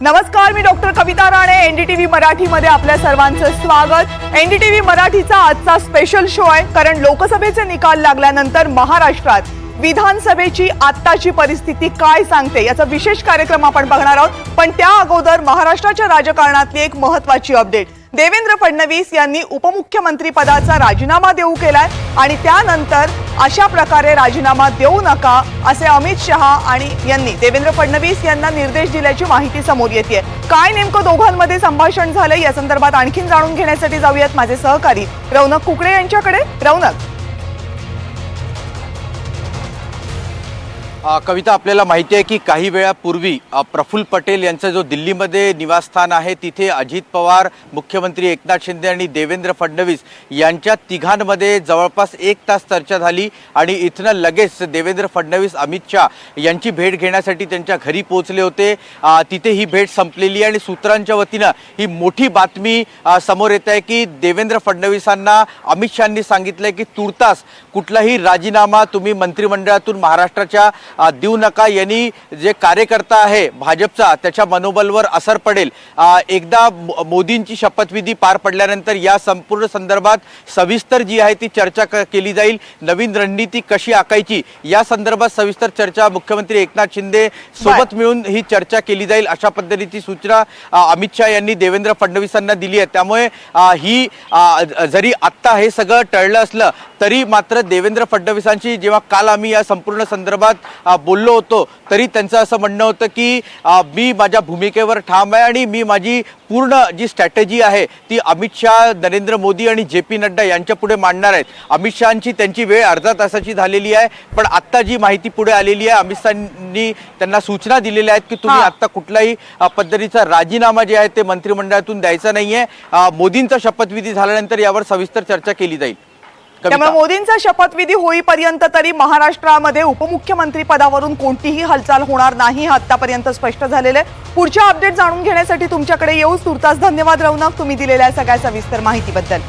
नमस्कार, मी डॉक्टर कविता राणे. एनडीटीव्ही मराठीमध्ये आपल्या सर्वांचं स्वागत. एनडीटीव्ही मराठीचा आजचा स्पेशल शो आहे, कारण लोकसभेचे निकाल लागल्यानंतर महाराष्ट्रात विधानसभेची आत्ताची परिस्थिती काय सांगते याचा विशेष कार्यक्रम आपण बघणार आहोत. पण त्या अगोदर महाराष्ट्राच्या राजकारणातली एक महत्त्वाची अपडेट. देवेंद्र फडणवीस यांनी उपमुख्यमंत्री पदाचा राजीनामा देऊ केलाय आणि त्यानंतर अशा प्रकारे राजीनामा देऊ नका असे अमित शहा यांनी देवेंद्र फडणवीस यांना निर्देश दिल्याची माहिती समोर येते. काय नेमकं दोघांमध्ये संभाषण झालंय या संदर्भात आणखीन जाणून घेण्यासाठी जाऊयात माझे सहकारी रौनक कुकडे यांच्याकडे. रौनक, कविता, आपल्याला माहिती आहे की काही वेळापूर्वी प्रफुल्ल पटेल यांचं जो दिल्लीमध्ये निवासस्थान आहे तिथे अजित पवार, मुख्यमंत्री एकनाथ शिंदे आणि देवेंद्र फडणवीस यांच्या तिघांमध्ये जवळपास 1 तास चर्चा झाली आणि इथनं लगेच देवेंद्र फडणवीस अमित शहा यांची भेट घेण्यासाठी त्यांच्या घरी पोहोचले होते. तिथे ही भेट संपलेली आणि सूत्रांच्या वतीनं ही मोठी बातमी समोर येत आहे की देवेंद्र फडणवीसांना अमित शहांनी सांगितलंय की तुर्तास कुठलाही राजीनामा तुम्ही मंत्रिमंडळातून महाराष्ट्राच्या देऊ नका. यांनी जे कार्यकर्ता आहे भाजपचा त्याच्या मनोबलवर असर पडेल. एकदा मोदींची शपथविधी पार पडल्यानंतर या संपूर्ण संदर्भात सविस्तर जी आहे ती चर्चा केली जाईल. नवीन रणनीती कशी आखायची या संदर्भात सविस्तर चर्चा मुख्यमंत्री एकनाथ शिंदे सोबत मिळून ही चर्चा केली जाईल अशा पद्धतीची सूचना अमित शहा यांनी देवेंद्र फडणवीसांना दिली आहे. त्यामुळे ही जरी आत्ता हे सगळं टळलं असलं तरी मात्र देवेंद्र फडणवीसांची जेव्हा काल आम्ही या संपूर्ण संदर्भात बोललो होतो तरी त्यांचं असं म्हणणं होतं की मी माझ्या भूमिकेवर ठाम आहे आणि मी माझी पूर्ण जी स्ट्रॅटेजी आहे ती अमित शहा, नरेंद्र मोदी आणि JP नड्डा यांच्या पुढे मांडणार आहेत. अमित शहांची त्यांची वेळ अर्धा तासाची झालेली आहे, पण आत्ता जी माहिती पुढे आलेली आहे अमित शहांनी त्यांना सूचना दिलेल्या आहेत की तुम्ही आत्ता कुठलाही पद्धतीचा राजीनामा जे आहे ते मंत्रिमंडळातून द्यायचा नाहीये. मोदींचा शपथविधी झाल्यानंतर यावर सविस्तर चर्चा केली जाईल. त्यामुळे मोदींचा शपथविधी होईपर्यंत तरी महाराष्ट्रामध्ये उपमुख्यमंत्री पदावरून कोणतीही हालचाल होणार नाही, आतापर्यंत स्पष्ट झालेलं आहे. पुढच्या अपडेट जाणून घेण्यासाठी तुमच्याकडे येऊ. तुर्तास धन्यवाद रौनक, तुम्ही दिलेल्या सगळ्या सविस्तर माहितीबद्दल.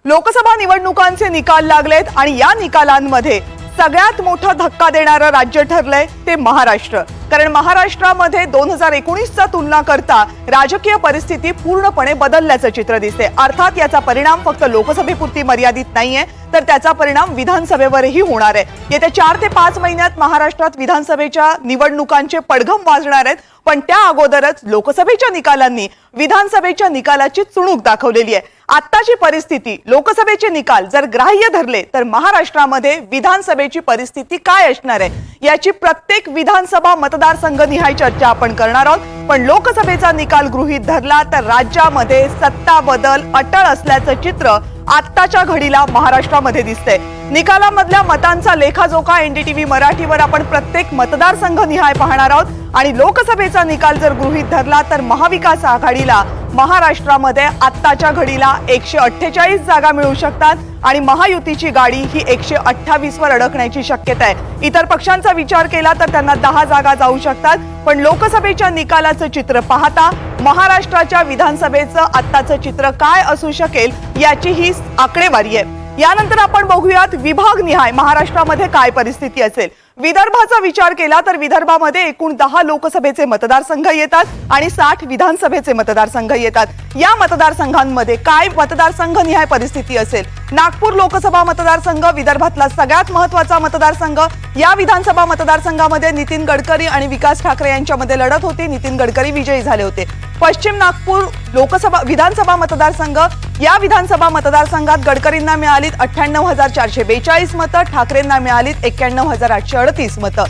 लोकसभा निवडणुकांचे निकाल लागलेत आणि या निकालांमध्ये सगळ्यात मोठा धक्का देणारं राज्य ठरलंय ते महाराष्ट्र. कारण महाराष्ट्रामध्ये 2019चा तुलना करता राजकीय परिस्थिती पूर्णपणे बदलल्याचं चित्र दिसते. अर्थात याचा परिणाम फक्त लोकसभेपुरती मर्यादित नाहीये, तर त्याचा परिणाम विधानसभेवरही होणार आहे. येत्या 4 ते 5 महिन्यात महाराष्ट्रात विधानसभेच्या निवडणुकांचे पडघम वाजणार आहेत. पण त्या अगोदरच लोकसभेच्या निकालांनी विधानसभेच्या निकालाची चुणूक दाखवलेली आहे. आत्ताची परिस्थिती, लोकसभेचे निकाल जर ग्राह्य धरले तर महाराष्ट्रामध्ये विधानसभेची परिस्थिती काय असणार आहे याची प्रत्येक विधानसभा मतदारसंघनिहाय चर्चा आपण करणार आहोत. पण लोकसभेचा निकाल गृहीत धरला तर राज्यामध्ये सत्ता बदल अटळ असल्याचं चित्र आत्ताच्या घडीला महाराष्ट्रामध्ये दिसतंय. निकालामधल्या मतांचा लेखाजोखा एनडीटीव्ही मराठीवर आपण प्रत्येक मतदारसंघनिहाय पाहणार आहोत. आणि लोकसभेचा निकाल जर गृहीत धरला तर महाविकास आघाडीला महाराष्ट्रामध्ये आत्ताच्या घडीला 148 जागा मिळू शकतात आणि महायुतीची गाडी ही 128 वर अडकण्याची शक्यता आहे. इतर पक्षांचा विचार केला तर त्यांना 10 जागा जाऊ शकतात. पण लोकसभेच्या निकालाचं चित्र पाहता महाराष्ट्राच्या विधानसभेचं आत्ताचं चित्र काय असू शकेल याची ही आकडेवारी आहे. यानंतर आपण बघूयात विभागनिहाय महाराष्ट्रामध्ये काय परिस्थिती असेल. विदर्भाचा विचार केला तर विदर्भामध्ये एकूण 10 लोकसभेचे मतदारसंघ येतात आणि 60 विधानसभेचे मतदारसंघ येतात. या मतदारसंघांमध्ये काय मतदारसंघनिहाय परिस्थिती असेल. नागपूर लोकसभा मतदारसंघ विदर्भातला सगळ्यात महत्त्वाचा मतदारसंघ. या विधानसभा मतदारसंघामध्ये नितीन गडकरी आणि विकास ठाकरे यांच्यामध्ये लढत होती. नितीन गडकरी विजयी झाले होते. पश्चिम नागपूर लोकसभा विधानसभा मतदारसंघ, या विधानसभा मतदारसंघात गडकरींना मिळालीत 98,442 मतं, ठाकरेंना मिळालीत 91,838 मतं.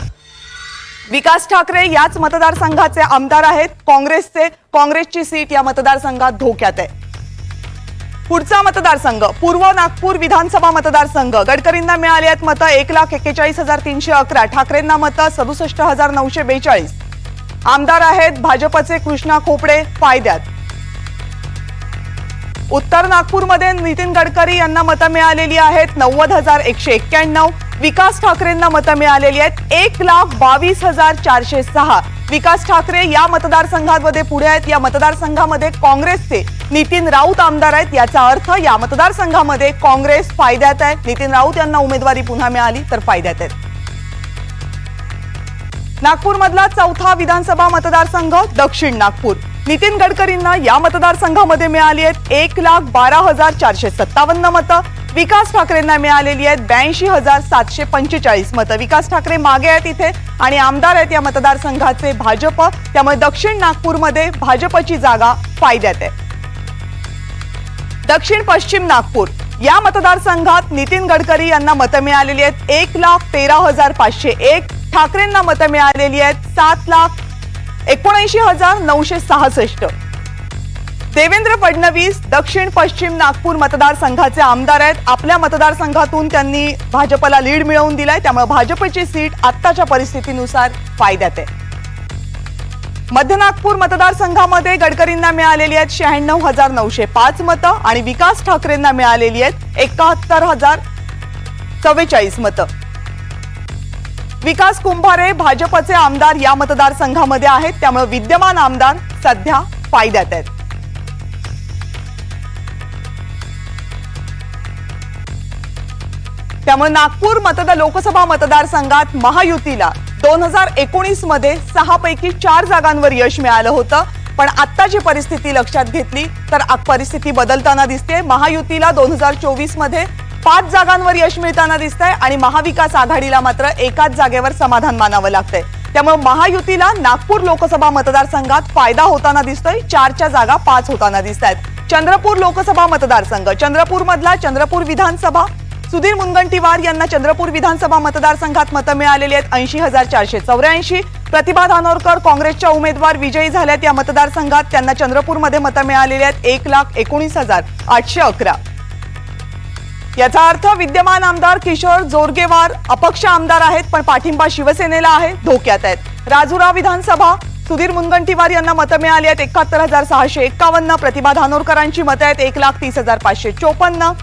विकास ठाकरे याच मतदारसंघाचे आमदार आहेत. काँग्रेसची सीट या मतदारसंघात धोक्यात आहे. पुढचा मतदारसंघ पूर्व नागपूर विधानसभा मतदारसंघ. गडकरींना मिळाली आहेत मतं 1,41,311, ठाकरेंना मतं 67,942. आमदार आहेत भाजपचे कृष्णा खोपडे फायद्यात. उत्तर नागपूरमध्ये नितीन गडकरी यांना मतं मिळालेली आहेत 90,191. विकास ठाकरेंना मतं मिळालेली आहेत 1,22,406. विकास ठाकरे या मतदारसंघामध्ये पुढे आहेत. या मतदारसंघामध्ये काँग्रेसचे नितीन राऊत आमदार आहेत. याचा अर्थ या मतदारसंघामध्ये काँग्रेस फायद्यात आहे. नितीन राऊत यांना उमेदवारी पुन्हा मिळाली तर फायद्यात आहे. नागपूरमधला चौथा विधानसभा मतदारसंघ दक्षिण नागपूर. नितीन गडकरींना या मतदारसंघामध्ये मिळाली आहेत 1,12,457 मतं. विकास ठाकरेंना मिळालेली आहेत 82,745 मतं. विकास ठाकरे मागे आहेत इथे आणि आमदार आहेत या मतदारसंघाचे भाजप. त्यामुळे दक्षिण नागपूरमध्ये भाजपची जागा फायद्यात आहे. दक्षिण पश्चिम नागपूर या मतदारसंघात नितीन गडकरी यांना मतं मिळालेली आहेत 1,13,501. ठाकरेंना मतं मिळालेली आहेत 7,79,966. देवेंद्र फडणवीस दक्षिण पश्चिम नागपूर मतदारसंघाचे आमदार आहेत. आपल्या मतदारसंघातून त्यांनी भाजपला लीड मिळवून दिलाय. त्यामुळे भाजपची सीट आत्ताच्या परिस्थितीनुसार फायद्यात आहे. मध्य नागपूर मतदारसंघामध्ये गडकरींना मिळालेली आहेत 96,905 मतं आणि विकास ठाकरेंना मिळालेली आहेत 71,044 मतं. विकास कुंभारे भाजपचे आमदार या मतदारसंघामध्ये आहेत. त्यामुळे विद्यमान आमदार सध्या फायद्यात आहेत. त्यामुळे नागपूर लोकसभा मतदारसंघात महायुतीला 2019 मध्ये 6 पैकी 4 जागांवर यश मिळालं होतं. पण आत्ताची परिस्थिती लक्षात घेतली तर परिस्थिती बदलताना दिसते. महायुतीला 2024 मध्ये 5 जागांवर यश मिळताना दिसतंय आणि महाविकास आघाडीला मात्र एकाच जागेवर समाधान मानावं लागतंय. त्यामुळे महायुतीला नागपूर लोकसभा मतदारसंघात फायदा होताना दिसतोय. 4च्या जागा 5 होताना दिसत आहेत. चंद्रपूर लोकसभा मतदारसंघ चंद्रपूरमधला चंद्रपूर विधानसभा सुधीर मुनगंटीवार यांना चंद्रपूर विधानसभा मतदारसंघात मतं मिळालेली आहेत 80,484. प्रतिभा धानोरकर काँग्रेसच्या उमेदवार विजयी झाल्यात या मतदारसंघात. त्यांना चंद्रपूरमध्ये मतं मिळालेली आहेत 1,19,811. याचा अर्थ विद्यमान आमदार किशोर जोरगेवार अपक्ष आमदार आहेत पण पाठिंबा शिवसेनेला आहे, धोक्यात आहेत. राजुरा विधानसभा सुधीर मुनगंटीवार यांना मतं मिळाली आहेत 71,651. प्रतिभा धानोरकरांची मतं आहेत 1,30,554.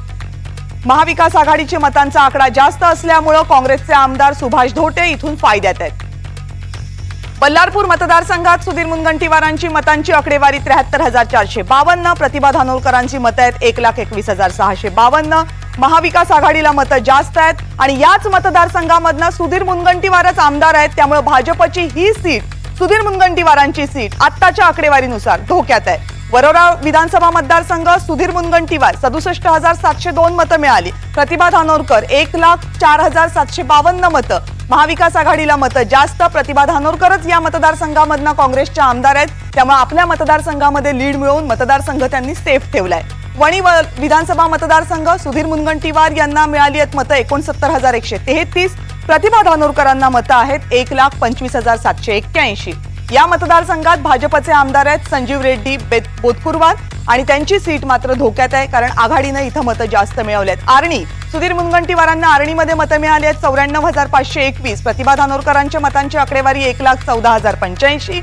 महाविकास आघाडीच्या मतांचा आकडा जास्त असल्यामुळे काँग्रेसचे आमदार सुभाष धोटे इथून फायद्यात आहेत. बल्लारपूर मतदारसंघात सुधीर मुनगंटीवारांची मतांची आकडेवारी 73,452. प्रतिभा धानोरकरांची मतं आहेत 1,21,652. महाविकास आघाडीला मतं जास्त आहेत आणि याच मतदारसंघामधनं सुधीर मुनगंटीवारच आमदार आहेत. त्यामुळे भाजपची ही सीट सुधीर मुनगंटीवारांची सीट आत्ताच्या आकडेवारीनुसार धोक्यात आहे. वरोरा विधानसभा मतदारसंघ सुधीर मुनगंटीवार 67,702 मतं मिळाली. प्रतिभा धानोरकर 1,04,752 मतं. महाविकास आघाडीला मतं जास्त. प्रतिभा धानोरकरच या मतदारसंघामधनं काँग्रेसच्या आमदार आहेत. त्यामुळे आपल्या मतदारसंघामध्ये लीड मिळवून मतदारसंघ त्यांनी सेफ ठेवलाय. वणी विधानसभा मतदारसंघ सुधीर मुनगंटीवार यांना मिळाली आहेत मतं 69,133. प्रतिभा धानोरकरांना मतं आहेत 1,25,781. या मतदारसंघात भाजपचे आमदार आहेत संजीव रेड्डी बोतकुरवार आणि त्यांची सीट मात्र धोक्यात आहे कारण आघाडीने इथं मतं जास्त मिळवलेत. आर्णी सुधीर मुनगंटीवारांना आर्णीमध्ये मतं मिळाली आहेत 94,521. प्रतिभा धानोरकरांच्या मतांची आकडेवारी 1,14,085.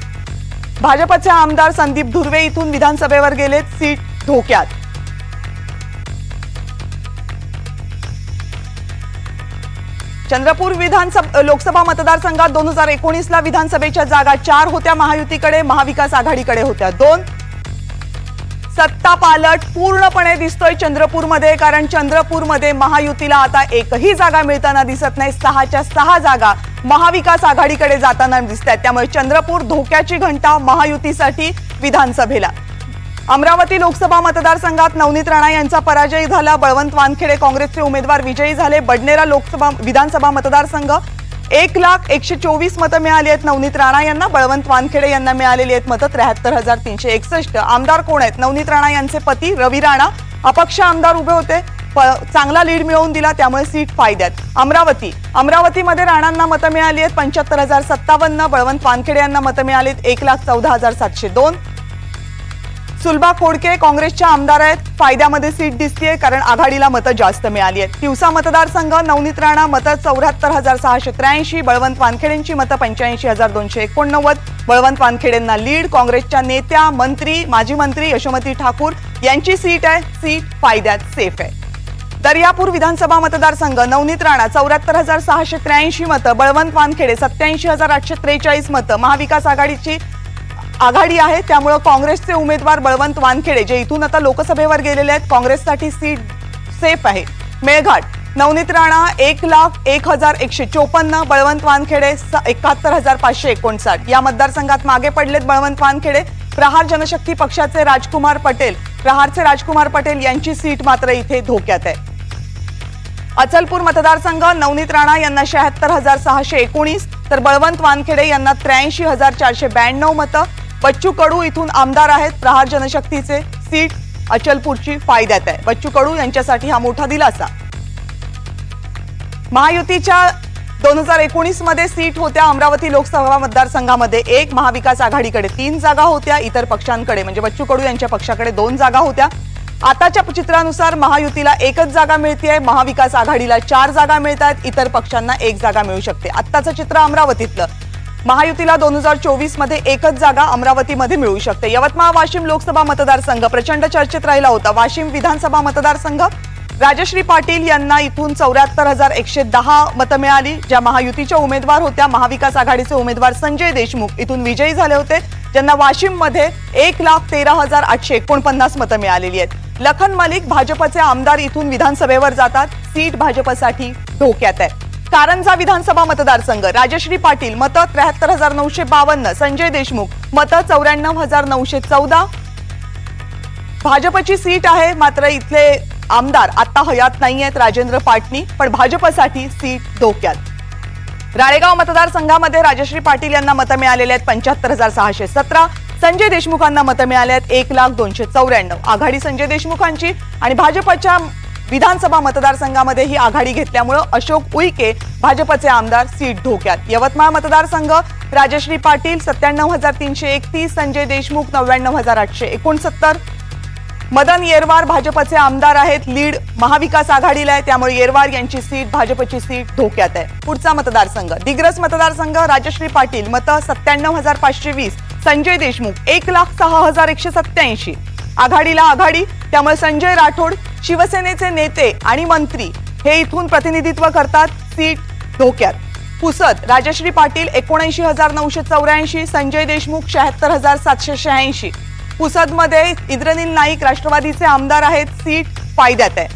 भाजपचे आमदार संदीप धुर्वे इथून विधानसभेवर गेलेत, सीट धोक्यात. चंद्रपूर लोकसभा मतदारसंघात 2019 ला विधानसभेच्या जागा 4 होत्या महायुतीकडे, महाविकास आघाडीकडे होत्या 2. सत्ता पालट पूर्णपणे दिसतोय चंद्रपूरमध्ये कारण चंद्रपूरमध्ये महायुतीला आता एकही जागा मिळताना दिसत नाही. 6च्या 6 जागा महाविकास आघाडीकडे जाताना दिसतात. त्यामुळे चंद्रपूर धोक्याची घंटा महायुतीसाठी विधानसभेला. अमरावती लोकसभा मतदारसंघात नवनीत राणा यांचा पराजय झाला. बळवंत वानखेडे काँग्रेसचे उमेदवार विजयी झाले. बडनेरा विधानसभा मतदारसंघ 1,01,24 मतं मिळाली आहेत नवनीत राणा यांना. बळवंत वानखेडे यांना मिळालेली आहेत मतं 73,361. आमदार कोण आहेत? नवनीत राणा यांचे पती रवी राणा अपक्ष आमदार उभे होते, चांगला लीड मिळवून दिला त्यामुळे सीट फायद्यात. अमरावतीमध्ये राणांना मतं मिळाली आहेत 75,057. बळवंत वानखेडे यांना मतं मिळाली आहेत 1,14,702. सुलभा खोडके काँग्रेसच्या आमदार आहेत, फायद्यामध्ये सीट दिसतेय कारण आघाडीला मतं जास्त मिळाली आहेत. तिवसा मतदारसंघ नवनीत राणा मतं 74,683. बळवंत वानखेडेंची मतं 85,289. बळवंत वानखेडेंना लीड. काँग्रेसच्या नेत्या माजी मंत्री यशोमती ठाकूर यांची सीट आहे, सीट फायद्यात सेफ आहे. दर्यापूर विधानसभा मतदारसंघ नवनीत राणा 74,683 मतं. बळवंत वानखेडे 87,843 मतं. महाविकास आघाडीची आघाडी आहे, त्यामुळे काँग्रेसचे उमेदवार बळवंत वानखेडे जे इथून आता लोकसभेवर गेलेले आहेत, काँग्रेससाठी सीट सेफ आहे. मेळघाट नवनीत राणा 1,01,154, बळवंत वानखेडे 71,559. या मतदारसंघात मागे पडलेत बळवंत वानखेडे. प्रहार जनशक्ती पक्षाचे राजकुमार पटेल, प्रहारचे राजकुमार पटेल यांची सीट मात्र इथे धोक्यात आहे. अचलपूर मतदारसंघ नवनीत राणा यांना 76,619 तर बळवंत वानखेडे यांना 83,492 मतं. बच्चू कडू इथून आमदार आहेत, प्रहार जनशक्तीचे. सीट अचलपूरची फायद्यात आहे. बच्चू कडू यांच्यासाठी हा मोठा दिलासा. महायुतीच्या 2019 मध्ये सीट होत्या अमरावती लोकसभा मतदारसंघामध्ये 1, महाविकास आघाडीकडे 3 जागा होत्या, इतर पक्षांकडे म्हणजे बच्चू कडू यांच्या पक्षाकडे 2 जागा होत्या. आताच्या चित्रानुसार महायुतीला 1च जागा मिळतेय, महाविकास आघाडीला 4 जागा मिळतात, इतर पक्षांना 1 जागा मिळू शकते. आत्ताचं चित्र अमरावतीतलं. महायुतीला 2024 मध्ये 1च जागा अमरावतीमध्ये मिळू शकते. यवतमाळ वाशिम लोकसभा मतदारसंघ प्रचंड चर्चेत राहिला होता. वाशिम विधानसभा मतदारसंघ राजश्री पाटील यांना इथून 74,110 मतं मिळाली, ज्या महायुतीच्या उमेदवार होत्या. महाविकास आघाडीचे उमेदवार संजय देशमुख इथून विजयी झाले होते, ज्यांना वाशिम मध्ये 1,13,849 मतं मिळालेली आहेत. लखन मलिक भाजपचे आमदार इथून विधानसभेवर जातात, सीट भाजपसाठी धोक्यात आहे. कारंजा विधानसभा मतदारसंघ राजश्री पाटील मतं 73,952, संजय देशमुख मतं 94,914. भाजपची सीट आहे, मात्र इथले आमदार आता हयात नाहीयेत, राजेंद्र पाटणी, पण भाजपसाठी सीट धोक्यात. राळेगाव मतदारसंघामध्ये राजश्री पाटील यांना मतं मिळालेली आहेत 75,617, संजय देशमुखांना मतं मिळाली आहेत 1,02,94. आघाडी संजय देशमुखांची आणि भाजपच्या विधानसभा मतदारसंघामध्ये ही आघाडी घेतल्यामुळे अशोक उईके भाजपचे आमदार, सीट धोक्यात. यवतमाळ मतदारसंघ राजश्री पाटील 97,331, संजय देशमुख 99,869. मदन येरवार भाजपचे आमदार आहेत, लीड महाविकास आघाडीला आहे, त्यामुळे येरवार यांची सीट, भाजपची सीट धोक्यात आहे. पुढचा मतदारसंघ दिग्रस मतदारसंघ राजश्री पाटील मतं 97,520, संजय देशमुख 1,06,187. आघाडीला आघाडी, त्यामुळे संजय राठोड शिवसेनेचे नेते आणि मंत्री हे इथून प्रतिनिधित्व करतात, सीट धोक्यात. पुसद राजश्री पाटील 79,984, संजय देशमुख 76,786. पुसदमध्ये इंद्रनील नाईक राष्ट्रवादीचे आमदार आहेत, सीट फायद्यात आहे.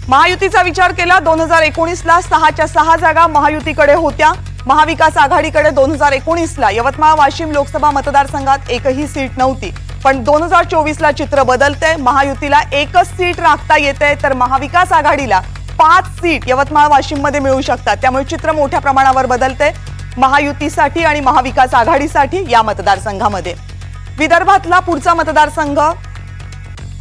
महायुतीचा विचार केला 2019ला 6च्या 6 जागा महायुतीकडे होत्या, महाविकास आघाडीकडे 2019ला यवतमाळ वाशिम लोकसभा मतदारसंघात एकही सीट नव्हती. पण 2024ला चित्र बदलतंय, महायुतीला 1च सीट राखता येते, तर महाविकास आघाडीला 5 सीट यवतमाळ वाशिम मध्ये मिळू शकतात. त्यामुळे चित्र मोठ्या प्रमाणावर बदलते महायुतीसाठी आणि महाविकास आघाडीसाठी या मतदारसंघामध्ये. विदर्भातला पुढचा मतदारसंघ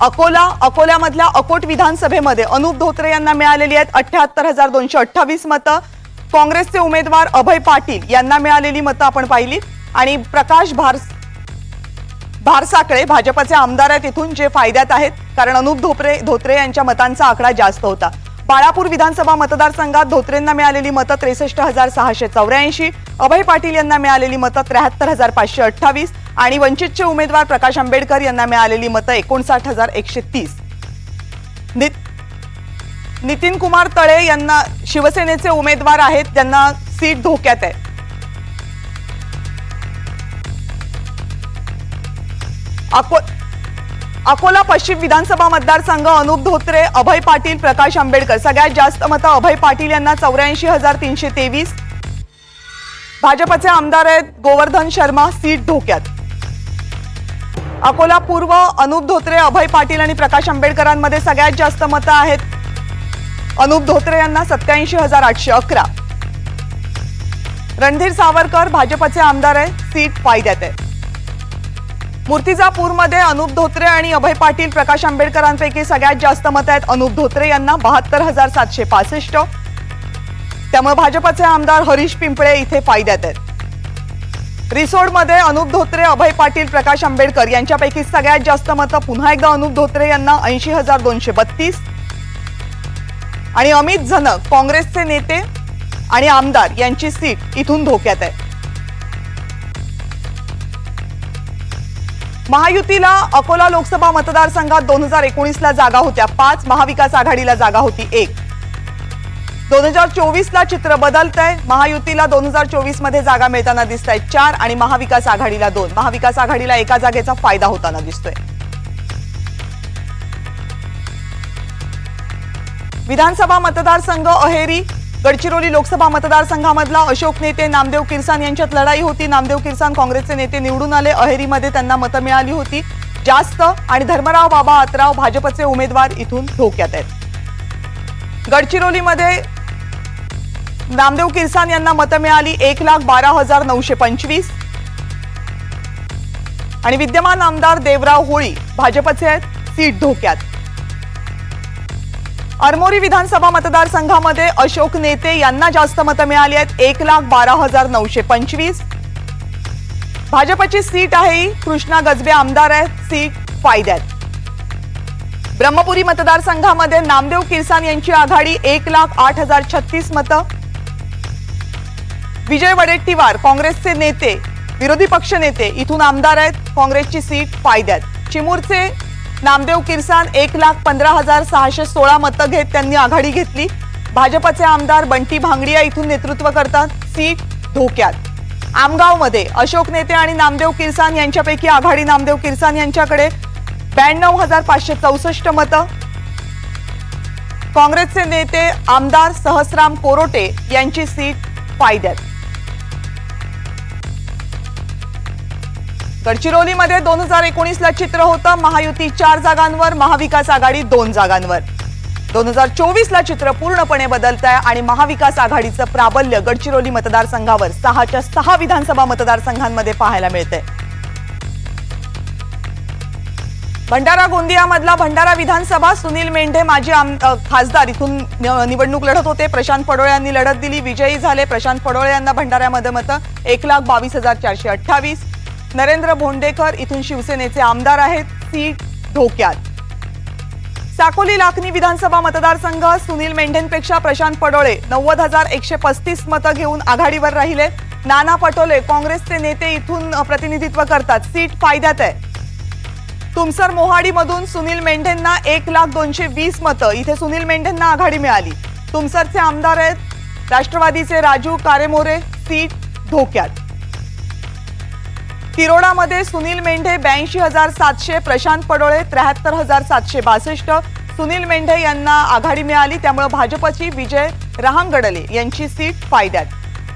अकोल्यामधल्या अकोट विधानसभेमध्ये अनुप धोत्रे यांना मिळालेली आहेत 78,228 मतं. काँग्रेसचे उमेदवार अभय पाटील यांना मिळालेली मतं आपण पाहिली आणि प्रकाश भारसाकळे भाजपचे आमदार आहेत इथून, जे फायद्यात आहेत कारण अनुप धोत्रे यांच्या मतांचा आकडा जास्त होता. बाळापूर विधानसभा मतदारसंघात धोत्रेंना मिळालेली मतं 63,684, अभय पाटील यांना मिळालेली मतं 73,528 आणि वंचितचे उमेदवार प्रकाश आंबेडकर यांना मिळालेली मतं 59,130. नितीन कुमार तळे यांना शिवसेनेचे उमेदवार आहेत, त्यांना सीट धोक्यात आहे. अकोला पश्चिम विधानसभा मतदारसंघ अनुप धोत्रे, अभय पाटील, प्रकाश आंबेडकर. सगळ्यात जास्त मतं अभय पाटील यांना 84,323. भाजपचे आमदार आहेत गोवर्धन शर्मा, सीट धोक्यात. अकोला पूर्व अनुप धोत्रे, अभय पाटील आणि प्रकाश आंबेडकरांमध्ये सगळ्यात जास्त मतं आहेत. अनुप धोत्रे यांना 87,811. रणधीर सावरकर भाजपचे आमदार आहे, सीट फायद्यात आहे. मूर्तिजापूरमध्ये अनुप धोत्रे आणि अभय पाटील, प्रकाश आंबेडकरांपैकी सगळ्यात जास्त मतं आहेत अनुप धोत्रे यांना 72,765. त्यामुळे भाजपचे आमदार हरीश पिंपळे इथे फायद्यात आहेत. रिसोडमध्ये अनुप धोत्रे, अभय पाटील, प्रकाश आंबेडकर यांच्यापैकी सगळ्यात जास्त मतं पुन्हा एकदा अनुप धोत्रे यांना 80,232 आणि अमित झनक काँग्रेसचे नेते आणि आमदार यांची सीट इथून धोक्यात आहे. महायुतीला अकोला लोकसभा मतदारसंघात 2019ला जागा होत्या 5, महाविकास आघाडीला जागा होती 1. 2024 ला चित्र बदलतंय. महायुतीला 2024 मध्ये जागा मिळताना दिसत आहेत 4 आणि महाविकास आघाडीला 2. महाविकास आघाडीला एका जागेचा फायदा होताना दिसतोय. विधानसभा मतदारसंघ अहेरी. गडचिरोली लोकसभा मतदारसंघामधला अशोक नेते नामदेव किरसान यांच्यात लढाई होती. नामदेव किरसान काँग्रेसचे नेते निवडून आले. अहेरीमध्ये त्यांना मतं मिळाली होती जास्त आणि धर्मराव बाबा आतराव भाजपचे उमेदवार इथून धोक्यात आहेत. गडचिरोलीमध्ये नामदेव किरसान यांना मतं मिळाली 1,12,925 आणि विद्यमान आमदार देवराव होळी भाजपचे आहेत, सीट धोक्यात. आरमोरी विधानसभा मतदारसंघामध्ये अशोक नेते यांना जास्त मतं मिळाली आहेत 1,12,925. भाजपची सीट आहे, कृष्णा गजबे आमदार आहेत, सीट फायद्यात. ब्रह्मपुरी मतदारसंघामध्ये नामदेव किरसान यांची आघाडी 1,08,036 मतं. विजय वडेट्टीवार काँग्रेसचे नेते, विरोधी पक्ष नेते इथून आमदार आहेत, काँग्रेसची सीट फायद्यात. चिमूरचे नामदेव किरसान 1,15,616 मतं घेत त्यांनी आघाडी घेतली. भाजपचे आमदार बंटी भांगडिया इथून नेतृत्व करतात, सीट धोक्यात. आमगावमध्ये अशोक नेते आणि नामदेव किरसान यांच्यापैकी आघाडी नामदेव किरसान यांच्याकडे 92,564 मतं. काँग्रेसचे नेते आमदार सहस्राम कोरोटे यांची सीट फायद्यात. गडचिरोलीमध्ये 2019 ला चित्र होतं. महायुती 4 जागांवर, महाविकास आघाडी 2 जागांवर. 2024 ला चित्र पूर्णपणे बदलत आहे आणि महाविकास आघाडीचं प्राबल्य गडचिरोली मतदारसंघावर 6च्या 6 विधानसभा मतदारसंघांमध्ये पाहायला मिळते. भंडारा गोंदियामधला भंडारा विधानसभा सुनील मेंढे माजी खासदार इथून निवडणूक लढत होते. प्रशांत पडोळे यांनी लढत दिली, विजयी झाले. प्रशांत पडोळे यांना भंडाऱ्यामध्ये मतं 1,22,428. नरेंद्र भोंडेकर इथून शिवसेनेचे आमदार आहेत, सीट धोक्यात. साकोली लाखनी विधानसभा मतदारसंघ सुनील मेंढेंपेक्षा प्रशांत पडोळे 90,135 मतं घेऊन आघाडीवर राहिले. नाना पटोले काँग्रेसचे नेते इथून प्रतिनिधित्व करतात, सीट फायद्यात आहे. तुमसर मोहाडीमधून सुनील मेंढेंना 1,02,20 मतं, इथे सुनील मेंढेंना आघाडी मिळाली. तुमसरचे आमदार आहेत राष्ट्रवादीचे राजू कारेमोरे, सीट धोक्यात. तिरोडामध्ये सुनील मेंढे 82,700, प्रशांत पडोळे 73,762. सुनील मेंढे यांना आघाडी मिळाली, त्यामुळे भाजपची विजय रहांगडले यांची सीट फायद्यात.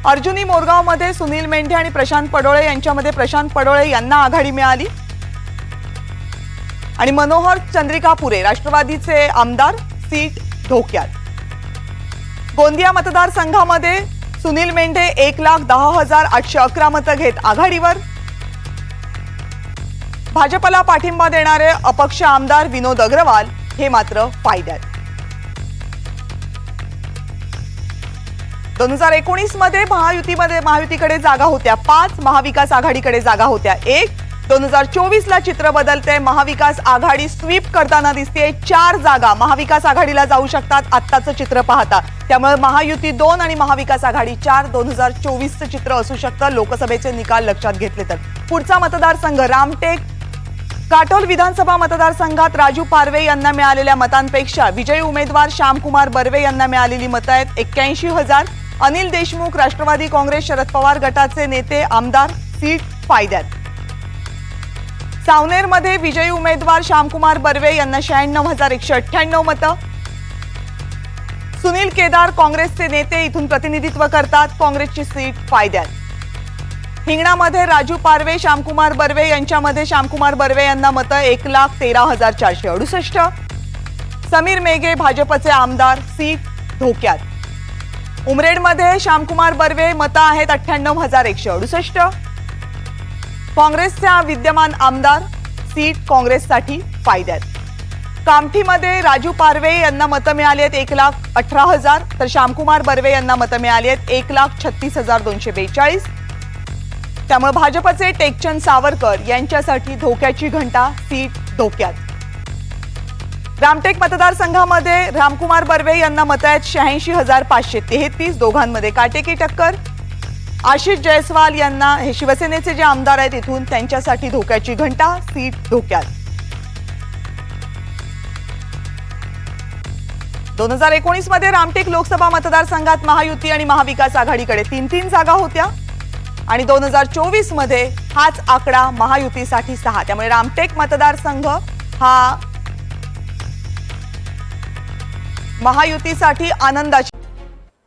अर्जुनी मोरगावमध्ये सुनील मेंढे आणि प्रशांत पडोळे यांच्यामध्ये प्रशांत पडोळे यांना आघाडी मिळाली आणि मनोहर चंद्रिकापुरे राष्ट्रवादीचे आमदार, सीट धोक्यात. गोंदिया मतदारसंघामध्ये सुनील मेंढे 1,10,811 मतं घेत आघाडीवर. भाजपला पाठिंबा देणारे अपक्ष आमदार विनोद अग्रवाल हे मात्र फायद्यात. 2019 मध्ये महायुतीकडे जागा होत्या 5, महाविकास आघाडीकडे जागा होत्या 1. 2024 ला चित्र बदलते. महाविकास आघाडी स्वीप करताना दिसते. 4 जागा महाविकास आघाडीला जाऊ शकतात आत्ताचं चित्र पाहता. त्यामुळे महायुती 2 आणि महाविकास आघाडी 4 2024चं चित्र असू शकतं लोकसभेचे निकाल लक्षात घेतले तर. पुढचा मतदारसंघ रामटेक. काटोल विधानसभा मतदारसंघात राजू पारवे यांना मिळालेल्या मतांपेक्षा विजयी उमेदवार श्यामकुमार बर्वे यांना मिळालेली मतं आहेत 81,000. अनिल देशमुख राष्ट्रवादी काँग्रेस शरद पवार गटाचे नेते आमदार, सीट फायद्यात. सावनेरमध्ये विजयी उमेदवार श्यामकुमार बर्वे यांना 96,198 मतं. सुनील केदार काँग्रेसचे नेते इथून प्रतिनिधित्व करतात, काँग्रेसची सीट फायद्यात. हिंगणामध्ये राजू पारवे श्यामकुमार बर्वे यांच्यामध्ये श्यामकुमार बर्वे यांना मतं 1,13,468. समीर मेघे भाजपचे आमदार, सीट धोक्यात. उमरेडमध्ये श्यामकुमार बर्वे मतं आहेत 98,168. काँग्रेसच्या विद्यमान आमदार, सीट काँग्रेससाठी फायद्यात. कामठीमध्ये राजू पारवे यांना मतं मिळाली आहेत 1,18,000 तर श्यामकुमार बर्वे यांना मतं मिळाली आहेत 1,36,242. त्यामुळे भाजपचे टेकचंद सावरकर यांच्यासाठी धोक्याची घंटा, सीट धोक्यात. रामटेक मतदारसंघामध्ये रामकुमार बर्वे यांना मतं आहेत 86,533. दोघांमध्ये काटेकी टक्कर. आशिष जयस्वाल यांना, हे शिवसेनेचे जे आमदार आहेत इथून, त्यांच्यासाठी धोक्याची घंटा, सीट धोक्यात. 2019 मध्ये रामटेक लोकसभा मतदारसंघात महायुती आणि महाविकास आघाडीकडे 3-3 जागा होत्या आणि 2024 मध्ये हाच आकडा महायुतीसाठी 6. त्यामुळे रामटेक मतदारसंघ हा महायुतीसाठी आनंदाची.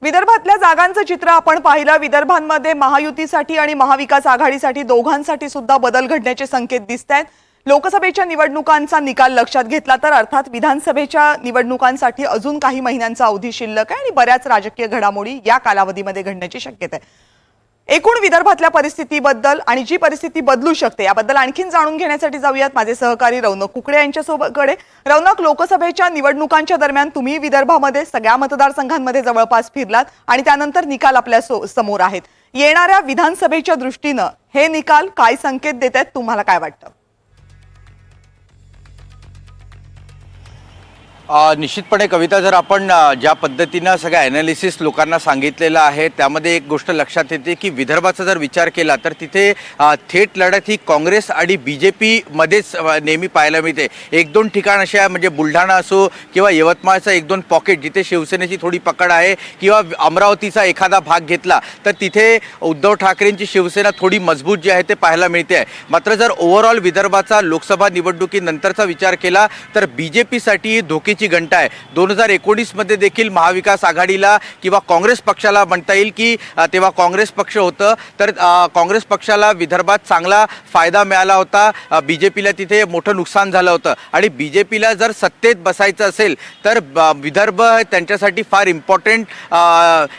विदर्भातल्या जागांचं चित्र आपण पाहिलं. विदर्भांमध्ये महायुतीसाठी आणि महाविकास आघाडीसाठी दोघांसाठी सुद्धा बदल घडण्याचे संकेत दिसतायत. लोकसभेच्या निवडणुकांचा निकाल लक्षात घेतला तर अर्थात विधानसभेच्या निवडणुकांसाठी अजून काही महिन्यांचा अवधी शिल्लक आहे आणि बऱ्याच राजकीय घडामोडी या कालावधीमध्ये घडण्याची शक्यता आहे. एकूण विदर्भातल्या परिस्थितीबद्दल आणि जी परिस्थिती बदलू शकते याबद्दल आणखीन जाणून घेण्यासाठी जाऊयात माझे सहकारी रौनक कुकडे यांच्यासोबतकडे. रौनक, लोकसभेच्या निवडणुकांच्या दरम्यान तुम्ही विदर्भामध्ये सगळ्या मतदारसंघांमध्ये जवळपास फिरलात आणि त्यानंतर निकाल आपल्या समोर आहेत. येणाऱ्या विधानसभेच्या दृष्टीनं हे निकाल काय संकेत देत आहेत, तुम्हाला काय वाटतं? निश्चितपणे कविता, जर आपण ज्या पद्धतीनं सगळ्या ॲनालिसिस लोकांना सांगितलेलं आहे त्यामध्ये एक गोष्ट लक्षात येते की विदर्भाचा जर विचार केला तर तिथे थेट लढत ही काँग्रेस आणि BJP मध्येच नेहमी पाहायला मिळते. 1-2 ठिकाण असे आहे, म्हणजे बुलढाणा असो किंवा यवतमाळचा 1-2 पॉकेट जिथे शिवसेनेची थोडी पकड आहे, किंवा अमरावतीचा एखादा भाग घेतला तर तिथे उद्धव ठाकरेंची शिवसेना थोडी मजबूत जी आहे ते पाहायला मिळते आहे. मात्र जर ओव्हरऑल विदर्भाचा लोकसभा निवडणुकीनंतरचा विचार केला तर BJPसाठी धोक्याची घंटा आहे. 2019 मध्ये देखील महाविकास आघाडीला किंवा काँग्रेस पक्षाला म्हणता येईल की तेव्हा काँग्रेस पक्ष होतं तर काँग्रेस पक्षाला विदर्भात चांगला फायदा मिळाला होता. BJPला तिथे मोठं नुकसान झालं होतं आणि BJPला जर सत्तेत बसायचं असेल तर विदर्भ त्यांच्यासाठी फार इम्पॉर्टंट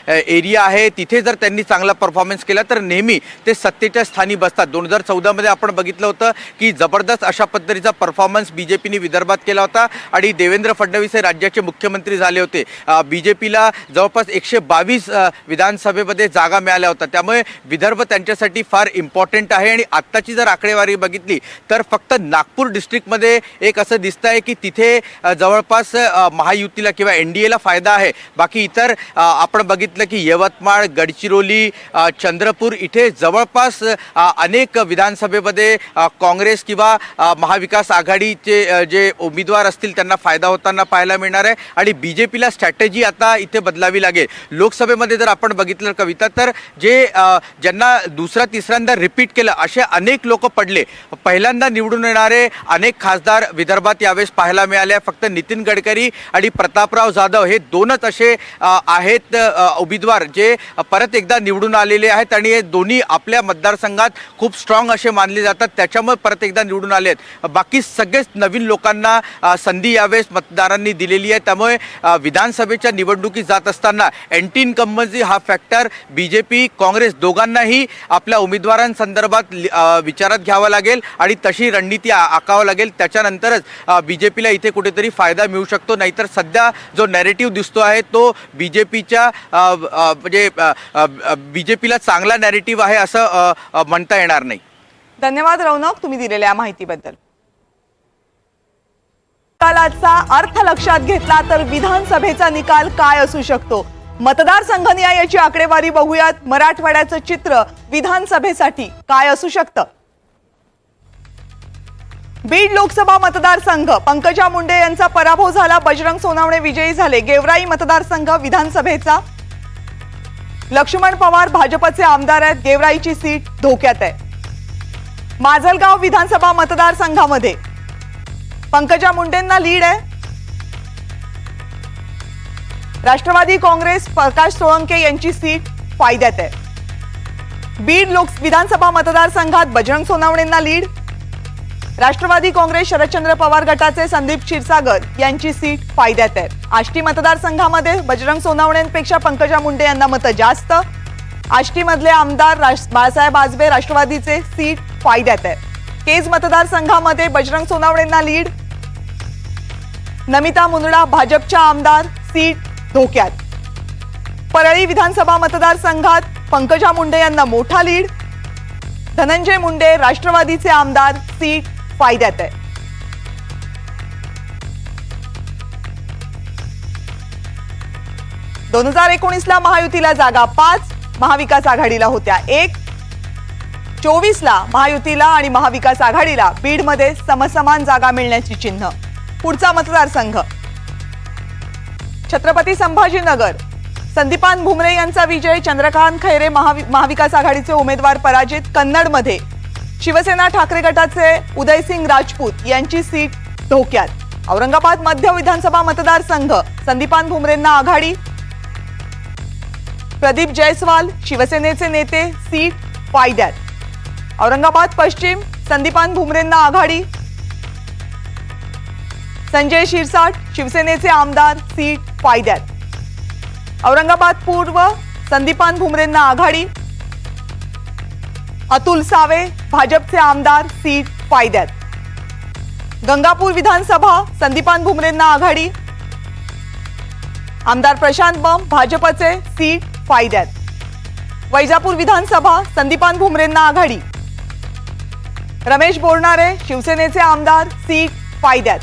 एरिया आहे. तिथे जर त्यांनी चांगला परफॉर्मन्स केला तर नेहमी ते सत्तेच्या स्थानी बसतात. 2014 मध्ये आपण बघितलं होतं की जबरदस्त अशा पद्धतीचा परफॉर्मन्स BJPने विदर्भात केला होता आणि देवेंद्र फडणवीस हे राज्याचे मुख्यमंत्री झाले होते. BJPला जवळपास 122 विधानसभेमध्ये जागा मिळाल्या होत्या. त्यामुळे विदर्भ त्यांच्यासाठी फार इम्पॉर्टंट आहे. आणि आत्ताची जर आकडेवारी बघितली तर फक्त नागपूर डिस्ट्रिक्टमध्ये एक असं दिसतं आहे की तिथे जवळपास महायुतीला किंवा NDAला फायदा आहे. बाकी इतर आपण बघितलं की यवतमाळ, गडचिरोली, चंद्रपूर इथे जवळपास अनेक विधानसभेमध्ये काँग्रेस किंवा महाविकास आघाडीचे जे उमेदवार असतील त्यांना फायदा होताना पाहायला मिळणार आहे. आणि BJPला स्ट्रॅटेजी आता इथे बदलावी लागेल. लोकसभेमध्ये जर आपण बघितलं कविता तर जे ज्यांना दुसरा तिसऱ्यांदा रिपीट केलं असे अनेक लोक पडले. पहिल्यांदा निवडून येणारे अनेक खासदार विदर्भात यावेळेस पाहायला मिळाले. फक्त नितीन गडकरी आणि प्रतापराव जाधव हे 2च असे आहेत उमेदवार जे परत एकदा निवडून आलेले आहेत आणि हे दोन्ही आपल्या मतदारसंघात खूप स्ट्रॉंग असे मानले जातात, त्याच्यामुळे परत एकदा निवडून आले आहेत. बाकी सगळेच नवीन लोकांना संधी यावेळेस मतदारांनी दिलेली आहे. त्यामुळे विधानसभेच्या निवडणुकीत जात असताना अँटी इन्कम्बन्सी हा फॅक्टर BJP काँग्रेस दोघांनाही आपल्या उमेदवारांसंदर्भात विचारात घ्यावा लागेल आणि तशी रणनीती आखावं लागेल. त्याच्यानंतरच BJPला इथे कुठेतरी फायदा मिळू शकतो. नाहीतर सध्या जो नॅरेटिव्ह दिसतो आहे तो BJPच्या म्हणजे BJPला चांगला नॅरेटिव्ह आहे असं म्हणता येणार नाही. धन्यवाद रौनक, तुम्ही दिलेल्या माहितीबद्दल. निकालाचा अर्थ लक्षात घेतला तर विधानसभेचा निकाल काय असू शकतो? मतदारसंघनिहाय याची आकडेवारी बघूयात. मराठवाड्याचं चित्र विधानसभेसाठी काय असू शकतं? बीड लोकसभा मतदारसंघ, पंकजा मुंडे यांचा पराभव झाला, बजरंग सोनावणे विजयी झाले. गेवराई मतदारसंघ विधानसभेचा, लक्ष्मण पवार भाजपचे आमदार आहेत, गेवराईची सीट धोक्यात आहे. माजलगाव विधानसभा मतदारसंघामध्ये पंकजा मुंडेंना लीड आहे. राष्ट्रवादी काँग्रेस प्रकाश सोळंके यांची सीट फायद्यात आहे. बीड विधानसभा मतदारसंघात बजरंग सोनावणेंना लीड. राष्ट्रवादी काँग्रेस शरदचंद्र पवार गटाचे संदीप क्षीरसागर यांची सीट फायद्यात आहे. आष्टी मतदारसंघामध्ये बजरंग सोनावणेंपेक्षा पंकजा मुंडे यांना मतं जास्त. आष्टीमधले आमदार बाळासाहेब आजबे राष्ट्रवादीचे सीट फायद्यात आहे. केज मतदारसंघामध्ये बजरंग सोनावणेंना लीड. नमिता मुंदडा भाजपच्या आमदार, सीट धोक्यात. परळी विधानसभा मतदारसंघात पंकजा मुंडे यांना मोठा लीड. धनंजय मुंडे राष्ट्रवादीचे आमदार, सीट फायद्यात आहे. दोन 2019ला महायुतीला जागा 5, महाविकास आघाडीला होत्या 1. 24ला महायुतीला आणि महाविकास आघाडीला बीडमध्ये समसमान जागा मिळण्याची चिन्ह. पुढचा मतदारसंघ छत्रपती संभाजीनगर संदीपान भुमरे यांचा विजय, चंद्रकांत खैरे महाविकास आघाडीचे उमेदवार पराजित. कन्नडमध्ये शिवसेना ठाकरे गटाचे उदयसिंग राजपूत यांची सीट धोक्यात. औरंगाबाद मध्य विधानसभा मतदारसंघ संदीपान भुमरेंना आघाडी. प्रदीप जयस्वाल शिवसेनेचे नेते सीट फायद्यात. औरंगाबाद पश्चिम संदीपान भुमरेंना आघाडी. संजय शिरसाट शिवसेनेचे आमदार सीट फायद्यात. औरंगाबाद पूर्व संदीपान भुमरेंना आघाडी. अतुल सावे भाजपचे आमदार सीट फायद्यात. गंगापूर विधानसभा संदीपान भुमरेंना आघाडी. आमदार प्रशांत बंब भाजपचे सीट फायद्यात. वैजापूर विधानसभा संदीपान भुमरेंना आघाडी. रमेश बोरनारे शिवसेनेचे आमदार सीट फायद्यात.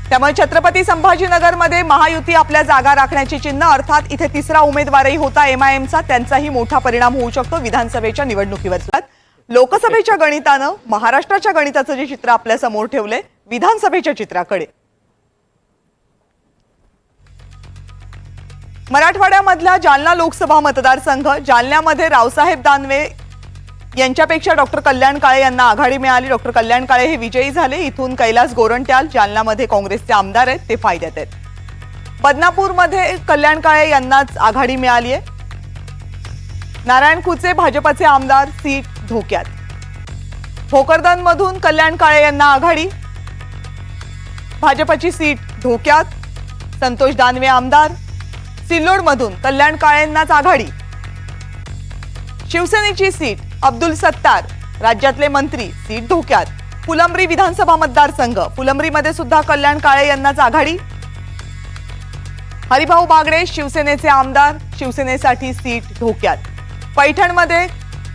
त्यामुळे छत्रपती संभाजीनगरमध्ये महायुती आपल्या जागा राखण्याची चिन्ह, अर्थात इथे तिसरा उमेदवारही होता एमआयएमचा, त्यांचाही मोठा परिणाम होऊ शकतो विधानसभेच्या निवडणुकीवर. लोकसभेच्या गणितानं महाराष्ट्राच्या गणिताचं जे चित्र आपल्या समोर ठेवलंय विधानसभेच्या चित्राकडे. मराठवाड्यामधला जालना लोकसभा मतदारसंघ, जालन्यामध्ये रावसाहेब दानवे यांच्यापेक्षा डॉक्टर कल्याण काळे यांना आघाडी मिळाली. डॉक्टर कल्याण काळे हे विजयी झाले. इथून कैलास गोरंट्याल जालन्यामध्ये काँग्रेसचे आमदार आहेत, ते फायद्यात आहेत. बदनापूरमध्ये कल्याण काळे यांनाच आघाडी मिळाली आहे. नारायण कुचे भाजपचे आमदार सीट धोक्यात. भोकरदनमधून कल्याण काळे यांना आघाडी. भाजपची सीट धोक्यात. संतोष दानवे आमदार. सिल्लोडमधून कल्याण काळेंनाच आघाडी. शिवसेनेची सीट अब्दुल सत्तार राज्यातले मंत्री सीट धोक्यात. फुलंब्री विधानसभा मतदारसंघ, फुलंब्रीमध्ये सुद्धा कल्याण काळे यांनाच आघाडी. हरिभाऊ बागडे शिवसेनेचे आमदार, शिवसेनेसाठी सीट धोक्यात. पैठणमध्ये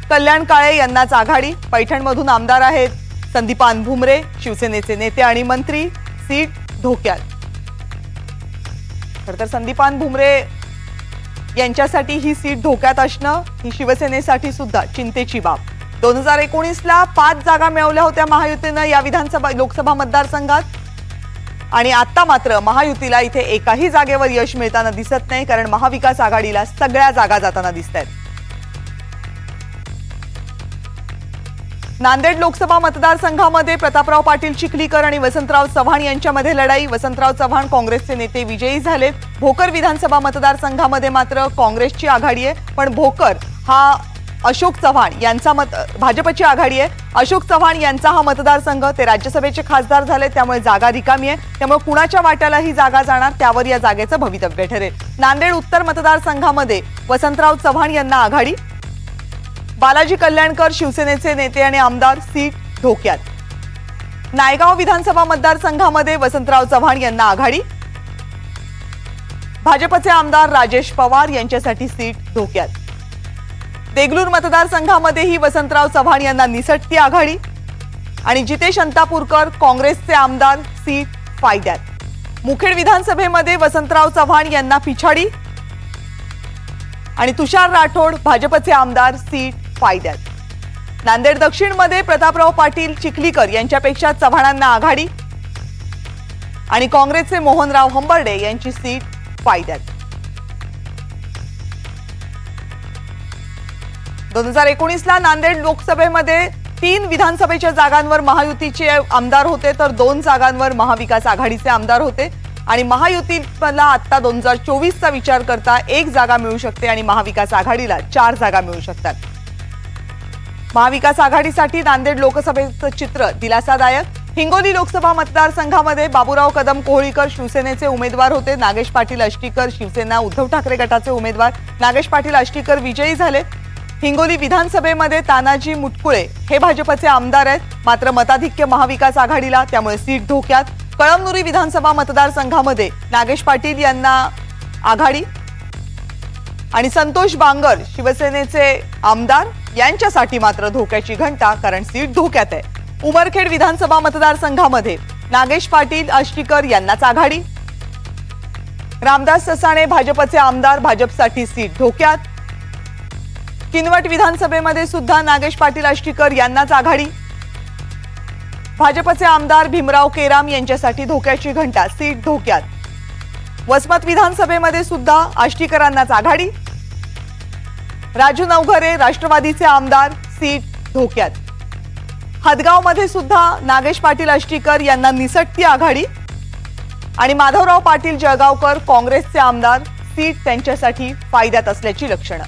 कल्याण काळे यांनाच आघाडी. पैठणमधून आमदार आहेत संदीपान भुमरे शिवसेनेचे नेते आणि मंत्री, सीट धोक्यात. तर संदीपान भुमरे यांच्यासाठी ही सीट धोक्यात असणं ही शिवसेनेसाठी सुद्धा चिंतेची बाब. 2019ला 5 जागा मिळवल्या होत्या महायुतीनं या विधानसभा लोकसभा मतदारसंघात, आणि आता मात्र महायुतीला इथे एकाही जागेवर यश मिळताना दिसत नाही, कारण महाविकास आघाडीला सगळ्या जागा जाताना दिसत आहेत. नांदेड लोकसभा मतदारसंघामध्ये प्रतापराव पाटील चिखलीकर आणि वसंतराव चव्हाण यांच्यामध्ये लढाई. वसंतराव चव्हाण काँग्रेसचे नेते विजयी झालेत. भोकर विधानसभा मतदारसंघामध्ये मात्र काँग्रेसची आघाडी आहे, पण भोकर हा अशोक चव्हाण यांचा भाजपची आघाडी आहे. अशोक चव्हाण यांचा हा मतदारसंघ, ते राज्यसभेचे खासदार झाले, त्यामुळे जागा रिकामी आहे. त्यामुळे कुणाच्या वाट्याला ही जागा जाणार त्यावर या जागेचं भवितव्य ठरेल. नांदेड उत्तर मतदारसंघामध्ये वसंतराव चव्हाण यांना आघाडी. बालाजी कल्याणकर शिवसेनेचे नेते आणि आमदार, सीट धोक्यात. नायगाव विधानसभा मतदारसंघामध्ये वसंतराव चव्हाण यांना आघाडी. भाजपचे आमदार राजेश पवार यांच्यासाठी सीट धोक्यात. देगलूर मतदारसंघामध्येही वसंतराव चव्हाण यांना निसटती आघाडी. आणि जितेश अंतापूरकर काँग्रेसचे आमदार, सीट फायद्यात. मुखेड विधानसभेमध्ये वसंतराव चव्हाण यांना पिछाडी. आणि तुषार राठोड भाजपचे आमदार, सीट फायद्यात. नांदेड दक्षिणमध्ये प्रतापराव पाटील चिखलीकर यांच्यापेक्षा चव्हाणांना आघाडी. आणि काँग्रेसचे मोहनराव हंबर्डे यांची सीट फायद्यात. 2019ला नांदेड लोकसभेमध्ये 3 विधानसभेच्या जागांवर महायुतीचे आमदार होते, तर 2 जागांवर महाविकास आघाडीचे आमदार होते. आणि महायुतीला आता 2024चा विचार करता 1 जागा मिळू शकते आणि महाविकास आघाडीला 4 जागा मिळू शकतात. महाविकास आघाडीसाठी नांदेड लोकसभेचं चित्र दिलासादायक. हिंगोली लोकसभा मतदारसंघामध्ये बाबूराव कदम कोहळीकर शिवसेनेचे उमेदवार होते. नागेश पाटील आष्टीकर शिवसेना उद्धव ठाकरे गटाचे उमेदवार. नागेश पाटील आष्टीकर विजयी झाले. हिंगोली विधानसभेमध्ये तानाजी मुटकुळे हे भाजपचे आमदार आहेत, मात्र मताधिक्य महाविकास आघाडीला, त्यामुळे सीट धोक्यात. कळमनुरी विधानसभा मतदारसंघामध्ये नागेश पाटील यांना आघाडी. आणि संतोष बांगर शिवसेनेचे आमदार यांच्यासाठी मात्र धोक्याची घंटा, कारण सीट धोक्यात आहे. उमरखेड विधानसभा मतदारसंघामध्ये नागेश पाटील आष्टीकर यांनाच आघाडी. रामदास ससाणे भाजपचे आमदार, भाजपसाठी सीट धोक्यात. किनवट विधानसभेमध्ये सुद्धा नागेश पाटील आष्टीकर यांनाच आघाडी. भाजपचे आमदार भीमराव केराम यांच्यासाठी धोक्याची घंटा, सीट धोक्यात. वसमत विधानसभेमध्ये सुद्धा आष्टीकरांनाच आघाडी. राजू नवघरे राष्ट्रवादीचे आमदार, सीट धोक्यात. हदगावमध्ये सुद्धा नागेश पाटील आष्टीकर यांना निसटती आघाडी आणि माधवराव पाटील जळगावकर काँग्रेसचे आमदार, सीट त्यांच्यासाठी फायद्यात असल्याची लक्षणं.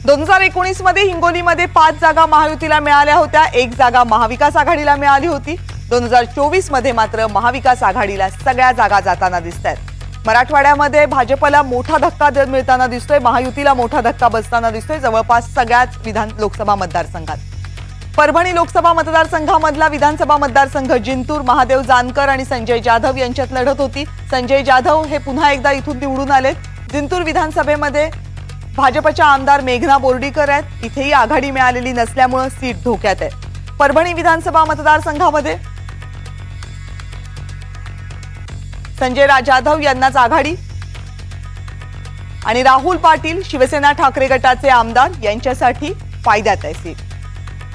2019 मध्ये हिंगोलीमध्ये 5 जागा महायुतीला मिळाल्या होत्या, 1 जागा महाविकास आघाडीला मिळाली होती. 2024 मध्ये मात्र महाविकास आघाडीला सगळ्या जागा जाताना दिसतात. मराठवाड्यामध्ये भाजपला मोठा धक्का मिळताना दिसतोय, महायुतीला मोठा धक्का बसताना दिसतोय जवळपास सगळ्याच लोकसभा मतदारसंघात. परभणी लोकसभा मतदारसंघामधला विधानसभा मतदारसंघ जिंतूर, महादेव जानकर आणि संजय जाधव यांच्यात लढत होती. संजय जाधव हे पुन्हा एकदा इथून निवडून आलेत. जिंतूर विधानसभेमध्ये भाजपच्या आमदार मेघना बोर्डीकर आहेत. इथेही आघाडी मिळालेली नसल्यामुळे सीट धोक्यात आहे. परभणी विधानसभा मतदारसंघामध्ये संजय जाधव यांनाच आघाडी आणि राहुल पाटील शिवसेना ठाकरे गटाचे आमदार यांच्यासाठी फायद्यात आहे सीट.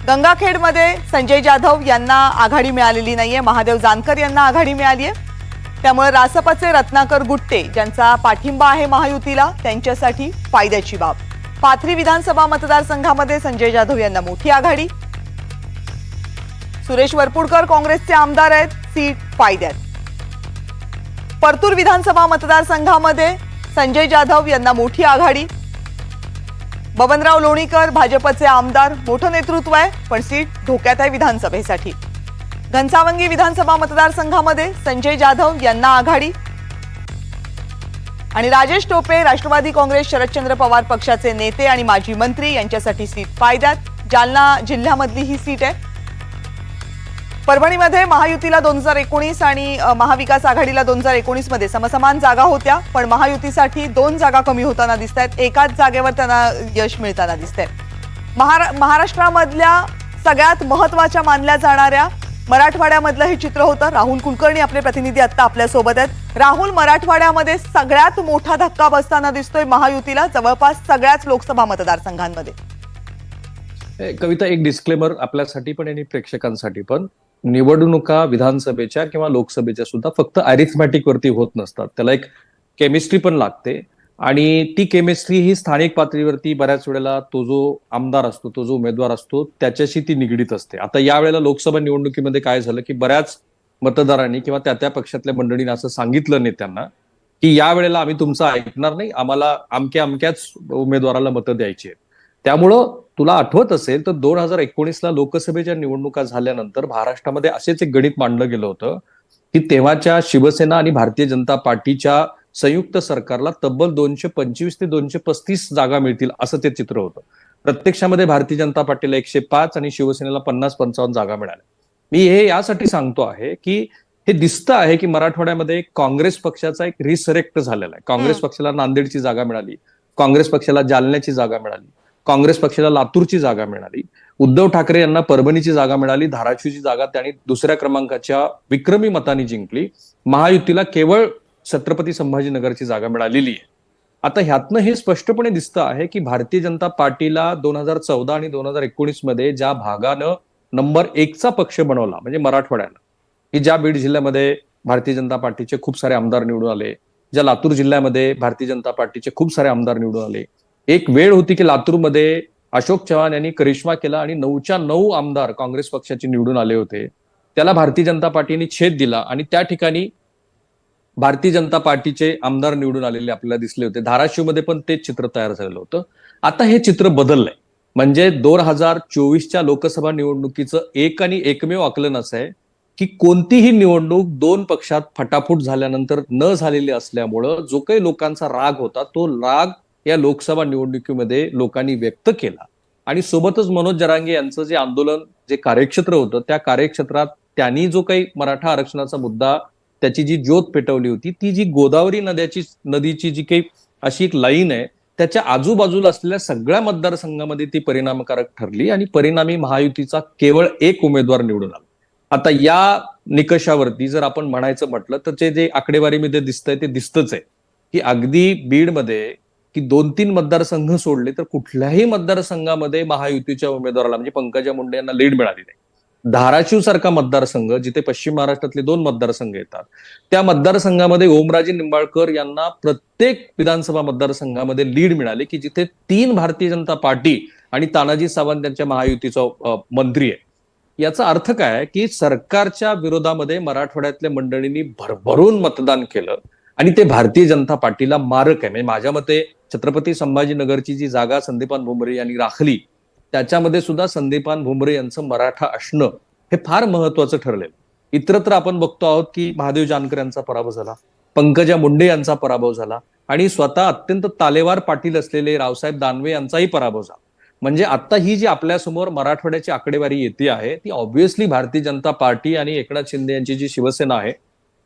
गंगाखेडमध्ये संजय जाधव यांना आघाडी मिळालेली नाहीये, महादेव जानकर यांना आघाडी मिळाली आहे. त्यामुळे रासपचे रत्नाकर गुट्टे ज्यांचा पाठिंबा आहे महायुतीला त्यांच्यासाठी फायद्याची बाब. पाथरी विधानसभा मतदारसंघामध्ये संजय जाधव यांना मोठी आघाडी. सुरेश वरपुडकर काँग्रेसचे आमदार आहेत, सीट फायद्यात. परतूर विधानसभा मतदारसंघामध्ये संजय जाधव यांना मोठी आघाडी. बबनराव लोणीकर भाजपचे आमदार, मोठं नेतृत्व आहे पण सीट धोक्यात आहे विधानसभेसाठी. घनसावंगी विधानसभा मतदारसंघामध्ये संजय जाधव यांना आघाडी आणि राजेश टोपे राष्ट्रवादी काँग्रेस शरदचंद्र पवार पक्षाचे नेते आणि माजी मंत्री यांच्यासाठी सीट फायद्यात. जालना जिल्ह्यामधली ही सीट आहे. परभणीमध्ये महायुतीला 2019 आणि महाविकास आघाडीला 2019 मध्ये समसमान जागा होत्या, पण महायुतीसाठी 2 जागा कमी होताना दिसत आहेत. एकाच जागेवर त्यांना यश मिळताना दिसतंय. महाराष्ट्रामधल्या सगळ्यात महत्वाच्या मानल्या जाणाऱ्या मराठवाड्यामधलं हे चित्र होतं. राहुल कुलकर्णी आपले प्रतिनिधी आता आपल्या सोबत आहेत. राहुल, मराठवाड्यामध्ये सगळ्यात मोठा धक्का बसताना दिसतोय महायुतीला जवळपास सगळ्याच लोकसभा मतदारसंघांमध्ये. कविता, एक डिस्क्लेमर आपल्यासाठी पण आणि प्रेक्षकांसाठी पण, निवडणुका विधानसभेच्या किंवा लोकसभेच्या सुद्धा फक्त अरिथमॅटिक वरती होत नसतात. त्याला एक केमिस्ट्री पण लागते आणि ती केमिस्ट्री ही स्थानिक पातळीवरती बऱ्याच वेळेला तो जो आमदार असतो, तो जो उमेदवार असतो त्याच्याशी ती निगडीत असते. आता यावेळेला लोकसभा निवडणुकीमध्ये काय झालं की बऱ्याच मतदारांनी किंवा त्या पक्षातल्या मंडळींनी असं सांगितलं नेत्यांना की यावेळेला आम्ही तुमचं ऐकणार नाही, आम्हाला अमक्याच उमेदवाराला मतं द्यायची आहेत. त्यामुळं तुला आठवत असेल तर 2019ला लोकसभेच्या निवडणुका झाल्यानंतर महाराष्ट्रामध्ये असेच एक गणित मांडलं गेलं होतं की तेव्हाच्या शिवसेना आणि भारतीय जनता पार्टीच्या संयुक्त सरकारला तब्बल 225 ते 235 जागा मिळतील असं ते चित्र होतं. प्रत्यक्षामध्ये भारतीय जनता पार्टीला 105 आणि शिवसेनेला 50-55 जागा मिळाल्या. मी हे यासाठी सांगतो आहे की हे दिसतं आहे की मराठवाड्यामध्ये काँग्रेस पक्षाचा एक रिसरेक्ट झालेला आहे. काँग्रेस पक्षाला नांदेडची जागा मिळाली, काँग्रेस पक्षाला जालन्याची जागा मिळाली, काँग्रेस पक्षाला लातूरची जागा मिळाली, उद्धव ठाकरे यांना परभणीची जागा मिळाली, धाराशिवची जागा त्यांनी 2ऱ्या क्रमांकाच्या विक्रमी मतांनी जिंकली. महायुतीला केवळ छत्रपती संभाजीनगरची जागा मिळालेली आहे. आता ह्यातनं हे स्पष्टपणे दिसतं आहे की भारतीय जनता पार्टीला 2014 आणि 2019 मध्ये ज्या भागानं नंबर 1चा पक्ष बनवला म्हणजे मराठवाड्यानं, की ज्या बीड जिल्ह्यामध्ये भारतीय जनता पार्टीचे खूप सारे आमदार निवडून आले, ज्या लातूर जिल्ह्यामध्ये भारतीय जनता पार्टीचे खूप सारे आमदार निवडून आले. एक वेळ होती की लातूरमध्ये अशोक चव्हाण यांनी करिश्मा केला आणि 9च्या 9 आमदार काँग्रेस पक्षाचे निवडून आले होते. त्याला भारतीय जनता पार्टीने छेद दिला आणि त्या ठिकाणी भारतीय जनता पार्टीचे आमदार निवडून आलेले आपल्याला दिसले होते. धाराशिवमध्ये पण तेच चित्र तयार झालेलं होतं. आता हे चित्र बदललंय. म्हणजे 2024च्या लोकसभा निवडणुकीचं एक आणि एकमेव आकलन असं आहे की कोणतीही निवडणूक 2 पक्षात फटाफूट झाल्यानंतर न झालेली असल्यामुळं जो काही लोकांचा राग होता तो राग या लोकसभा निवडणुकीमध्ये लोकांनी व्यक्त केला आणि सोबतच मनोज जरांगे यांचं जे आंदोलन, जे कार्यक्षेत्र होतं त्या कार्यक्षेत्रात त्यांनी जो काही मराठा आरक्षणाचा मुद्दा, त्याची जी ज्योत पेटवली होती, ती जी गोदावरी नदीची जी काही अशी एक लाईन आहे त्याच्या आजूबाजूला असलेल्या सगळ्या मतदारसंघामध्ये ती परिणामकारक ठरली आणि परिणामी महायुतीचा केवळ एक उमेदवार निवडून आला. आता या निकषावरती जर आपण म्हणायचं म्हटलं तर जे आकडेवारीमध्ये दिसतंय ते दिसतच आहे की अगदी बीडमध्ये की 2-3 मतदारसंघ सोडले तर कुठल्याही मतदारसंघामध्ये महायुतीच्या उमेदवाराला म्हणजे पंकजा मुंडे यांना लीड मिळाली नाही. धाराशिव सारखा मतदारसंघ, जिथे पश्चिम महाराष्ट्रातले 2 मतदारसंघ येतात, त्या मतदारसंघामध्ये ओमराजे निंबाळकर यांना प्रत्येक विधानसभा मतदारसंघामध्ये लीड मिळाली, की जिथे 3 भारतीय जनता पार्टी आणि तानाजी सावंत यांच्या महायुतीचा मंत्री आहे. याचा अर्थ काय की सरकारच्या विरोधामध्ये मराठवाड्यातल्या मंडळींनी भरभरून मतदान केलं आणि ते भारतीय जनता पार्टीला मारक आहे. म्हणजे माझ्या मते छत्रपती संभाजीनगरची जी जागा संदीपान भुमरे यांनी राखली, त्याच्यामध्ये सुद्धा संदीपान भुमरे यांचं मराठा असणं हे फार महत्वाचं ठरलेलं. इतरत्र आपण बघतो आहोत की महादेव जानकर यांचा पराभव झाला, पंकजा मुंडे यांचा पराभव झाला आणि स्वतः अत्यंत तालेवार पाटील असलेले रावसाहेब दानवे यांचाही पराभव झाला. म्हणजे आता ही जी आपल्यासमोर मराठवाड्याची आकडेवारी येते आहे ती ऑब्व्हियसली भारतीय जनता पार्टी आणि एकनाथ शिंदे यांची जी शिवसेना आहे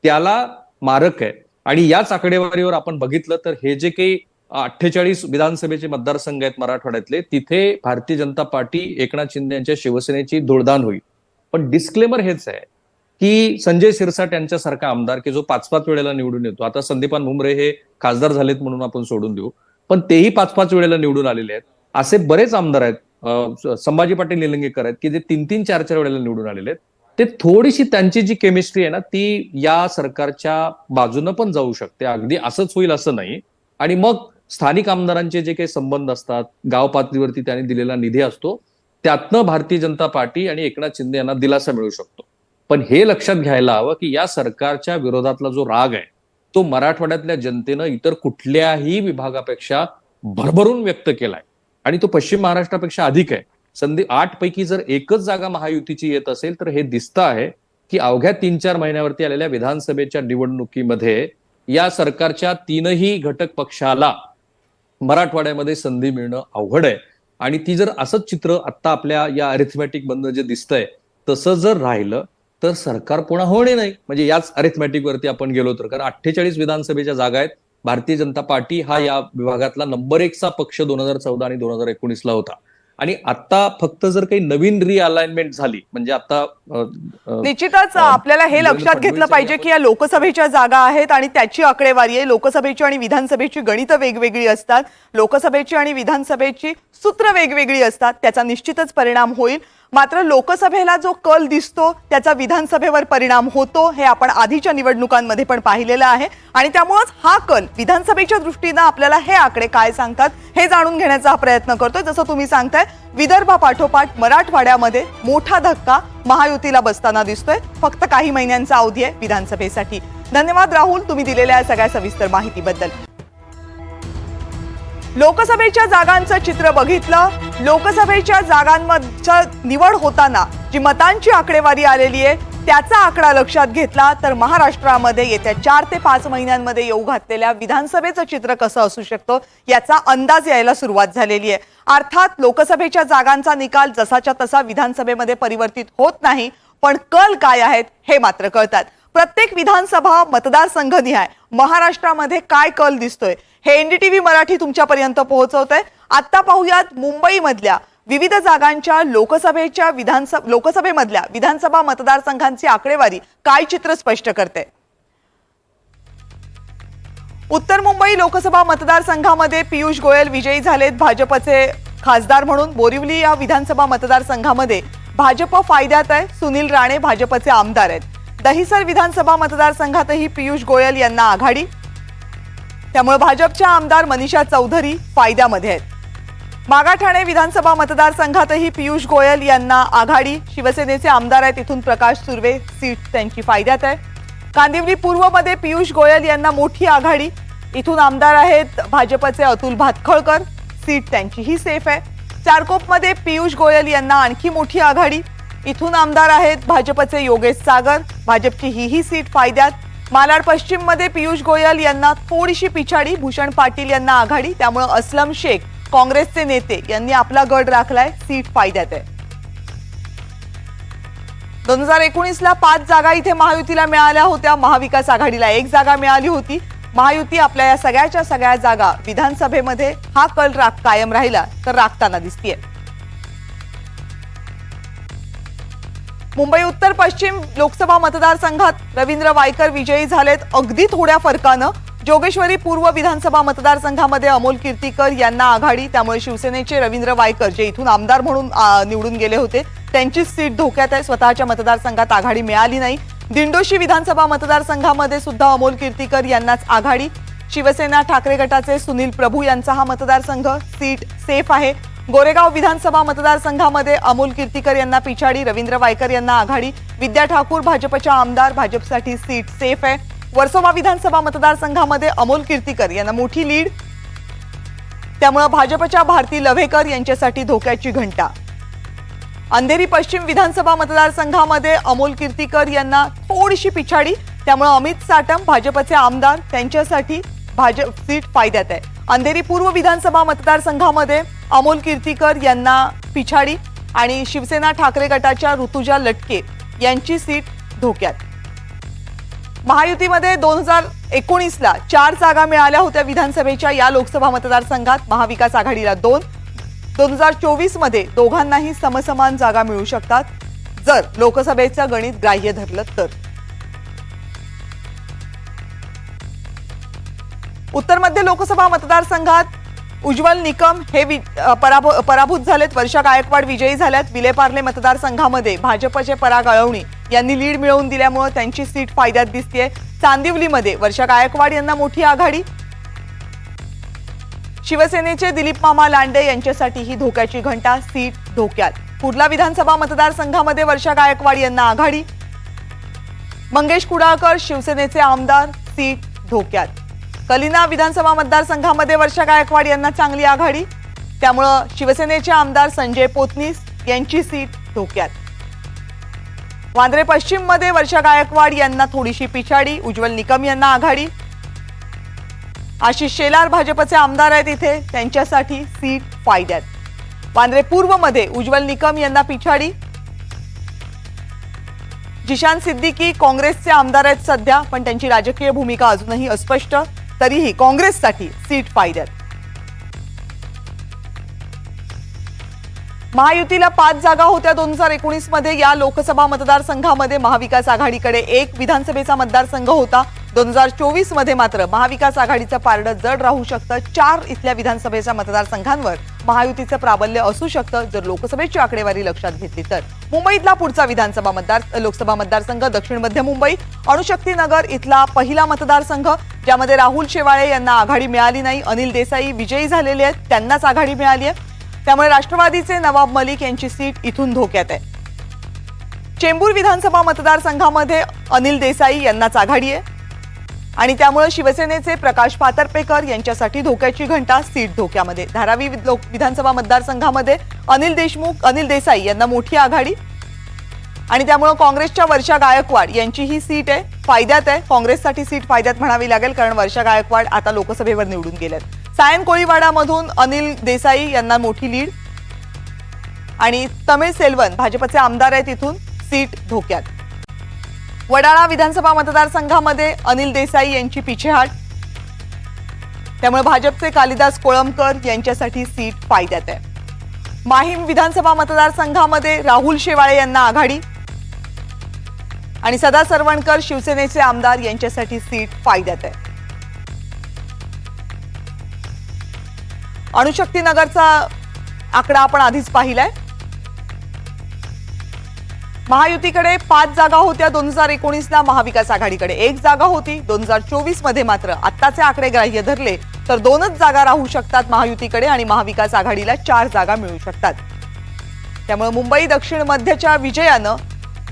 त्याला मारक आहे. आणि याच आकडेवारीवर आपण बघितलं तर हे जे काही 48 विधानसभेचे मतदारसंघ आहेत मराठवाड्यातले, तिथे भारतीय जनता पार्टी एकनाथ शिंदे यांच्या शिवसेनेची धुळदाण होईल. पण डिस्क्लेमर हेच आहे की संजय शिरसाट यांच्यासारखा आमदार की जो 5-5 वेळेला निवडून येतो, आता संदीपान भुमरे हे खासदार झालेत म्हणून आपण सोडून देऊ, पण तेही 5-5 वेळेला निवडून आलेले आहेत. असे बरेच आमदार आहेत, संभाजी पाटील निलंगेकर आहेत की जे 3-3, 4-4 वेळेला निवडून आलेले आहेत. ते थोडीशी त्यांची जी केमिस्ट्री आहे ना ती या सरकारच्या बाजूनं पण जाऊ शकते. अगदी असंच होईल असं नाही. आणि मग स्थानिक आमदारांचे जे काही संबंध असतात, गाव पातळीवरती त्यांनी दिलेला निधी असतो, त्यातनं भारतीय जनता पार्टी आणि एकनाथ शिंदे यांना दिलासा मिळू शकतो. पण हे लक्षात घ्यायला हवं की या सरकारच्या विरोधातला जो राग आहे तो मराठवाड्यातल्या जनतेनं इतर कुठल्याही विभागापेक्षा भरभरून व्यक्त केलाय आणि तो पश्चिम महाराष्ट्रापेक्षा अधिक आहे. 8 पैकी जर एकच जागा महायुतीची येत असेल तर हे दिसतं आहे की अवघ्या 3-4 महिन्यावरती आलेल्या विधानसभेच्या निवडणुकीमध्ये या सरकारच्या 3ही घटक पक्षाला मराठवाड्यामध्ये संधी मिळणं अवघड आहे. आणि ती जर असंच चित्र आता आपल्या या अरिथमॅटिक मधनं जे दिसतंय तसं जर राहिलं तर सरकार पुन्हा होणे नाही. म्हणजे याच अरिथमॅटिक वरती आपण गेलो तर, कारण 48 विधानसभेच्या जागा आहेत. भारतीय जनता पार्टी हा या विभागातला नंबर 1चा पक्ष 2014 आणि 2019ला होता. आणि आता फक्त जर काही नवीन रिअलाइनमेंट झाली म्हणजे आता निश्चितच आपल्याला हे लक्षात घेतलं पाहिजे की या लोकसभेच्या जागा आहेत आणि त्याची आकडेवारी आहे. लोकसभेची आणि विधानसभेची गणितं वेगवेगळी असतात, लोकसभेची आणि विधानसभेची सूत्र वेगवेगळी असतात, त्याचा निश्चितच परिणाम होईल. मात्र लोकसभेला जो कल दिसतो त्याचा विधानसभेवर परिणाम होतो हे आपण आधीच्या निवडणुकांमध्ये पण पाहिलेलं आहे. आणि त्यामुळेच हा कल विधानसभेच्या दृष्टीनं आपल्याला हे आकडे काय सांगतात हे जाणून घेण्याचा हा प्रयत्न करतोय. जसं तुम्ही सांगताय विदर्भापाठोपाठ मराठवाड्यामध्ये मोठा धक्का महायुतीला बसताना दिसतोय. फक्त काही महिन्यांचा अवधी आहे विधानसभेसाठी. धन्यवाद राहुल, तुम्ही दिलेल्या सगळ्या सविस्तर माहितीबद्दल. लोकसभेच्या जागांचं चित्र बघितलं. लोकसभेच्या जागांमध्ये निवड होताना जी मतांची आकडेवारी आलेली आहे त्याचा आकडा लक्षात घेतला तर महाराष्ट्रामध्ये येत्या 4 ते 5 महिन्यांमध्ये येऊ घातलेल्या विधानसभेचं चित्र कसं असू शकतं याचा अंदाज यायला सुरुवात झालेली आहे. अर्थात लोकसभेच्या जागांचा निकाल जसाच्या तसा विधानसभेमध्ये परिवर्तित होत नाही, पण कल काय आहेत हे मात्र कळतात. प्रत्येक विधानसभा मतदारसंघनिहाय महाराष्ट्रामध्ये काय कल दिसतोय हे एनडीटीव्ही मराठी तुमच्यापर्यंत पोहोचवतंय. आता पाहूयात मुंबईमधल्या विविध जागांच्या लोकसभेमधल्या विधानसभा मतदारसंघांची आकडेवारी काय चित्र स्पष्ट करते. उत्तर मुंबई लोकसभा मतदारसंघामध्ये पियुष गोयल विजयी झालेत भाजपचे खासदार म्हणून. बोरिवली या विधानसभा मतदारसंघामध्ये भाजप फायद्यात आहे, सुनील राणे भाजपचे आमदार आहेत. दहिसर विधानसभा मतदारसंघातही पियुष गोयल यांना आघाडी, त्यामुळे भाजपच्या आमदार मनीषा चौधरी फायद्यामध्ये आहेत. मागाठाणे विधानसभा मतदारसंघातही पियुष गोयल यांना आघाडी, शिवसेनेचे आमदार आहेत इथून प्रकाश सुर्वे, सीट त्यांची फायद्यात आहे. कांदिवली पूर्वमध्ये पियुष गोयल यांना मोठी आघाडी, इथून आमदार आहेत भाजपचे अतुल भातखळकर, सीट त्यांचीही सेफ आहे. चारकोपमध्ये पियुष गोयल यांना आणखी मोठी आघाडी, इथून आमदार आहेत भाजपचे योगेश सागर, भाजपची ही सीट फायद्यात. मालाड पश्चिम मध्ये पियुष गोयल यांना थोडीशी पिछाडी, भूषण पाटील यांना आघाडी, त्यामुळे असलम शेख काँग्रेसचे नेते यांनी आपला गड राखलाय, सीट फायद्यात आहे. 2019ला 5 जागा इथे महायुतीला मिळाल्या होत्या, महाविकास आघाडीला 1 जागा मिळाली होती. महायुती आपल्या या सगळ्या जागा विधानसभेमध्ये हा कल कायम राहिला तर राखताना दिसतीये. मुंबई उत्तर पश्चिम लोकसभा मतदारसंघात रवींद्र वायकर विजयी झालेत अगदी थोड्या फरकानं. जोगेश्वरी पूर्व विधानसभा मतदारसंघामध्ये अमोल कीर्तीकर यांना आघाडी, त्यामुळे शिवसेनेचे रवींद्र वायकर जे इथून आमदार म्हणून निवडून गेले होते त्यांचीच सीट धोक्यात आहे. स्वतःच्या मतदारसंघात आघाडी मिळाली नाही. दिंडोशी विधानसभा मतदारसंघामध्ये सुद्धा अमोल कीर्तीकर यांनाच आघाडी. शिवसेना ठाकरे गटाचे सुनील प्रभू यांचा हा मतदारसंघ, सीट सेफ आहे. गोरेगाव विधानसभा मतदारसंघामध्ये अमोल कीर्तीकर यांना पिछाडी, रवींद्र वायकर यांना आघाडी. विद्या ठाकूर भाजपच्या आमदार, भाजपसाठी सीट सेफ आहे. वर्सोवा विधानसभा मतदारसंघामध्ये अमोल कीर्तीकर यांना मोठी लीड, त्यामुळे भाजपच्या भारती लव्हेकर यांच्यासाठी धोक्याची घंटा. अंधेरी पश्चिम विधानसभा मतदारसंघामध्ये अमोल कीर्तीकर यांना थोडीशी पिछाडी, त्यामुळे अमित साटम भाजपचे आमदार, त्यांच्यासाठी भाजप सीट फायद्यात आहे. अंधेरी पूर्व विधानसभा मतदारसंघामध्ये अमोल कीर्तीकर यांना पिछाडी आणि शिवसेना ठाकरे गटाच्या ऋतुजा लटके यांची सीट धोक्यात. महायुतीमध्ये 2019ला 4 जागा मिळाल्या होत्या विधानसभेच्या. या लोकसभा मतदारसंघात महाविकास आघाडीला 2, 2024 मध्ये दोघांनाही समसमान जागा मिळू शकतात जर लोकसभेचं गणित ग्राह्य धरलं तर. उत्तर मध्य लोकसभा मतदारसंघात उज्ज्वल निकम हे पराभूत झालेत. वर्षा गायकवाड विजयी झाल्यात. विलेपार्ले मतदारसंघामध्ये भाजपचे पराग अळवणी यांनी लीड मिळवून दिल्यामुळे त्यांची सीट फायद्यात दिसतेय. चांदिवलीमध्ये वर्षा गायकवाड यांना मोठी आघाडी. शिवसेनेचे दिलीप मामा लांडे यांच्यासाठी ही धोक्याची घंटा, सीट धोक्यात. कुर्ला विधानसभा मतदारसंघामध्ये वर्षा गायकवाड यांना आघाडी. मंगेश कुडाळकर शिवसेनेचे आमदार, सीट धोक्यात. कलिना विधानसभा मतदारसंघामध्ये वर्षा गायकवाड यांना चांगली आघाडी, त्यामुळे शिवसेनेचे आमदार संजय पोतनीस यांची सीट धोक्यात. वांद्रे पश्चिम मध्ये वर्षा गायकवाड यांना थोडीशी पिछाडी, उज्ज्वल निकम यांना आघाडी. आशिष शेलार भाजपचे आमदार आहेत इथे, त्यांच्यासाठी सीट फायद्यात. वांद्रे पूर्व मध्ये उज्ज्वल निकम यांना पिछाडी. जिशान सिद्दीकी काँग्रेसचे आमदार आहेत सध्या, पण त्यांची राजकीय भूमिका अजूनही अस्पष्ट. तरीही काँग्रेससाठी सीट फायद्यात. महायुतीला 5 जागा होत्या 2019 मध्ये. या लोकसभा मतदारसंघामध्ये महाविकास आघाडीकडे 1 विधानसभेचा मतदारसंघ होता. 2024 मध्ये मात्र महाविकास आघाडीचं पारडं जड राहू शकतं. 4 इथल्या विधानसभेच्या मतदारसंघांवर महायुतीचं प्राबल्य असू शकतं जर लोकसभेची आकडेवारी लक्षात घेतली तर. मुंबईतला पुढचा लोकसभा मतदारसंघ दक्षिण मध्य मुंबई, अणुशक्तीनगर इथला पहिला मतदारसंघ, ज्यामध्ये राहुल शेवाळे यांना आघाडी मिळाली नाही. अनिल देसाई विजयी झालेले आहेत, त्यांनाच आघाडी मिळाली आहे. त्यामुळे राष्ट्रवादीचे नवाब मलिक यांची सीट इथून धोक्यात आहे. चेंबूर विधानसभा मतदारसंघामध्ये अनिल देसाई यांनाच आघाडी आहे आणि त्यामुळे शिवसेनेचे प्रकाश पातर्पेकर यांच्यासाठी धोक्याची घंटा, सीट धोक्यामध्ये. धारावी विधानसभा मतदारसंघामध्ये अनिल देसाई यांना मोठी आघाडी आणि त्यामुळे काँग्रेसच्या वर्षा गायकवाड यांची ही सीट आहे, फायद्यात आहे. काँग्रेससाठी सीट फायद्यात म्हणावी लागेल, कारण वर्षा गायकवाड आता लोकसभेवर निवडून गेलेत. सायन कोळीवाडामधून अनिल देसाई यांना मोठी लीड आणि तमिळ सेल्वन भाजपचे आमदार आहेत, इथून सीट धोक्यात. वडाळा विधानसभा मतदारसंघामध्ये अनिल देसाई यांची पिछेहाट, त्यामुळे भाजपचे कालिदास कोळंबकर यांच्यासाठी सीट फायद्यात आहे. माहीम विधानसभा मतदारसंघामध्ये राहुल शेवाळे यांना आघाडी आणि सदा सरवणकर शिवसेनेचे आमदार यांच्यासाठी सीट फायद्यात आहे. अणुशक्तीनगरचा आकडा आपण आधीच पाहिलाय. महायुतीकडे 5 जागा होत्या 2019ला, महाविकास आघाडीकडे 1 जागा होती. 2024 मध्ये मात्र आत्ताचे आकडे ग्राह्य धरले तर 2च जागा राहू शकतात महायुतीकडे आणि महाविकास आघाडीला 4 जागा मिळू शकतात. त्यामुळे मुंबई दक्षिण मध्यच्या विजयानं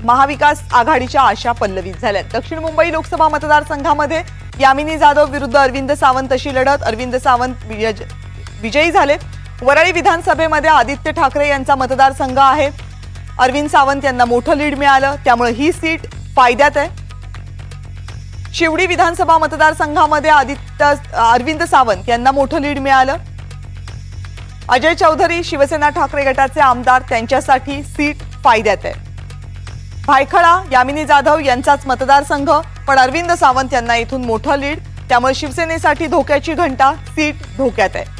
महाविकास आघाडीच्या आशा पल्लवित झाल्यात. दक्षिण मुंबई लोकसभा मतदारसंघामध्ये यामिनी जाधव विरुद्ध अरविंद सावंत अशी लढत. अरविंद सावंत विजयी झाले. वरळी विधानसभेमध्ये आदित्य ठाकरे यांचा मतदारसंघ आहे. अरविंद सावंत यांना मोठं लीड मिळालं, त्यामुळे ही सीट फायद्यात आहे. शिवडी विधानसभा मतदारसंघामध्ये अरविंद सावंत यांना मोठं लीड मिळालं. अजय चौधरी शिवसेना ठाकरे गटाचे आमदार, त्यांच्यासाठी सीट फायद्यात आहे. भायखळा यामिनी जाधव यांचाच मतदारसंघ, पण अरविंद सावंत यांना इथून मोठं लीड, त्यामुळे शिवसेनेसाठी धोक्याची घंटा, सीट धोक्यात आहे.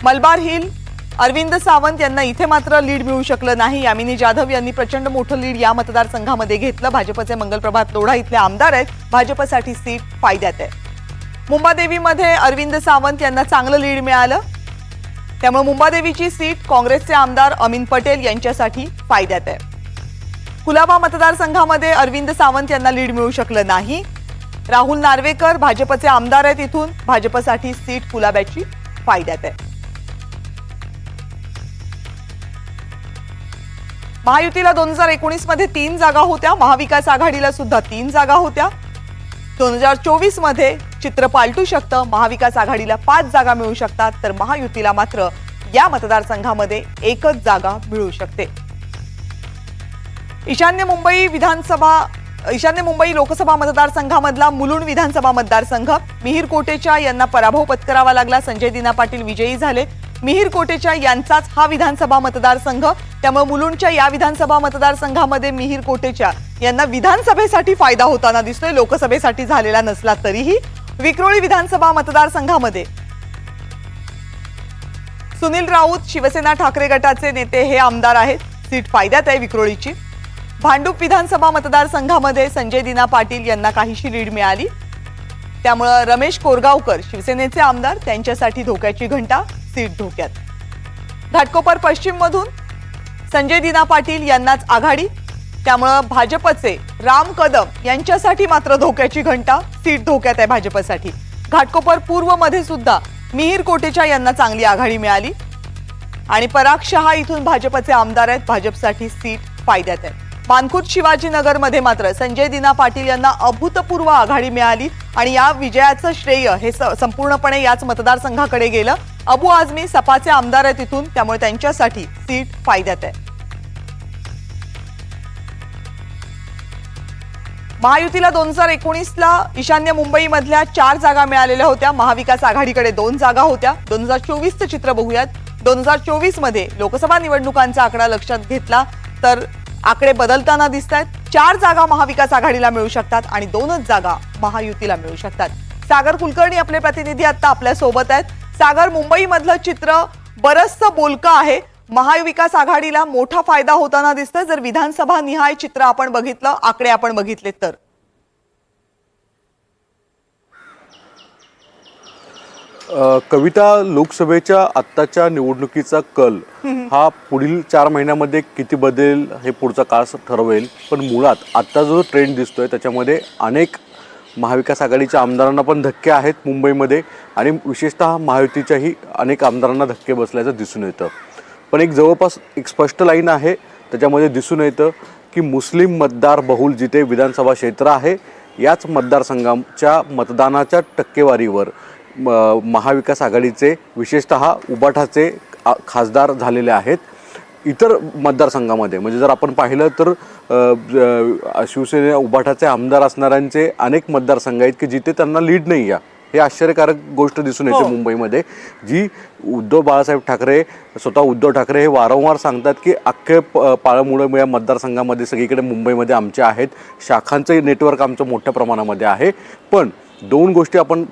मलबार हिल अरविंद सावंत यांना इथे मात्र लीड मिळू शकलं नाही. यामिनी जाधव यांनी प्रचंड मोठं लीड या मतदारसंघामध्ये घेतलं. भाजपचे मंगलप्रभात लोढा इथले आमदार आहेत, भाजपसाठी सीट फायद्यात आहे. मुंबादेवीमध्ये अरविंद सावंत यांना चांगलं लीड मिळालं, त्यामुळे मुंबादेवीची सीट काँग्रेसचे आमदार अमीन पटेल यांच्यासाठी फायद्यात आहे. कुलाबा मतदारसंघामध्ये अरविंद सावंत यांना लीड मिळू शकलं नाही. राहुल नार्वेकर भाजपचे आमदार आहेत. इथून भाजपसाठी सीट कुलाब्याची फायद्यात आहे. महायुतीला 2019 मध्ये 3 जागा होत्या. महाविकास आघाडीला सुद्धा 3 जागा होत्या. 2024 मध्ये चित्र पालटू शकतं. महाविकास आघाडीला 5 जागा मिळू शकतात, तर महायुतीला मात्र या मतदारसंघामध्ये एकच जागा मिळू शकते. ईशान्य मुंबई लोकसभा मतदारसंघामधला मुलुंड विधानसभा मतदारसंघ, मिहिर कोटेचा यांना पराभव पत्करावा लागला. संजय दिना पाटील विजयी झाले. मिहिर कोटेचा यांचाच हा विधानसभा मतदारसंघ, त्यामुळे मुलुंडच्या या विधानसभा मतदारसंघामध्ये मिहिर कोटेचा यांना विधानसभेसाठी फायदा होताना दिसतोय, लोकसभेसाठी झालेला नसला तरीही. विक्रोळी विधानसभा मतदारसंघामध्ये सुनील राऊत शिवसेना ठाकरे गटाचे नेते हे आमदार आहेत. सीट फायद्यात आहे विक्रोळीची. भांडूप विधानसभा मतदारसंघामध्ये संजय दिना पाटील यांना काहीशी लीड मिळाली, त्यामुळे रमेश कोरगावकर शिवसेनेचे आमदार, त्यांच्यासाठी धोक्याची घंटा, सीट धोक्यात. घाटकोपर पश्चिम मधून संजय दिना पाटील यांनाच आघाडी, त्यामुळे भाजपचे राम कदम यांच्यासाठी मात्र धोक्याची घंटा, सीट धोक्यात आहे भाजपसाठी. घाटकोपर पूर्व मध्ये सुद्धा मिहिर कोटेचा यांना चांगली आघाडी मिळाली आणि पराग शहा इथून भाजपचे आमदार आहेत. भाजपसाठी सीट फायद्यात आहे. मानखुर्द शिवाजीनगर मध्ये मात्र संजय दिना पाटील यांना अभूतपूर्व आघाडी मिळाली आणि या विजयाचं श्रेय हे संपूर्णपणे याच मतदारसंघाकडे गेलं. अबू आझमी सपाचे आमदार आहेत तिथून, त्यामुळे त्यांच्यासाठी सीट फायद्यात आहे. महायुतीला 2019ला ईशान्य मुंबईमधल्या 4 जागा मिळालेल्या होत्या. महाविकास आघाडीकडे 2 जागा होत्या. 2024चं चित्र बघूयात. 2024 मध्ये लोकसभा निवडणुकांचा आकडा लक्षात घेतला तर आकडे बदलताना दिसत आहेत. 4 जागा महाविकास आघाडीला मिळू शकतात आणि 2च जागा महायुतीला मिळू शकतात. सागर कुलकर्णी आपले प्रतिनिधी आता आपल्या सोबत आहेत. सागर, मुंबईमधलं चित्र बरंचसं बोलकं आहे. महाविकास आघाडीला मोठा फायदा होताना दिसतोय जर विधानसभा निहाय चित्र आपण बघितलं, आकडे आपण बघितले तर. कविता, लोकसभेच्या आत्ताच्या निवडणुकीचा कल हा पुढील 4 महिन्यामध्ये किती बदलेल हे पुढचा काळ ठरवेल. पण मुळात आत्ता जो ट्रेंड दिसतोय त्याच्यामध्ये अनेक महाविकास आघाडीच्या आमदारांना पण धक्के आहेत मुंबईमध्ये आणि विशेषतः महायुतीच्याही अनेक आमदारांना धक्के बसल्याचं दिसून येतं. पण एक जवळपास एक स्पष्ट लाईन आहे, त्याच्यामध्ये दिसून येतं की मुस्लिम मतदार बहुल जिथे विधानसभा क्षेत्र आहे याच मतदारसंघाच्या मतदानाच्या टक्केवारीवर महाविकास आघाडीचे विशेषतः उबाठाचे खासदार झालेले आहेत. इतर मतदारसंघामध्ये म्हणजे जर आपण पाहिलं तर शिवसेना उबाठाचे आमदार असणाऱ्यांचे अनेक मतदारसंघ आहेत की जिथे त्यांना लीड नाही आहे. हे आश्चर्यकारक गोष्ट दिसून येते मुंबईमध्ये, जी उद्धव बाळासाहेब ठाकरे स्वतः उद्धव ठाकरे हे वारंवार सांगतात की अख्खे पाळमुळं या मतदारसंघामध्ये सगळीकडे मुंबईमध्ये आमच्या आहेत, शाखांचं नेटवर्क आमचं मोठ्या प्रमाणामध्ये आहे. पण 2 गोष्टी आपण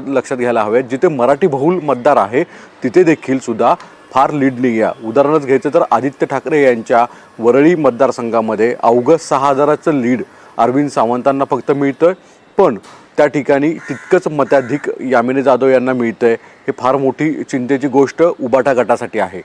लक्षात घ्यायला हव्यात. जिथे मराठी बहुल मतदार आहे तिथे देखील सुद्धा फार लीड नाही आहे. उदाहरणच घ्यायचं तर आदित्य ठाकरे यांच्या वरळी मतदारसंघामध्ये अवघं 6,000चं लीड अरविंद सावंतांना फक्त मिळतं, पण त्या ठिकाणी तितकंच मताधिक यामिनी जाधव यांना मिळतं आहे. हे फार मोठी चिंतेची गोष्ट उबाटा गटासाठी आहे.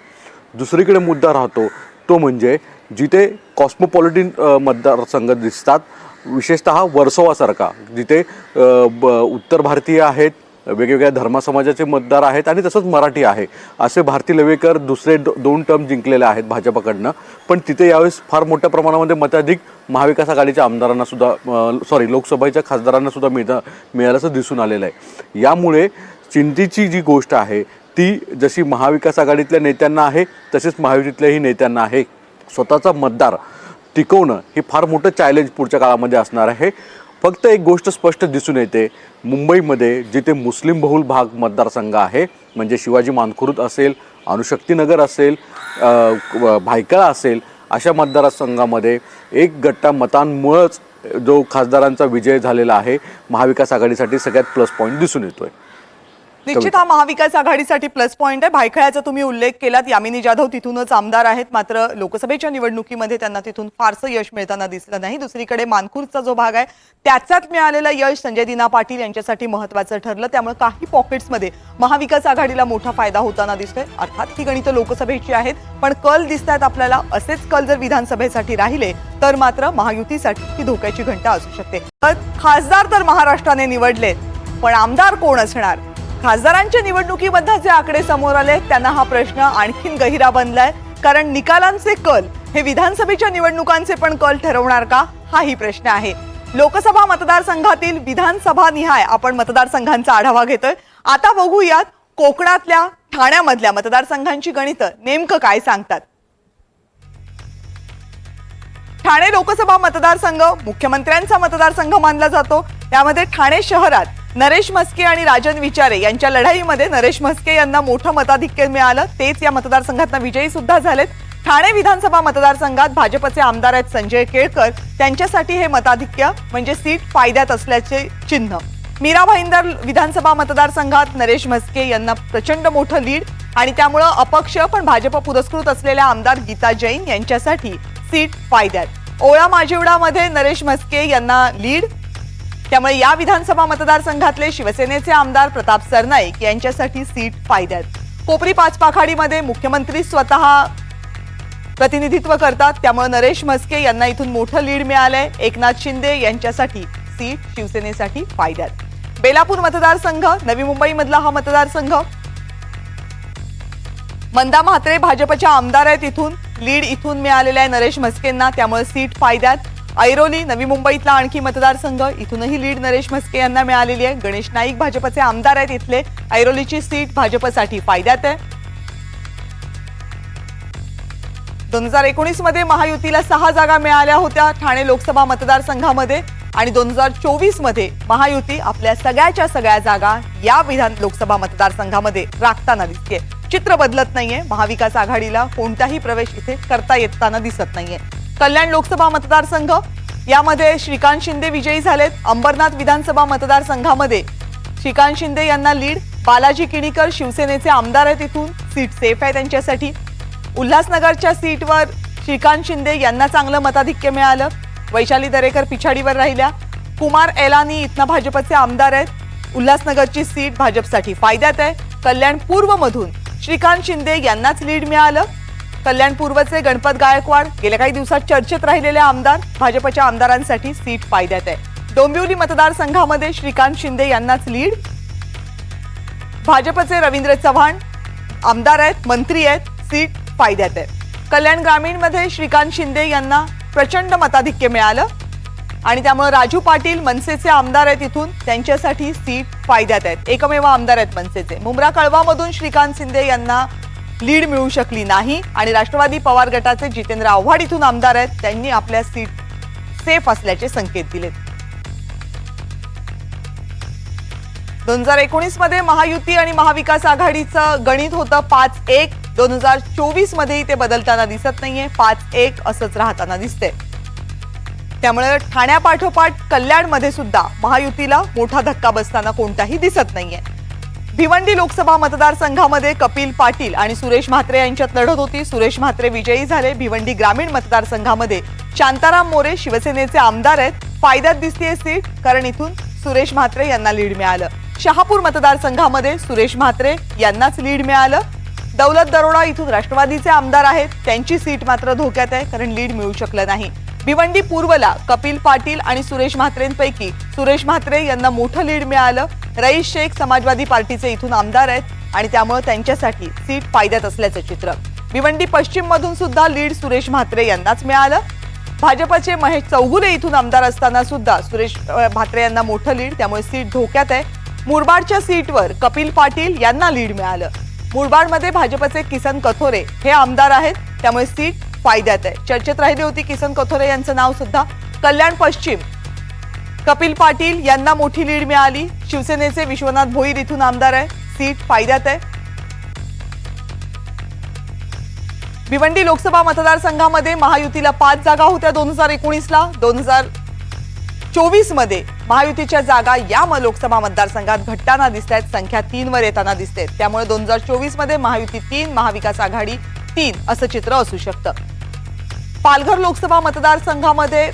दुसरीकडे मुद्दा राहतो तो म्हणजे जिथे कॉस्मोपॉलिटिन मतदारसंघ दिसतात, विशेषतः वर्सोवासारखा जिथे उत्तर भारतीय आहेत, वेगवेगळ्या धर्मसमाजाचे मतदार आहेत आणि तसंच मराठी आहे, असे भारती लवेकर दुसरे 2 टर्म जिंकलेले आहेत भाजपकडनं. पण तिथे यावेळेस फार मोठ्या प्रमाणामध्ये मताधिक महाविकास आघाडीच्या आमदारांना सुद्धा लोकसभेच्या खासदारांना सुद्धा मिळाल्याचं दिसून आलेलं आहे. यामुळे चिंतेची जी गोष्ट आहे ती जशी महाविकास आघाडीतल्या नेत्यांना आहे तसेच महायुतीतल्याही नेत्यांना आहे. स्वतःचा मतदार टिकवणं हे फार मोठं चॅलेंज पुढच्या काळामध्ये असणार आहे. फक्त एक गोष्ट स्पष्ट दिसून येते, मुंबईमध्ये जिथे मुस्लिम बहुल भाग मतदारसंघ आहे म्हणजे शिवाजी मानखुर्द असेल, अणुशक्तीनगर असेल, भायखळा असेल, अशा मतदारसंघामध्ये एक गट्टा मतांमुळेच जो खासदारांचा विजय झालेला आहे महाविकास आघाडीसाठी सगळ्यात प्लस पॉईंट दिसून येतोय. निश्चित हा महाविकास आघाडीसाठी प्लस पॉइंट आहे. भायखळ्याचा तुम्ही उल्लेख केलात. यामिनी जाधव तिथूनच आमदार आहेत, मात्र लोकसभेच्या निवडणुकीमध्ये त्यांना तिथून फारसं यश मिळताना दिसलं नाही. दुसरीकडे मानखुर्दचा जो भाग आहे त्याच्यात मिळालेलं यश संजय दिना पाटील यांच्यासाठी महत्वाचं ठरलं. त्यामुळे काही पॉकेट्समध्ये महाविकास आघाडीला मोठा फायदा होताना दिसतोय. अर्थात ही गणितं लोकसभेची आहेत, पण कल दिसतात आपल्याला. असेच कल जर विधानसभेसाठी राहिले तर मात्र महायुतीसाठी ही धोक्याची घंटा असू शकते. खासदार तर महाराष्ट्राने निवडलेत, पण आमदार कोण असणार? खासदारांच्या निवडणुकीमध्ये जे आकडे समोर आले त्यांना हा प्रश्न आणखीन गहिरा बनलाय. कारण निकालांचे कल हे विधानसभेच्या निवडणुकांचे पण कल ठरवणार का, हाही प्रश्न आहे. लोकसभा मतदारसंघातील विधानसभा निहाय आपण मतदारसंघांचा आढावा घेतोय. आता बघूयात कोकणातल्या ठाण्यामधल्या मतदारसंघांची गणितं नेमकं काय सांगतात. ठाणे लोकसभा मतदारसंघ मुख्यमंत्र्यांचा मतदारसंघ मानला जातो. त्यामध्ये ठाणे शहरात नरेश म्हस्के आणि राजन विचारे यांच्या लढाईमध्ये नरेश म्हस्के यांना मोठं मताधिक्य मिळालं. तेच या मतदारसंघातनं विजयी सुद्धा झालेत. ठाणे विधानसभा मतदारसंघात भाजपचे आमदार आहेत संजय केळकर. त्यांच्यासाठी हे मताधिक्य म्हणजे सीट फायद्यात असल्याचे चिन्ह. मीरा भाईंदर विधानसभा मतदारसंघात नरेश म्हस्के यांना प्रचंड मोठं लीड आणि त्यामुळं अपक्ष पण भाजप पुरस्कृत असलेल्या आमदार गीता जैन यांच्यासाठी सीट फायद्यात. ओळा माजिवडामध्ये नरेश म्हस्के यांना लीड, त्यामुळे या विधानसभा मतदारसंघातले शिवसेनेचे आमदार प्रताप सरनाईक यांच्यासाठी सीट फायद्यात. कोपरी पाचपाखाडीमध्ये मुख्यमंत्री स्वतः प्रतिनिधित्व करतात, त्यामुळे नरेश म्हस्के यांना इथून मोठं लीड मिळालंय. एकनाथ शिंदे यांच्यासाठी सीट शिवसेनेसाठी फायद्यात. बेलापूर मतदारसंघ नवी मुंबई मधला हा मतदारसंघ. मंदा म्हात्रे भाजपच्या आमदार आहेत. इथून लीड इथून मिळालेल्या आहे नरेश म्हस्केंना, त्यामुळे सीट फायद्यात. ऐरोली नवी मुंबईतला आणखी मतदारसंघ. इथूनही लीड नरेश म्हस्के यांना मिळालेली आहे. गणेश नाईक भाजपचे आमदार आहेत इथले. ऐरोलीची सीट भाजपसाठी फायद्यात आहे. 2019 मध्ये महायुतीला 6 जागा मिळाल्या होत्या ठाणे लोकसभा मतदारसंघामध्ये आणि 2024 मध्ये महायुती आपल्या सगळ्या जागा या विधान लोकसभा मतदारसंघामध्ये राखताना दिसते. चित्र बदलत नाहीये. महाविकास आघाडीला कोणताही प्रवेश इथे करता येताना दिसत नाहीये. कल्याण लोकसभा मतदारसंघ यामध्ये श्रीकांत शिंदे विजयी झालेत. अंबरनाथ विधानसभा मतदारसंघामध्ये श्रीकांत शिंदे यांना लीड. बालाजी किणीकर शिवसेनेचे आमदार आहेत. इथून सीट सेफ आहे त्यांच्यासाठी. उल्हासनगरच्या सीटवर श्रीकांत शिंदे यांना चांगलं मताधिक्य मिळालं. वैशाली दरेकर पिछाडीवर राहिल्या. कुमार एलानी इथनं भाजपचे आमदार आहेत. उल्हासनगरची सीट भाजपसाठी फायद्यात आहे. कल्याण पूर्व मधून श्रीकांत शिंदे यांनाच लीड मिळालं. कल्याण पूर्वचे गणपत गायकवाड गेल्या काही दिवसात चर्चेत राहिलेले आमदार भाजपच्या आमदारांसाठी सीट फायद्यात आहे. डोंबिवली मतदारसंघामध्ये श्रीकांत शिंदे यांनाच लीड. भाजपचे रवींद्र चव्हाण आमदार आहेत, मंत्री आहेत. सीट फायद्यात आहे. कल्याण ग्रामीण मध्ये श्रीकांत शिंदे यांना प्रचंड मताधिक्य मिळालं आणि त्यामुळे राजू पाटील मनसेचे आमदार आहेत. इथून त्यांच्यासाठी सीट फायद्यात आहेत. एकमेव आमदार आहेत मनसेचे. मुंब्रा कळवामधून श्रीकांत शिंदे यांना लीड मिळू शकली नाही आणि राष्ट्रवादी पवार गटाचे जितेंद्र आव्हाड इथून आमदार आहेत. त्यांनी आपल्या सीट सेफ असल्याचे संकेत दिलेत. 2019 मध्ये महायुती आणि महाविकास आघाडीचं गणित होतं 5-1. 2024 मध्येही ते बदलताना दिसत नाहीये. 5-1 असंच राहताना दिसते. त्यामुळे ठाण्यापाठोपाठ कल्याणमध्ये सुद्धा महायुतीला मोठा धक्का बसताना कोणताही दिसत नाहीये. भिवंडी लोकसभा मतदारसंघामध्ये कपिल पाटील आणि सुरेश म्हात्रे यांच्यात लढत होती. सुरेश म्हात्रे विजयी झाले. भिवंडी ग्रामीण मतदारसंघामध्ये शांताराम मोरे शिवसेनेचे आमदार आहेत. फायद्यात दिसतेय सीट, कारण इथून सुरेश म्हात्रे यांना लीड मिळालं. शहापूर मतदारसंघामध्ये सुरेश म्हात्रे यांनाच लीड मिळालं. दौलत दरोडा इथून राष्ट्रवादीचे आमदार आहेत. त्यांची सीट मात्र धोक्यात आहे, कारण लीड मिळू शकलं नाही. भिवंडी पूर्वला कपिल पाटील आणि सुरेश म्हात्रेंपैकी सुरेश म्हात्रे यांना मोठं लीड मिळालं. रईस शेख समाजवादी पार्टीचे इथून आमदार आहेत आणि त्यामुळे त्यांच्यासाठी सीट फायद्यात असल्याचं चित्र. भिवंडी पश्चिम मधून सुद्धा लीड सुरेश म्हात्रे यांनाच मिळालं. भाजपचे महेश चौगुले इथून आमदार असताना सुद्धा सुरेश म्हात्रे यांना मोठं लीड, त्यामुळे सीट धोक्यात आहे. मुरबाडच्या सीटवर कपिल पाटील यांना लीड मिळालं. मुरबाडमध्ये भाजपचे किसन कथोरे हे आमदार आहेत, त्यामुळे सीट फायद्यात आहे. चर्चेत राहिली होती किसन कथोरे यांचं नाव सुद्धा. कल्याण पश्चिम कपिल पाटील यांना मोठी लीड मिळाली. शिवसेनेचे विश्वनाथ भोईर इथून आमदार आहे. सीट फायद्यात आहे. भिवंडी लोकसभा मतदारसंघामध्ये महायुतीला 5 जागा होत्या 2019ला. 2024 मध्ये महायुतीच्या जागा या लोकसभा मतदारसंघात घटताना दिसत आहेत, संख्या 3 वर येताना दिसते. त्यामुळे 2024 मध्ये महायुती 3, महाविकास आघाडी 3 असं चित्र असू शकतं. पालघर लोकसभा मतदारसंघामध्ये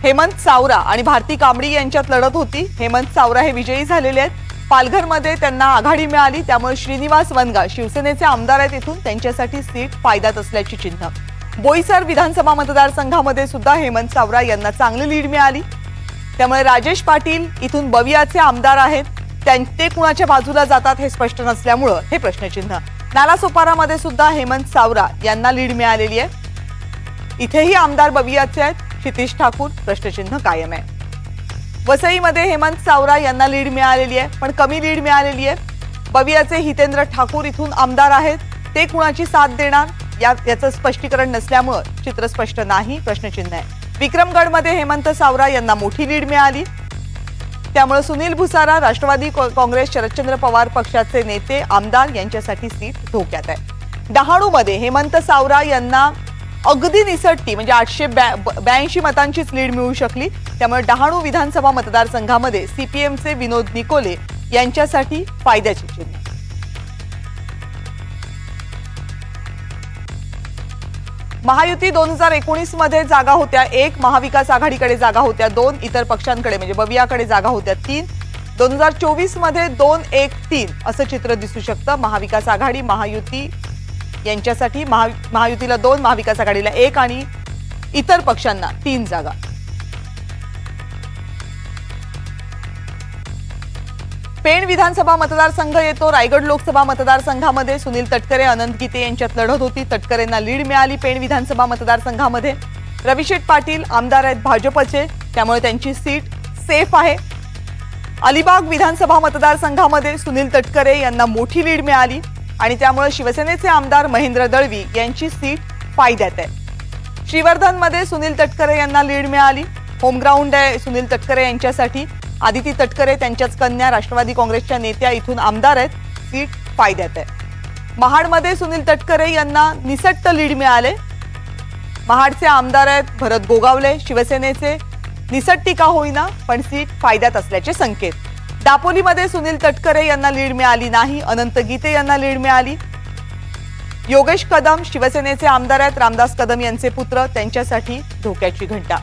हेमंत सावरा आणि भारती कांबडी यांच्यात लढत होती. हेमंत सावरा हे विजयी झालेले आहेत. पालघरमध्ये त्यांना आघाडी मिळाली, त्यामुळे श्रीनिवास वनगा शिवसेनेचे आमदार आहेत, इथून त्यांच्यासाठी सीट फायद्यात असल्याची चिन्ह. बोईसर विधानसभा मतदारसंघामध्ये सुद्धा हेमंत सावरा यांना चांगली लीड मिळाली, त्यामुळे राजेश पाटील इथून बवियाचे आमदार आहेत. ते कुणाच्या बाजूला जातात हे स्पष्ट नसल्यामुळं हे प्रश्नचिन्ह. नालासोपारामध्ये सुद्धा हेमंत सावरा यांना लीड मिळालेली आहे. इथेही आमदार बवियाचे आहेत. क्षितिश ठाकूर प्रश्नचिन्ह कायम आहे. वसईमध्ये हेमंत सावरा यांना लीड मिळालेली आहे, पण कमी लीड मिळालेली आहे. बवियाचे हितेंद्र ठाकूर इथून आमदार आहेत. ते कुणाची साथ देणार याचं स्पष्टीकरण नसल्यामुळे चित्र स्पष्ट नाही, प्रश्नचिन्ह आहे. विक्रमगडमध्ये हेमंत सावरा यांना मोठी लीड मिळाली, त्यामुळे सुनील भुसारा राष्ट्रवादी काँग्रेस शरदचंद्र पवार पक्षाचे नेते आमदार यांच्यासाठी सीट धोक्यात आहे. डहाणूमध्ये हेमंत सावरा यांना अगदी निसटती म्हणजे 882 मतांचीच लीड मिळू शकली, त्यामुळे डहाणू विधानसभा मतदारसंघामध्ये सीपीएमचे विनोद निकोले यांच्यासाठी फायद्याची चिन्ह. महायुती 2019 मध्ये जागा होत्या 1, महाविकास आघाडीकडे जागा होत्या 2, इतर पक्षांकडे म्हणजे बवियाकडे जागा होत्या 3. 2024 मध्ये 2-1-3 असं चित्र दिसू शकतं. महाविकास आघाडी महायुती यांच्यासाठी महायुतीला 2, महाविकास आघाडीला 1 आणि इतर पक्षांना 3 जागा. पेण विधानसभा मतदारसंघ येतो. रायगड लोकसभा मतदारसंघामध्ये सुनील तटकरे अनंत गीते यांच्यात लढत होती. तटकरेंना लीड मिळाली पेण विधानसभा मतदारसंघामध्ये. रविशेठ पाटील आमदार आहेत भाजपचे, त्यामुळे त्यांची सीट सेफ आहे. अलिबाग विधानसभा मतदारसंघामध्ये सुनील तटकरे यांना मोठी लीड मिळाली आणि त्यामुळे शिवसेनेचे आमदार महेंद्र दळवी यांची सीट फायद्यात आहे. श्रीवर्धनमध्ये सुनील तटकरे यांना लीड मिळाली. होमग्राऊंड आहे सुनील तटकरे यांच्यासाठी. आदिती तटकरे त्यांच्याच कन्या राष्ट्रवादी काँग्रेसच्या नेत्या इथून आमदार आहेत, सीट फायद्यात आहे. महाडमध्ये सुनील तटकरे यांना निसट्ट लीड मिळाले. महाडचे आमदार आहेत भरत गोगावले शिवसेनेचे. निसट्टी का होईना पण सीट फायद्यात असल्याचे संकेत. दापोलीमध्ये सुनील तटकरे यांना लीड मिळाली नाही, अनंत गीते यांना लीड मिळाली. योगेश कदम शिवसेनेचे आमदार आहेत, रामदास कदम यांचे पुत्र, त्यांच्यासाठी धोक्याची घंटा.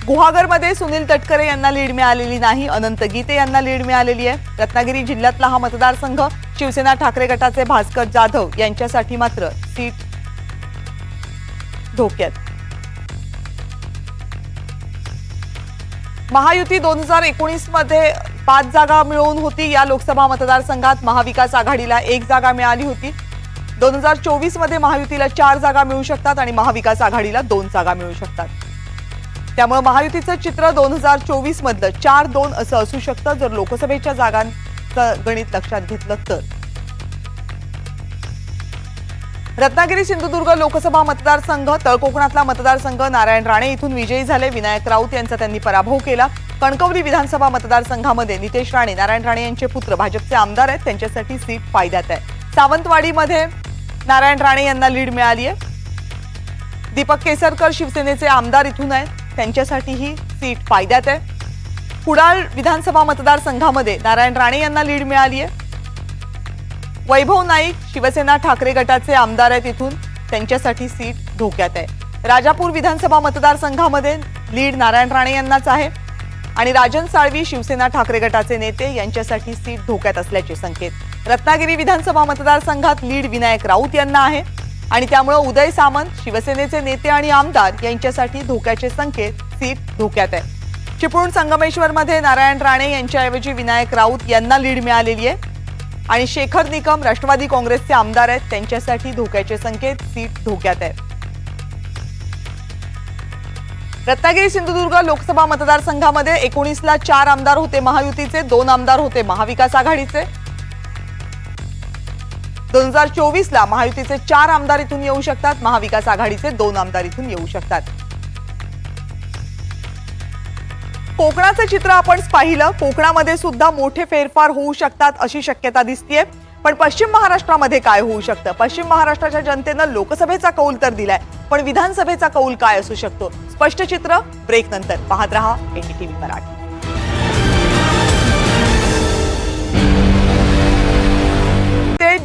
गुहागरमध्ये सुनील तटकरे यांना लीड मिळालेली नाही, अनंत गीते यांना लीड मिळालेली आहे. रत्नागिरी जिल्ह्यातला हा मतदारसंघ शिवसेना ठाकरे गटाचे भास्कर जाधव यांच्यासाठी मात्र सीट धोक्यात. महायुती 2019 मध्ये 5 जागा मिळवून होती. या लोकसभा मतदारसंघात महाविकास आघाडीला 1 जागा मिळाली होती. 2024 मध्ये महायुतीला 4 जागा मिळू शकतात आणि महाविकास आघाडीला 2 जागा मिळू शकतात. त्यामुळे महायुतीचं चित्र 2024 मधलं 4-2 असं असू शकतं जर लोकसभेच्या जागांचं गणित लक्षात घेतलं तर. रत्नागिरी सिंधुदुर्ग लोकसभा मतदारसंघ तळकोकणातला मतदारसंघ नारायण राणे इथून विजयी झाले. विनायक राऊत यांचा त्यांनी पराभव केला. कणकवली विधानसभा मतदारसंघामध्ये नितेश राणे नारायण राणे यांचे पुत्र भाजपचे आमदार आहेत, त्यांच्यासाठी सीट फायद्यात आहे. सावंतवाडीमध्ये नारायण राणे यांना लीड मिळाली आहे. दीपक केसरकर शिवसेनेचे आमदार इथून आहेत, त्यांच्यासाठी ही सीट फायद्यात आहे. कुडाळ विधानसभा मतदारसंघामध्ये नारायण राणे यांना लीड मिळाली आहे. वैभव नाईक शिवसेना ठाकरे गटाचे आमदार आहेत इथून, त्यांच्यासाठी सीट धोक्यात आहे. राजापूर विधानसभा मतदारसंघामध्ये लीड नारायण राणे यांनाच आहे आणि राजन साळवी शिवसेना ठाकरे गटाचे नेते यांच्यासाठी सीट धोक्यात असल्याचे संकेत. रत्नागिरी विधानसभा मतदारसंघात लीड विनायक राऊत यांना आहे आणि त्यामुळे उदय सामंत शिवसेनेचे नेते आणि आमदार यांच्यासाठी धोक्याचे संकेत, सीट धोक्यात आहे. चिपळूण संगमेश्वरमध्ये नारायण राणे यांच्याऐवजी विनायक राऊत यांना लीड मिळालेली आहे आणि शेखर निकम राष्ट्रवादी काँग्रेसचे आमदार आहेत, त्यांच्यासाठी धोक्याचे संकेत, सीट धोक्यात आहे. रत्नागिरी सिंधुदुर्ग लोकसभा मतदारसंघामध्ये 19ला 4 आमदार होते महायुतीचे, 2 आमदार होते महाविकास आघाडीचे. 2024ला महायुतीचे 4 आमदार इथून येऊ शकतात, महाविकास आघाडीचे 2 आमदार इथून येऊ शकतात. कोकणाचं चित्र आपण पाहिलं. कोकणामध्ये सुद्धा मोठे फेरफार होऊ शकतात अशी शक्यता दिसतेय. पण पश्चिम महाराष्ट्रामध्ये काय होऊ शकतं? पश्चिम महाराष्ट्राच्या जनतेनं लोकसभेचा कौल तर दिलाय, पण विधानसभेचा कौल काय असू शकतो? स्पष्ट चित्र ब्रेक नंतर. पाहत रहा NDTV मराठी.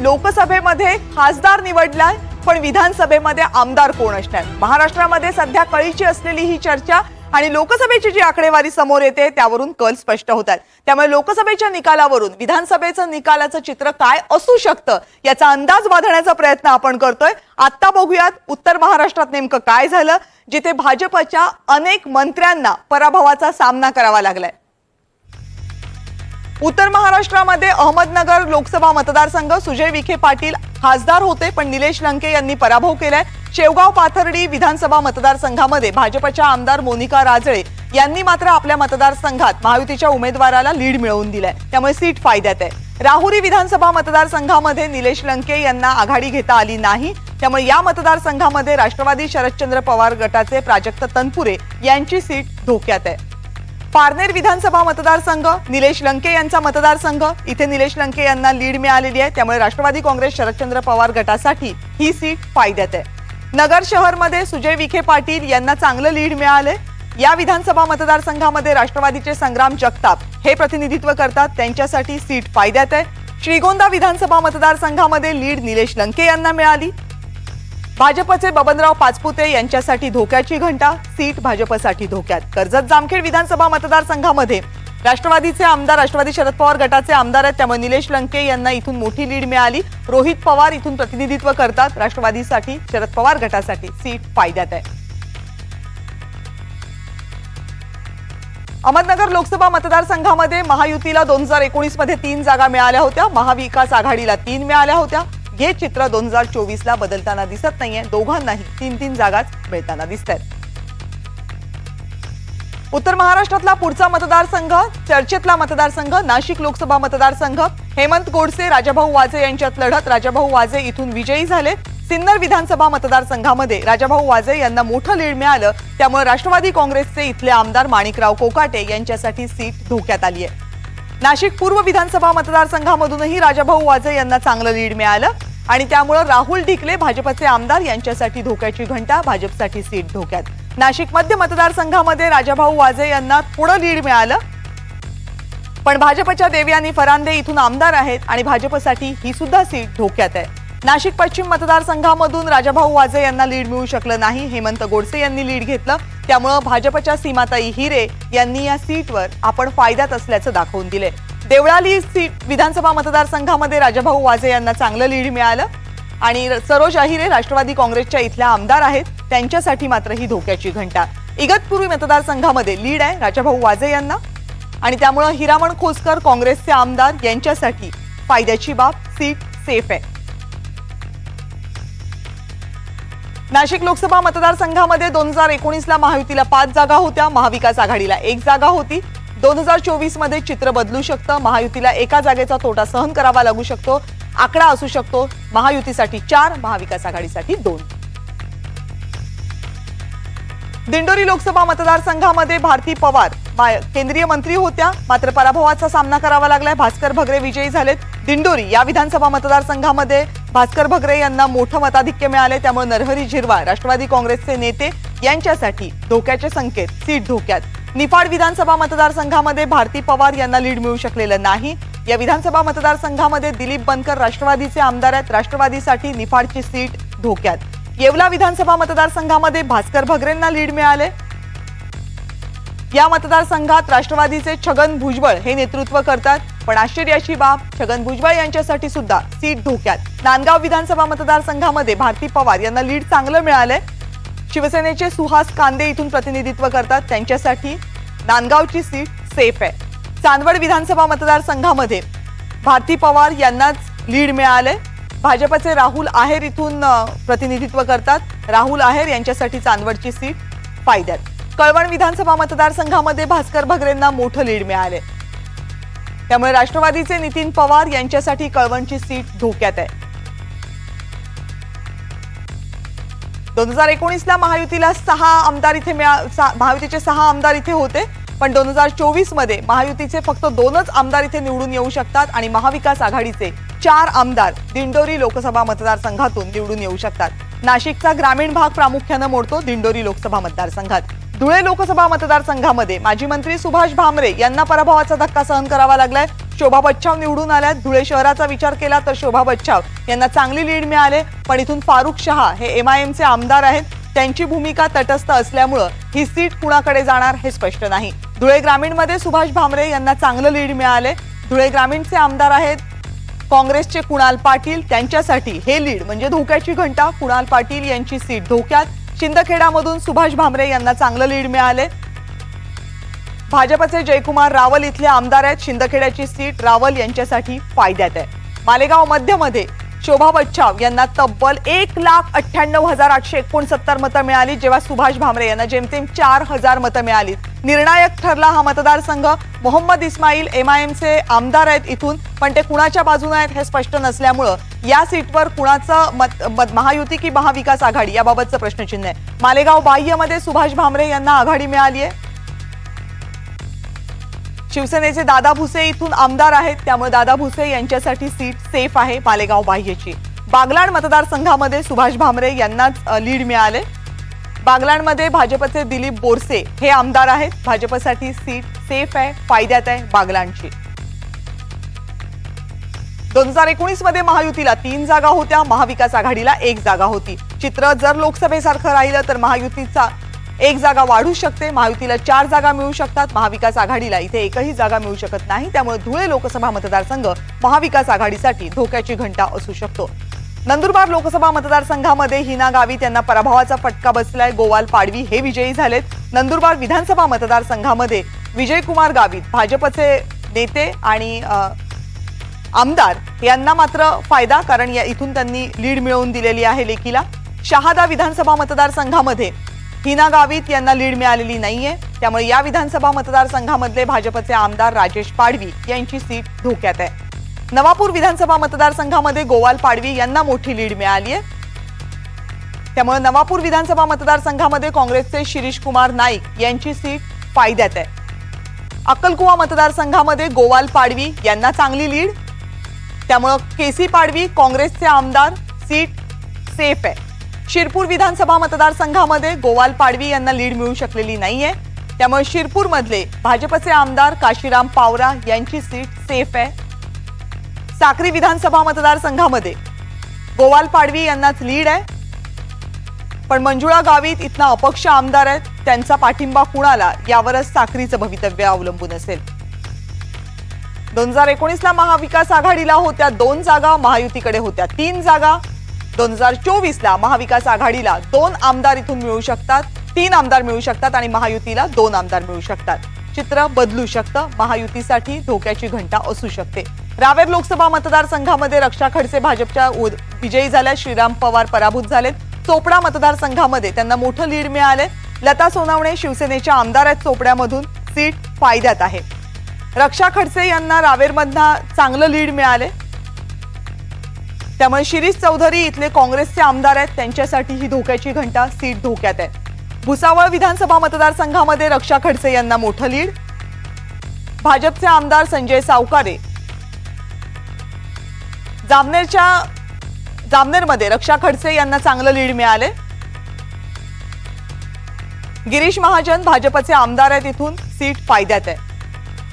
लोकसभेमध्ये खासदार निवडलाय, पण विधानसभेमध्ये आमदार कोण असणार? महाराष्ट्रामध्ये सध्या कळीची असलेली ही चर्चा आणि लोकसभेची जी आकडेवारी समोर येते त्यावरून कल स्पष्ट होतात. त्यामुळे लोकसभेच्या निकालावरून विधानसभेचं निकालाचं चित्र काय असू शकतं याचा अंदाज बांधण्याचा प्रयत्न आपण करतोय. आता बघूयात उत्तर महाराष्ट्रात नेमकं काय झालं, जिथे भाजपच्या अनेक मंत्र्यांना पराभवाचा सामना करावा लागलाय. उत्तर महाराष्ट्रामध्ये अहमदनगर लोकसभा मतदारसंघ सुजय विखे पाटील खासदार होते, पण निलेश लंके यांनी पराभव केलाय. शेवगाव पाथर्डी विधानसभा मतदारसंघामध्ये भाजपच्या आमदार मोनिका राजळे यांनी मात्र आपल्या मतदारसंघात महायुतीच्या उमेदवाराला लीड मिळवून दिलाय, त्यामुळे सीट फायद्यात आहे. राहुरी विधानसभा मतदारसंघामध्ये निलेश लंके यांना आघाडी घेता आली नाही, त्यामुळे या मतदारसंघामध्ये राष्ट्रवादी शरदचंद्र पवार गटाचे प्राजक्त तनपुरे यांची सीट धोक्यात आहे. पारनेर विधानसभा मतदारसंघ निलेश लंके यांचा मतदारसंघ, इथे निलेश लंके यांना लीड मिळालेली आहे, त्यामुळे राष्ट्रवादी काँग्रेस शरदचंद्र पवार गटासाठी ही सीट फायद्यात आहे. नगर शहरमध्ये सुजय विखे पाटील यांना चांगलं लीड मिळालंय. या विधानसभा मतदारसंघामध्ये राष्ट्रवादीचे संग्राम जगताप हे प्रतिनिधित्व करतात, त्यांच्यासाठी सीट फायद्यात आहे. श्रीगोंदा विधानसभा मतदारसंघामध्ये लीड निलेश लंके यांना मिळाली. भाजपचे बबनराव पाचपुते यांच्यासाठी धोक्याची घंटा, सीट भाजपसाठी धोक्यात. कर्जत जामखेड विधानसभा मतदारसंघामध्ये राष्ट्रवादीचे आमदार राष्ट्रवादी शरद पवार गटाचे आमदार आहेत, त्यामुळे निलेश लंके यांना इथून मोठी लीड मिळाली. रोहित पवार इथून प्रतिनिधित्व करतात राष्ट्रवादीसाठी, शरद पवार गटासाठी सीट फायद्यात आहे. अहमदनगर लोकसभा मतदारसंघामध्ये महायुतीला 2019 मध्ये 3 जागा मिळाल्या होत्या, महाविकास आघाडीला 3 मिळाल्या होत्या. हे चित्र 2024ला बदलताना दिसत नाहीये, दोघांनाही 3-3 जागाच मिळताना दिसत आहेत. उत्तर महाराष्ट्रातला पुढचा मतदारसंघ, चर्चेतला मतदारसंघ नाशिक लोकसभा मतदारसंघ. हेमंत गोडसे राजाभाऊ वाजे यांच्यात लढत, राजाभाऊ वाजे इथून विजयी झाले. सिन्नर विधानसभा मतदारसंघामध्ये राजाभाऊ वाजे यांना मोठं लीड मिळालं, त्यामुळे राष्ट्रवादी काँग्रेसचे इथले आमदार माणिकराव कोकाटे यांच्यासाठी सीट धोक्यात आली आहे. नाशिक पूर्व विधानसभा मतदारसंघामधूनही राजाभाऊ वाजे यांना चांगलं लीड मिळालं आणि त्यामुळे राहुल ढिकले भाजपचे आमदार यांच्यासाठी धोक्याची घंटा, भाजपसाठी सीट धोक्यात. नाशिक मध्य मतदारसंघामध्ये राजाभाऊ वाजे यांना थोडं लीड मिळालं, पण भाजपच्या देवयानी फरांदे इथून आमदार आहेत आणि भाजपसाठी ही सुद्धा सीट धोक्यात आहे. नाशिक पश्चिम मतदारसंघामधून राजाभाऊ वाजे यांना लीड मिळू शकलं नाही, हेमंत गोडसे यांनी लीड घेतलं, त्यामुळे भाजपच्या सीमाताई हिरे यांनी या सीटवर आपण फायद्यात असल्याचं दाखवून दिले. देवळाली सीट विधानसभा मतदारसंघामध्ये राजाभाऊ वाजे यांना चांगलं लीड मिळालं आणि सरोज अहिरे राष्ट्रवादी काँग्रेसच्या इथल्या आमदार आहेत, त्यांच्यासाठी मात्र ही धोक्याची घंटा. इगतपुरी मतदारसंघामध्ये लीड आहे राजाभाऊ वाजे यांना आणि त्यामुळे हिरामण खोसकर काँग्रेसचे आमदार यांच्यासाठी फायद्याची बाब, सीट सेफ आहे. नाशिक लोकसभा मतदारसंघामध्ये 2019ला महायुतीला 5 जागा होत्या, महाविकास आघाडीला 1 जागा होती. 2024 मध्ये चित्र बदलू शकतं, महायुतीला 1 जागेचा तोटा सहन करावा लागू शकतो. आकडा असू शकतो महायुतीसाठी 4, महाविकास आघाडीसाठी 2. दिंडोरी लोकसभा मतदारसंघामध्ये भारती पवार केंद्रीय मंत्री होत्या, मात्र पराभवाचा सामना करावा लागलाय. भास्कर भगरे विजयी झालेत. दिंडोरी या विधानसभा मतदारसंघामध्ये भास्कर भगरे यांना मोठं मताधिक्य मिळाले, त्यामुळे नरहरी झिरवाळ राष्ट्रवादी काँग्रेसचे नेते यांच्यासाठी धोक्याचे संकेत, सीट धोक्यात. निफाड विधानसभा मतदारसंघामध्ये भारती पवार यांना लीड मिळू शकलेलं नाही. या विधानसभा मतदारसंघामध्ये दिलीप बनकर राष्ट्रवादीचे आमदार आहेत, राष्ट्रवादीसाठी निफाडची सीट धोक्यात. येवला विधानसभा मतदारसंघामध्ये भास्कर भगरेंना लीड मिळाले. या मतदारसंघात राष्ट्रवादीचे छगन भुजबळ हे नेतृत्व करतात, पण आश्चर्याची बाब छगन भुजबळ यांच्यासाठी सुद्धा सीट धोक्यात. नांदगाव विधानसभा मतदारसंघामध्ये भारती पवार यांना लीड चांगलं मिळालंय. शिवसेनेचे सुहास कांदे इथून प्रतिनिधित्व करतात, त्यांच्यासाठी नांदगावची सीट सेफ आहे. चांदवड विधानसभा मतदारसंघामध्ये भारती पवार यांनाच लीड मिळालंय. भाजपचे राहुल आहेर इथून प्रतिनिधित्व करतात, राहुल आहेर यांच्यासाठी चांदवडची सीट फायद्यात. कळवण विधानसभा मतदारसंघामध्ये भास्कर भगरेंना मोठं लीड मिळाले, त्यामुळे राष्ट्रवादीचे नितीन पवार यांच्यासाठी कळवणची सीट धोक्यात आहे. 2019ला महायुतीला 6 आमदार इथे महायुतीचे 6 आमदार इथे होते, पण 2024 मध्ये महायुतीचे फक्त 2च आमदार इथे निवडून येऊ शकतात आणि महाविकास आघाडीचे 4 आमदार दिंडोरी लोकसभा मतदारसंघातून निवडून येऊ शकतात. नाशिकचा ग्रामीण भाग प्रामुख्याने मोडतो दिंडोरी लोकसभा मतदारसंघात. धुळे लोकसभा मतदारसंघामध्ये माजी मंत्री सुभाष भामरे यांना पराभवाचा धक्का सहन करावा लागलाय. शोभा बच्छाव निवडून आल्यात. धुळे शहराचा विचार केला तर शोभा बच्छाव यांना चांगली लीड मिळाले, पण इथून फारुख शहा हे MIMचे आमदार आहेत. त्यांची भूमिका तटस्थ असल्यामुळं ही सीट कुणाकडे जाणार हे स्पष्ट नाही. धुळे ग्रामीणमध्ये सुभाष भामरे यांना चांगलं लीड मिळाले. धुळे ग्रामीणचे आमदार आहेत काँग्रेसचे कुणाल पाटील, त्यांच्यासाठी हे लीड म्हणजे धोक्याची घंटा. कुणाल पाटील यांची सीट धोक्यात. शिंदखेडामधून सुभाष भामरे यांना चांगलं लीड मिळाले. भाजपचे जयकुमार रावल इथले आमदार आहेत. शिंदखेड्याची सीट रावल यांच्यासाठी फायद्यात आहे. मालेगाव मध्यमध्ये शोभा बच्छाव यांना तब्बल 1,98,869 मतं मिळाली, जेव्हा सुभाष भामरे यांना जेमतेम 4,000 मतं मिळाली. निर्णायक ठरला हा मतदारसंघ. मोहम्मद इस्माईल MIMचे आमदार आहेत इथून, पण ते कुणाच्या बाजूने आहेत हे स्पष्ट नसल्यामुळं या सीटवर कुणाचं मत महायुती की महाविकास आघाडी याबाबतचं प्रश्नचिन्ह आहे. मालेगाव बाह्यमध्ये सुभाष भामरे यांना आघाडी मिळाली आहे. शिवसेनेचे दादा भुसे इथून आमदार आहेत, त्यामुळे दादा भुसे यांच्यासाठी सीट सेफ आहे मालेगाव बाह्यची. बागलाण मतदारसंघामध्ये सुभाष भामरे यांनाच लीड मिळाले. बागलाणमध्ये भाजपचे दिलीप बोरसे हे आमदार आहेत. भाजपसाठी सीट सेफ आहे, फायद्यात आहे बागलाणची. 2019 मध्ये महायुतीला 3 जागा होत्या, महाविकास आघाडीला 1 जागा होती. चित्र जर लोकसभेसारखं राहिलं तर महायुतीचा 1 जागा वाढू शकते, महायुतीला 4 जागा मिळू शकतात. महाविकास आघाडीला इथे एकही जागा मिळू शकत नाही. त्यामुळे धुळे लोकसभा मतदारसंघ महाविकास आघाडीसाठी धोक्याची घंटा असू शकतो. नंदुरबार लोकसभा मतदारसंघामध्ये हिना गावित यांना पराभवाचा फटका बसलाय. गोवाल पाडवी हे विजयी झालेत. नंदुरबार विधानसभा मतदारसंघामध्ये विजयकुमार गावित भाजपचे नेते आणि आमदार यांना मात्र फायदा, कारण इथून त्यांनी लीड मिळवून दिलेली आहे लेकीला. शहादा विधानसभा मतदारसंघामध्ये हिना गावित यांना लीड मिळालेली नाहीये, त्यामुळे या विधानसभा मतदारसंघामधले भाजपचे आमदार राजेश पाडवी यांची सीट धोक्यात आहे. नवापूर विधानसभा मतदारसंघामध्ये गोवाल पाडवी यांना मोठी लीड मिळाली आहे, त्यामुळे नवापूर विधानसभा मतदारसंघामध्ये काँग्रेसचे शिरीष कुमार नाईक यांची सीट फायद्यात आहे. अक्कलकुवा मतदारसंघामध्ये गोवाल पाडवी यांना चांगली लीड, त्यामुळे केसी पाडवी काँग्रेसचे आमदार, सीट सेफ आहे. शिरपूर विधानसभा मतदारसंघामध्ये गोवाल पाडवी यांना लीड मिळू शकलेली नाहीये, त्यामुळे शिरपूर मधले भाजपचे आमदार काशीराम पावरा यांची सीट सेफ आहे. साक्री विधानसभा मतदारसंघामध्ये गोवाल पाडवी यांनाच लीड आहे, पण मंजुळा गावित इथला अपक्ष आमदार आहेत, त्यांचा पाठिंबा कुणाला यावरच साक्रीचं भवितव्य अवलंबून असेल. 2019 ला महाविकास आघाडीला होत्या 2 जागा, महायुतीकडे होत्या 3 जागा. 2024 ला महाविकास आघाडीला 2 आमदार इथून मिळू शकतात, 3 आमदार मिळू शकतात आणि महायुतीला 2 आमदार मिळू शकतात. चित्र बदलू शकतं, महायुतीसाठी धोक्याची घंटा असू शकते. रावेर लोकसभा मतदारसंघामध्ये रक्षा खडसे भाजपच्या विजयी झाल्या, श्रीराम पवार पराभूत झालेत. चोपडा मतदारसंघामध्ये त्यांना मोठं लीड मिळाले. लता सोनवणे शिवसेनेच्या आमदार आहेत चोपड्यामधून, सीट फायद्यात आहे. रक्षा खडसे यांना रावेरमधनं चांगलं लीड मिळाले, त्यामुळे शिरीष चौधरी इथले काँग्रेसचे आमदार आहेत, त्यांच्यासाठी ही धोक्याची घंटा, सीट धोक्यात आहे. भुसावळ विधानसभा मतदारसंघामध्ये रक्षा खडसे यांना मोठं लीड. भाजपचे आमदार संजय सावकारे. जामनेरमध्ये रक्षा खडसे यांना चांगलं लीड मिळाले. गिरीश महाजन भाजपचे आमदार आहेत, इथून सीट फायद्यात आहे.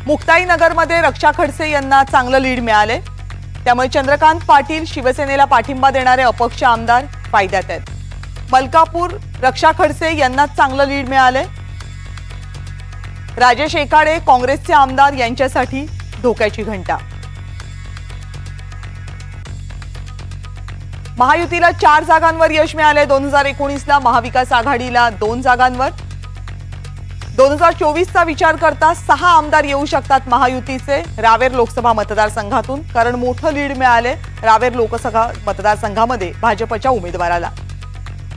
मुक्ताईनगरमध्ये रक्षा खडसे यांना चांगलं लीड मिळाले, त्यामुळे चंद्रकांत पाटील शिवसेनेला पाठिंबा देणारे अपक्ष आमदार फायद्यात आहेत. मलकापूर रक्षा खडसे यांना चांगलं लीड मिळाले. राजेश एकाडे काँग्रेसचे आमदार यांच्यासाठी धोक्याची घंटा. महायुतीला 4 जागांवर यश मिळाले 2019 ला, महाविकास आघाडीला 2 जागांवर. 2024 चा विचार करता 6 आमदार येऊ शकतात महायुतीचे रावेर लोकसभा मतदारसंघातून, कारण मोठं लीड मिळाले रावेर लोकसभा मतदारसंघामध्ये भाजपच्या उमेदवाराला.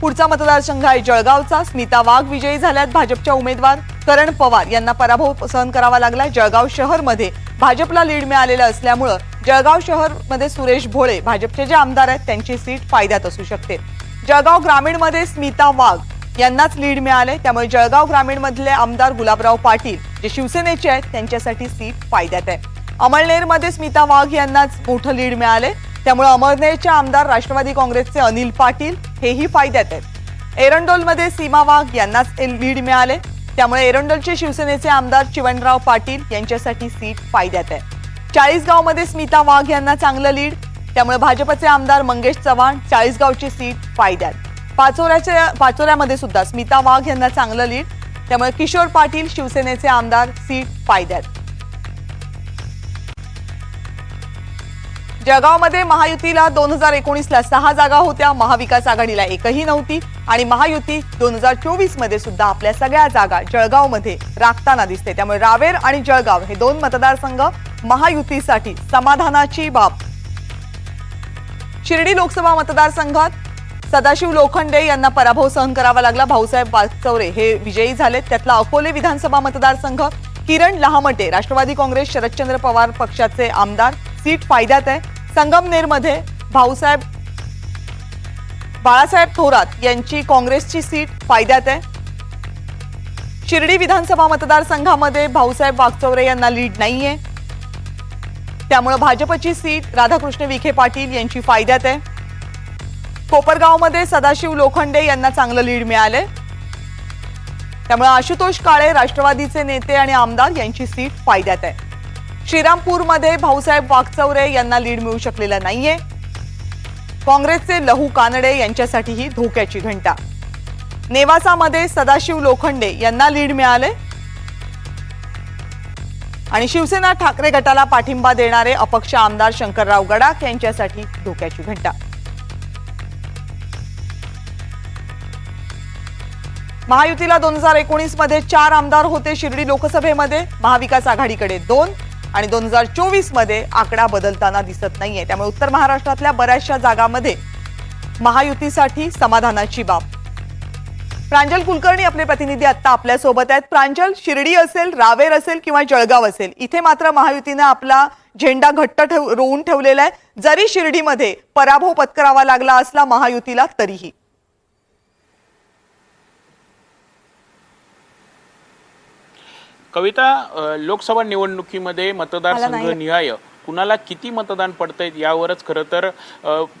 पुढचा मतदारसंघ आहे जळगावचा. स्मिता वाघ विजयी झाल्यात भाजपच्या उमेदवार. करण पवार यांना पराभव सहन करावा लागला. जळगाव शहरमध्ये भाजपला लीड मिळालेलं असल्यामुळं जळगाव शहरमध्ये सुरेश भोळे भाजपचे जे आमदार आहेत त्यांची सीट फायद्यात असू शकते. जळगाव ग्रामीणमध्ये स्मिता वाघ यांनाच लीड मिळाले, त्यामुळे जळगाव ग्रामीणमधले आमदार गुलाबराव पाटील जे शिवसेनेचे आहेत त्यांच्यासाठी सीट फायद्यात आहे. अमळनेरमध्ये स्मिता वाघ यांनाच मोठं लीड मिळाले, त्यामुळे अमळनेरचे आमदार राष्ट्रवादी काँग्रेसचे अनिल पाटील हेही फायद्यात आहेत. एरंडोलमध्ये सीमा वाघ यांनाच लीड मिळाले, त्यामुळे एरंडोलचे शिवसेनेचे आमदार चिवणराव पाटील यांच्यासाठी सीट फायद्यात आहे. चाळीसगाव मध्ये स्मिता वाघ यांना चांगलं लीड, त्यामुळे भाजपचे आमदार मंगेश चव्हाण चाळीसगावची सीट फायद्यात। पाचोऱ्यामध्ये सुद्धा स्मिता वाघ यांना चांगलं लीड, त्यामुळे किशोर पाटील शिवसेनेचे आमदार सीट फायद्यात। जळगावमध्ये महायुतीला 2019ला 6 जागा होत्या, महाविकास आघाडीला एकही नव्हती आणि महायुती 2024 मध्ये सुद्धा आपल्या सगळ्या जागा जळगावमध्ये राखताना दिसते। त्यामुळे रावेर आणि जळगाव हे दोन मतदारसंघ महायुतीसाठी समाधानाची बाब। शिर्डी लोकसभा मतदारसंघात सदाशिव लोखंडे यांना पराभव सहन करावा लागला, भाऊसाहेब वागचौरे हे विजयी झाले। त्यातला अकोले विधानसभा मतदारसंघ किरण लहामटे राष्ट्रवादी काँग्रेस शरदचंद्र पवार पक्षाचे आमदार सीट फायद्यात आहे। संगमनेरमध्ये बाळासाहेब थोरात यांची काँग्रेसची सीट फायद्यात आहे। शिर्डी विधानसभा मतदारसंघामध्ये भाऊसाहेब वागचौरे यांना लीड नाहीये, त्यामुळे भाजपची सीट राधाकृष्ण विखे पाटील यांची फायद्यात आहे। कोपरगावमध्ये सदाशिव लोखंडे यांना चांगलं लीड मिळाले, त्यामुळे आशुतोष काळे राष्ट्रवादीचे नेते आणि आमदार यांची सीट फायद्यात आहे। श्रीरामपूरमध्ये भाऊसाहेब वागचौरे यांना लीड मिळू शकलेला नाहीये, काँग्रेसचे लहू कानडे यांच्यासाठीही धोक्याची घंटा। नेवासामध्ये सदाशिव लोखंडे यांना लीड मिळाले आणि शिवसेना ठाकरे गटाला पाठिंबा देणारे अपक्ष आमदार शंकरराव गडाख यांच्यासाठी धोक्याची घंटा। महायुतीला 2019 मध्ये 4 आमदार होते शिर्डी लोकसभेमध्ये, महाविकास आघाडीकडे 2 आणि 2024 मध्ये आकडा बदलताना दिसत नाहीये, त्यामुळे उत्तर महाराष्ट्रातल्या बऱ्याचशा जागांमध्ये महायुतीसाठी समाधानाची बाब। प्रांजल कुलकर्णी आपले प्रतिनिधी आता आपल्या सोबत आहेत। प्रांजल, शिर्डी असेल, रावेर असेल किंवा जळगाव असेल, इथे मात्र महायुतीने आपला झेंडा घट्ट रोवून ठेवलेला आहे, जरी शिर्डीमध्ये पराभव पत्करावा लागला असला महायुतीला तरीही। कविता, लोकसभा निवडणुकीमध्ये मतदारसंघ निहाय कुणाला किती मतदान पडतंय यावरच खरं तर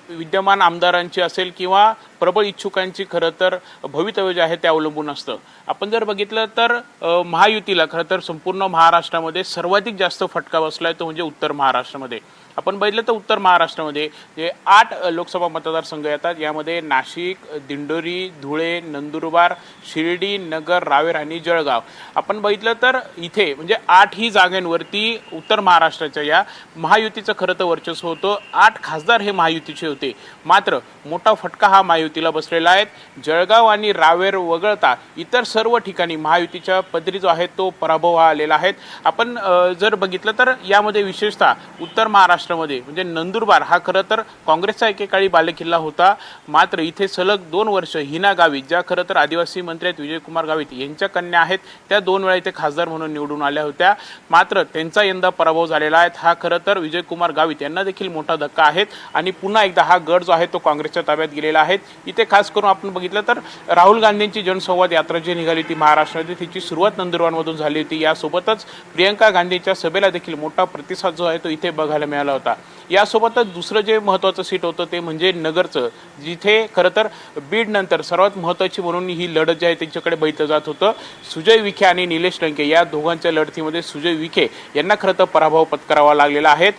विद्यमान आमदारांची असेल किंवा प्रबळ इच्छुकांची खरं तर भवितव्य जे आहे ते अवलंबून असतं। आपण जर बघितलं तर महायुतीला खरं तर संपूर्ण महाराष्ट्रामध्ये सर्वाधिक जास्त फटका बसलाय तो म्हणजे उत्तर महाराष्ट्रामध्ये। आपण बघितलं तर उत्तर महाराष्ट्रामध्ये जे 8 लोकसभा मतदारसंघ येतात, यामध्ये नाशिक, दिंडोरी, धुळे, नंदुरबार, शिर्डी, नगर, रावेर आणि जळगाव। आपण बघितलं तर इथे म्हणजे 8 ही जागांवरती उत्तर महाराष्ट्राच्या या महायुतीचं खरं तर वर्चस्व होतं। 8 खासदार हे महायुतीचे होते, मात्र मोठा फटका हा महायुतीला बसलेला आहे। जळगाव आणि रावेर वगळता इतर सर्व ठिकाणी महायुतीच्या पदरी जो आहे तो पराभव आलेला आहे। आपण जर बघितलं तर यामध्ये विशेषतः उत्तर महाराष्ट्रामध्ये म्हणजे नंदुरबार हा खरं तर काँग्रेसचा एकेकाळी बालेकिल्ला होता, मात्र इथे सलग 2 वर्ष हिना गावित, ज्या खरं तर आदिवासी मंत्री आहेत विजयकुमार गावित यांच्या कन्या आहेत, त्या 2 वेळा इथे खासदार म्हणून निवडून आल्या होत्या, मात्र त्यांचा यंदा पराभव झालेला आहे। हा खरं तर विजयकुमार गावित यांना देखील मोठा धक्का आहे आणि पुन्हा एकदा हा गड जो आहे तो काँग्रेसच्या ताब्यात गेलेला आहे। इथे खास करून आपण बघितलं तर राहुल गांधींची जनसंवाद यात्रा जी निघाली ती महाराष्ट्रामध्ये, तिची सुरुवात नंदुरबारमधून झाली होती। यासोबतच प्रियंका गांधींच्या सभेला देखील मोठा प्रतिसाद जो आहे तो इथे बघायला मिळाला होता। यासोबतच दुसरं जे महत्त्वाचं सीट होतं ते म्हणजे नगरचं, जिथे खरं तर बीड नंतर सर्वात महत्त्वाची म्हणून ही लढत जी आहे त्यांच्याकडे बघितलं जात होतं। सुजय विखे आणि निलेश लंके या दोघांच्या लढतीमध्ये सुजय विखे यांना खरं तर पराभव पत्करावा लागलेला आहे।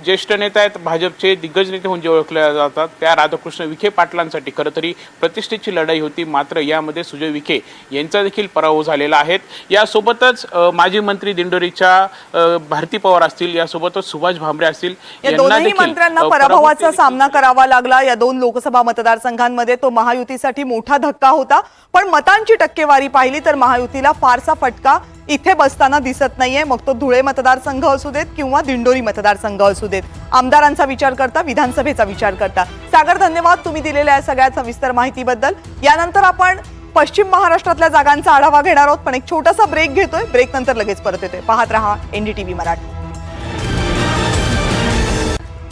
ज्येष्ठ नेते आहेत, भाजपचे दिग्गज नेते म्हणजे ओळखले जातात त्या राधाकृष्ण विखे पाटलांसाठी खरं तरी प्रतिष्ठेची लढाई होती, मात्र यामध्ये सुजय विखे यांचा देखील पराभव झालेला आहे। यासोबतच माजी मंत्री दिंडोरीच्या भारती पवार असतील, यासोबतच सुभाष भामरे असतील, या दोनही मंत्र्यांना पराभवाचा सामना करावा लागला। या 2 लोकसभा मतदारसंघांमध्ये तो महायुतीसाठी मोठा धक्का होता, पण मतांची टक्केवारी पाहिली तर महायुतीला फारसा फटका इथे बसताना दिसत नाहीये, मग तो धुळे मतदारसंघ असू देत किंवा दिंडोरी मतदारसंघ असू देत। आमदारांचा विचार करता, विधानसभेचा विचार करता। सागर, धन्यवाद तुम्ही दिलेल्या या सगळ्या सविस्तर माहितीबद्दल। यानंतर आपण पश्चिम महाराष्ट्रातल्या जागांचा आढावा घेणार आहोत, पण एक छोटासा ब्रेक घेतोय, ब्रेक नंतर लगेच परत येतोय। पाहत रहा NDTV मराठी।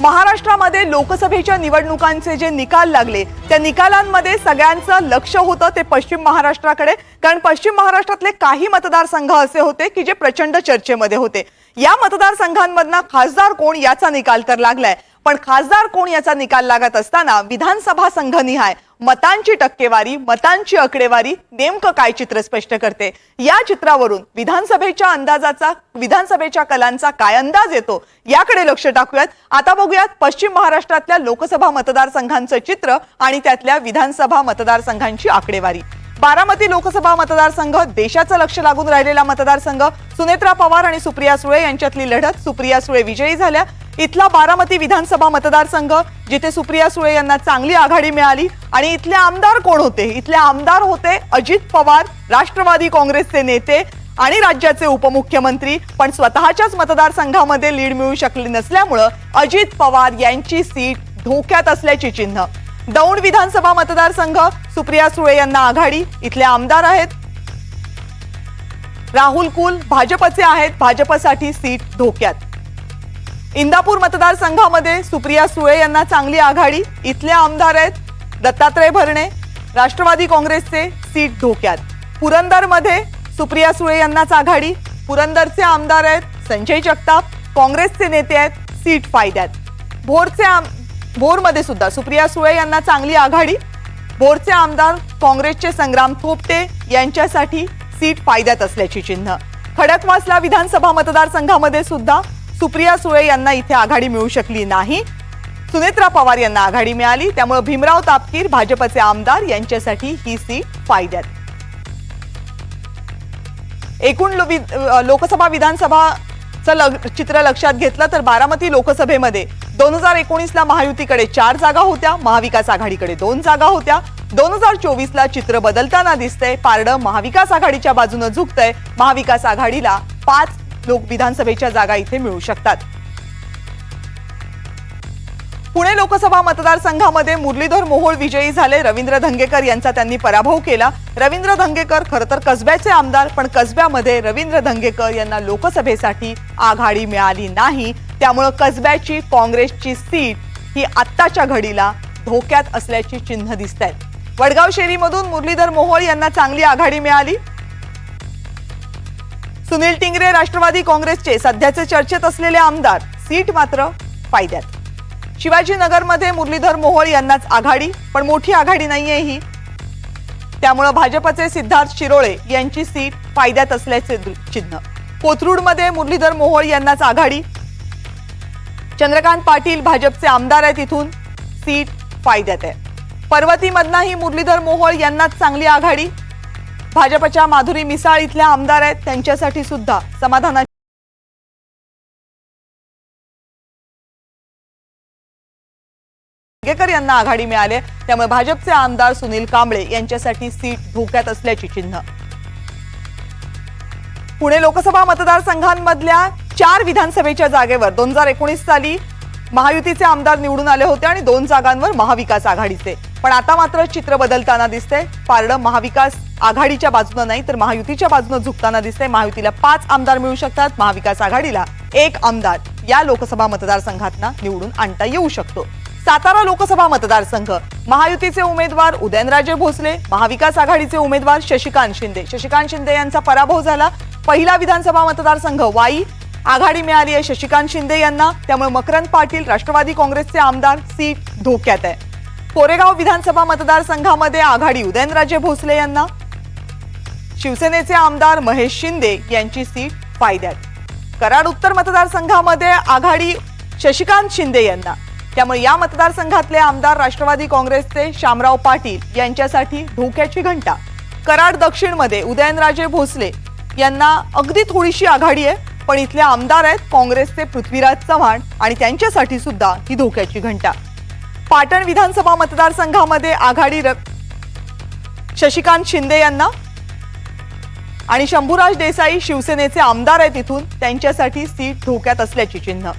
महाराष्ट्रामध्ये लोकसभेच्या निवडणुकांचे जे निकाल लागले त्या निकालांमध्ये सगळ्यांचं लक्ष होतं ते पश्चिम महाराष्ट्राकडे, कारण पश्चिम महाराष्ट्रातले काही मतदारसंघ असे होते की जे प्रचंड चर्चेमध्ये होते। या मतदारसंघांमधनं खासदार कोण याचा निकाल तर लागलाय, पण खासदार कोण याचा निकाल लागत असताना विधानसभा संघनिहाय मतांची टक्केवारी, मतांची आकडेवारी नेमकं काय चित्र स्पष्ट करते? या चित्रावरून विधानसभेच्या कलांचा काय अंदाज येतो याकडे लक्ष टाकूयात. आता बघूयात पश्चिम महाराष्ट्रातल्या लोकसभा मतदारसंघांचं चित्र आणि त्यातल्या विधानसभा मतदारसंघांची आकडेवारी. बारामती लोकसभा मतदारसंघ देशाचं लक्ष लागून राहिलेला मतदारसंघ. सुनेत्रा पवार आणि सुप्रिया सुळे यांच्यातली लढत. सुप्रिया सुळे विजयी झाल्या. इथला बारामती विधानसभा मतदारसंघ जिथे सुप्रिया सुळे यांना चांगली आघाडी मिळाली. आणि इथले आमदार कोण होते? इथले आमदार होते अजित पवार, राष्ट्रवादी काँग्रेसचे नेते आणि राज्याचे उपमुख्यमंत्री. पण स्वतःच्याच मतदारसंघामध्ये लीड मिळू शकली नसल्यामुळं अजित पवार यांची सीट धोक्यात असल्याची चिन्ह. दौंड विधानसभा मतदारसंघ, सुप्रिया सुळे यांना आघाडी. इथले आमदार आहेत राहुल कुल, भाजपचे आहेत. भाजपसाठी सीट धोक्यात. इंदापूर मतदारसंघामध्ये सुप्रिया सुळे यांना चांगली आघाडी. इथले आमदार आहेत दत्तात्रय भरणे, राष्ट्रवादी काँग्रेसचे. सीट धोक्यात. पुरंदरमध्ये सुप्रिया सुळे यांनाच आघाडी. पुरंदरचे आमदार आहेत संजय जगताप, काँग्रेसचे नेते आहेत. सीट फायद्यात. भोरमध्ये सुद्धा सुप्रिया सुळे यांना चांगली आघाडी. भोरचे आमदार काँग्रेसचे संग्राम थोपटे यांच्यासाठी सीट फायद्यात असल्याची चिन्ह. खडकवासला विधानसभा मतदारसंघामध्ये सुद्धा सुप्रिया सुळे यांना इथे आघाडी मिळू शकली नाही. सुनेत्रा पवार यांना आघाडी मिळाली. त्यामुळे भीमराव तापकीर भाजपचे आमदार यांच्यासाठी ही सीट फायद्यात. एकूण लोकसभा विधानसभाचं चित्र लक्षात घेतलं तर बारामती लोकसभेमध्ये 2019ला महायुतीकडे 4 जागा होत्या, महाविकास आघाडीकडे 2 जागा होत्या. 2024ला चित्र बदलताना दिसतंय. पारडं महाविकास आघाडीच्या बाजूनं झुकतंय. महाविकास आघाडीला 5 विधानसभेच्या जागा इथे मिळू शकतात. पुणे लोकसभा मतदारसंघामध्ये मुरलीधर मोहोळ विजयी झाले. रवींद्र धंगेकर यांचा त्यांनी पराभव केला. रवींद्र धंगेकर खरं तर कसब्याचे आमदार, पण कसब्यामध्ये रवींद्र धंगेकर यांना लोकसभेसाठी आघाडी मिळाली नाही. त्यामुळे कसब्याची काँग्रेसची सीट ही आत्ताच्या घडीला धोक्यात असल्याची चिन्ह दिसत आहेत. वडगाव शेरीमधून मुरलीधर मोहोळ यांना चांगली आघाडी मिळाली. सुनील टिंगरे राष्ट्रवादी काँग्रेसचे सध्याचे चर्चेत असलेले आमदार. सीट मात्र फायद्यात. शिवाजीनगरमध्ये मुरलीधर मोहोळ यांनाच आघाडी, पण मोठी आघाडी नाहीये ही. त्यामुळे भाजपचे सिद्धार्थ शिरोळे यांची सीट फायद्यात असल्याचे चिन्ह. कोथरूडमध्ये मुरलीधर मोहोळ यांनाच आघाडी. चंद्रकांत पाटील भाजपचे आमदार आहेत. इथून सीट फायद्यात आहे. पर्वतीमधनंही मुरलीधर मोहोळ यांनाच चांगली आघाडी. भाजपच्या माधुरी मिसाळ इथल्या आमदार आहेत. त्यांच्यासाठी सुद्धा समाधानाची धंगेकर यांना आघाडी मिळाली. त्यामुळे भाजपचे आमदार सुनील कांबळे यांच्यासाठी सीट धोक्यात असल्याची चिन्ह. पुणे लोकसभा मतदारसंघांमधल्या 4 विधानसभेच्या जागेवर 2019 साली महायुतीचे आमदार निवडून आले होते आणि 2 जागांवर महाविकास आघाडीचे. पण आता मात्र चित्र बदलताना दिसतंय. पारडं महाविकास आघाडीच्या बाजूने नाही तर महायुतीच्या बाजूने झुकताना दिसतंय. महायुतीला 5 आमदार मिळू शकतात. महाविकास आघाडीला 1 आमदार या लोकसभा मतदारसंघातनं निवडून आणता येऊ शकतो. सातारा लोकसभा मतदारसंघ, महायुतीचे उमेदवार उदयनराजे भोसले, महाविकास आघाडीचे उमेदवार शशिकांत शिंदे. शशिकांत शिंदे यांचा पराभव झाला. पहिला विधानसभा मतदारसंघ वाई, आघाडी मिळाली आहे शशिकांत शिंदे यांना. त्यामुळे मकरंद पाटील राष्ट्रवादी काँग्रेसचे आमदार. सीट धोक्यात आहे. कोरेगाव विधानसभा मतदारसंघामध्ये आघाडी उदयनराजे भोसले यांना. शिवसेनेचे आमदार महेश शिंदे यांची सीट फायद्यात. कराड उत्तर मतदारसंघामध्ये आघाडी शशिकांत शिंदे यांना. त्यामुळे या मतदारसंघातले आमदार राष्ट्रवादी काँग्रेसचे शामराव पाटील यांच्यासाठी धोक्याची घंटा. कराड दक्षिणमध्ये उदयनराजे भोसले यांना अगदी थोडीशी आघाडी आहे, पण इथले आमदार आहेत काँग्रेसचे पृथ्वीराज चव्हाण आणि त्यांच्यासाठी सुद्धा ही धोक्याची घंटा. पाटण विधानसभा मतदारसंघामध्ये आघाडी शशिकांत शिंदे यांना आणि शंभूराज देसाई शिवसेनेचे आमदार आहेत. इथून त्यांच्यासाठी सीट धोक्यात असल्याची चिन्ह.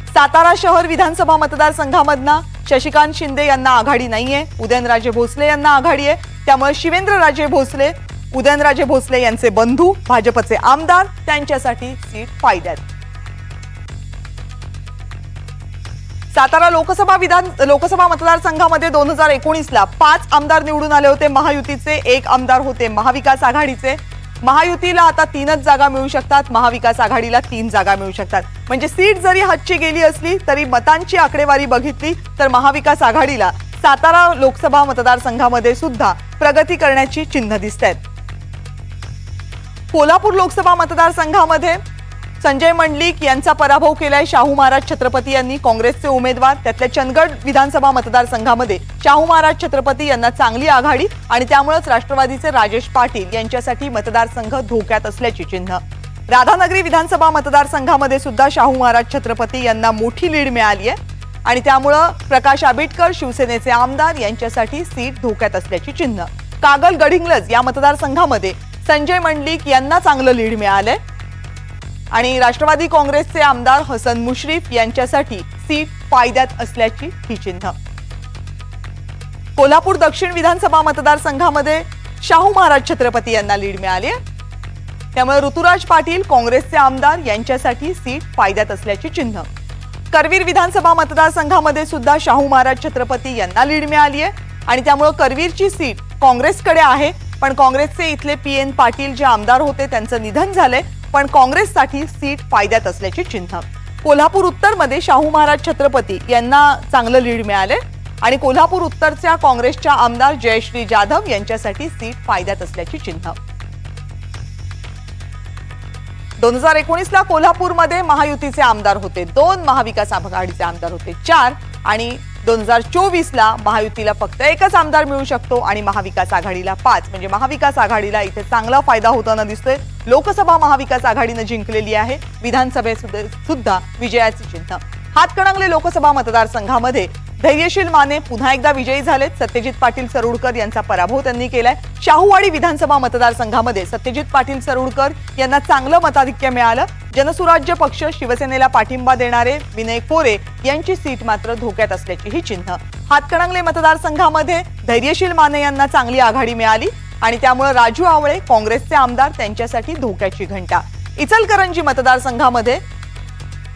सातारा शहर विधानसभा मतदारसंघामधनं शशिकांत शिंदे यांना आघाडी नाहीये. उदयनराजे भोसले यांना आघाडी आहे. त्यामुळे शिवेंद्रराजे भोसले, उदयनराजे भोसले यांचे बंधू भाजपचे आमदार, त्यांच्यासाठी सीट फायद्यात. सातारा लोकसभा मतदारसंघामध्ये 2019ला 5 आमदार निवडून आले होते महायुतीचे. 1 आमदार होते महाविकास आघाडीचे. महायुतीला आता 3च जागा मिळू शकतात. महाविकास आघाडीला 3 जागा मिळू शकतात. म्हणजे सीट जरी हातची गेली असली तरी मतांची आकडेवारी बघितली तर महाविकास आघाडीला सातारा लोकसभा मतदारसंघामध्ये सुद्धा प्रगती करण्याची चिन्ह दिसत आहेत. कोल्हापूर लोकसभा मतदारसंघामध्ये संजय मंडलिक यांचा पराभव केलाय शाहू महाराज छत्रपती यांनी, काँग्रेसचे उमेदवार. त्यातल्या चंदगड विधानसभा मतदारसंघामध्ये शाहू महाराज छत्रपती यांना चांगली आघाडी आणि त्यामुळेच राष्ट्रवादीचे राजेश पाटील यांच्यासाठी मतदारसंघ धोक्यात असल्याची चिन्ह. राधानगरी विधानसभा मतदारसंघामध्ये सुद्धा शाहू महाराज छत्रपती यांना मोठी लीड मिळाली आहे आणि त्यामुळं प्रकाश आंबेडकर शिवसेनेचे आमदार यांच्यासाठी सीट धोक्यात असल्याची चिन्ह. कागल गडिंग्लज या मतदारसंघामध्ये संजय मंडलिक यांना चांगलं लीड मिळालंय आणि राष्ट्रवादी काँग्रेसचे आमदार हसन मुश्रीफ यांच्यासाठी सीट फायद्यात असल्याची ही चिन्ह. कोल्हापूर दक्षिण विधानसभा मतदारसंघामध्ये शाहू महाराज छत्रपती यांना लीड मिळाली आहे, त्यामुळे ऋतुराज पाटील काँग्रेसचे आमदार यांच्यासाठी सीट फायद्यात असल्याची चिन्ह. करवीर विधानसभा मतदारसंघामध्ये सुद्धा शाहू महाराज छत्रपती यांना लीड मिळाली आहे आणि त्यामुळे करवीरची सीट काँग्रेसकडे आहे. पण काँग्रेसचे इथले PN पाटील जे आमदार होते त्यांचं निधन झालंय, पण काँग्रेससाठी सीट फायद्यात असल्याची चिन्ह. कोल्हापूर उत्तरमध्ये शाहू महाराज छत्रपती यांना चांगलं लीड मिळाले आणि कोल्हापूर उत्तरच्या काँग्रेसच्या आमदार जयश्री जाधव यांच्यासाठी सीट फायद्यात असल्याची चिन्ह. 2019ला कोल्हापूरमध्ये महायुतीचे आमदार होते 2, महाविकास आघाडीचे आमदार होते 4 आणि 2024ला महायुतीला फक्त एकच आमदार मिळू शकतो आणि महाविकास आघाडीला 5. म्हणजे महाविकास आघाडीला इथे चांगला फायदा होताना दिसतोय. लोकसभा महाविकास आघाडीनं जिंकलेली आहे, विधानसभेत सुद्धा विजयाचे चिन्ह. हातकणंगले लोकसभा मतदारसंघामध्ये धैर्यशील माने पुन्हा एकदा विजयी झालेत. सत्यजित पाटील सरुडकर यांचा पराभव त्यांनी केलाय. शाहूवाडी विधानसभा मतदारसंघामध्ये सत्यजित पाटील सरुडकर यांना चांगलं मताधिक्य मिळालं. जनसुराज्य पक्ष शिवसेनेला पाठिंबा देणारे विनय कोरे यांची सीट मात्र धोक्यात असल्याची ही चिन्ह. हातकणंगले मतदारसंघामध्ये धैर्यशील माने यांना चांगली आघाडी मिळाली आणि त्यामुळे राजू आवळे काँग्रेसचे आमदार त्यांच्यासाठी धोक्याची घंटा. इचलकरंजी मतदारसंघामध्ये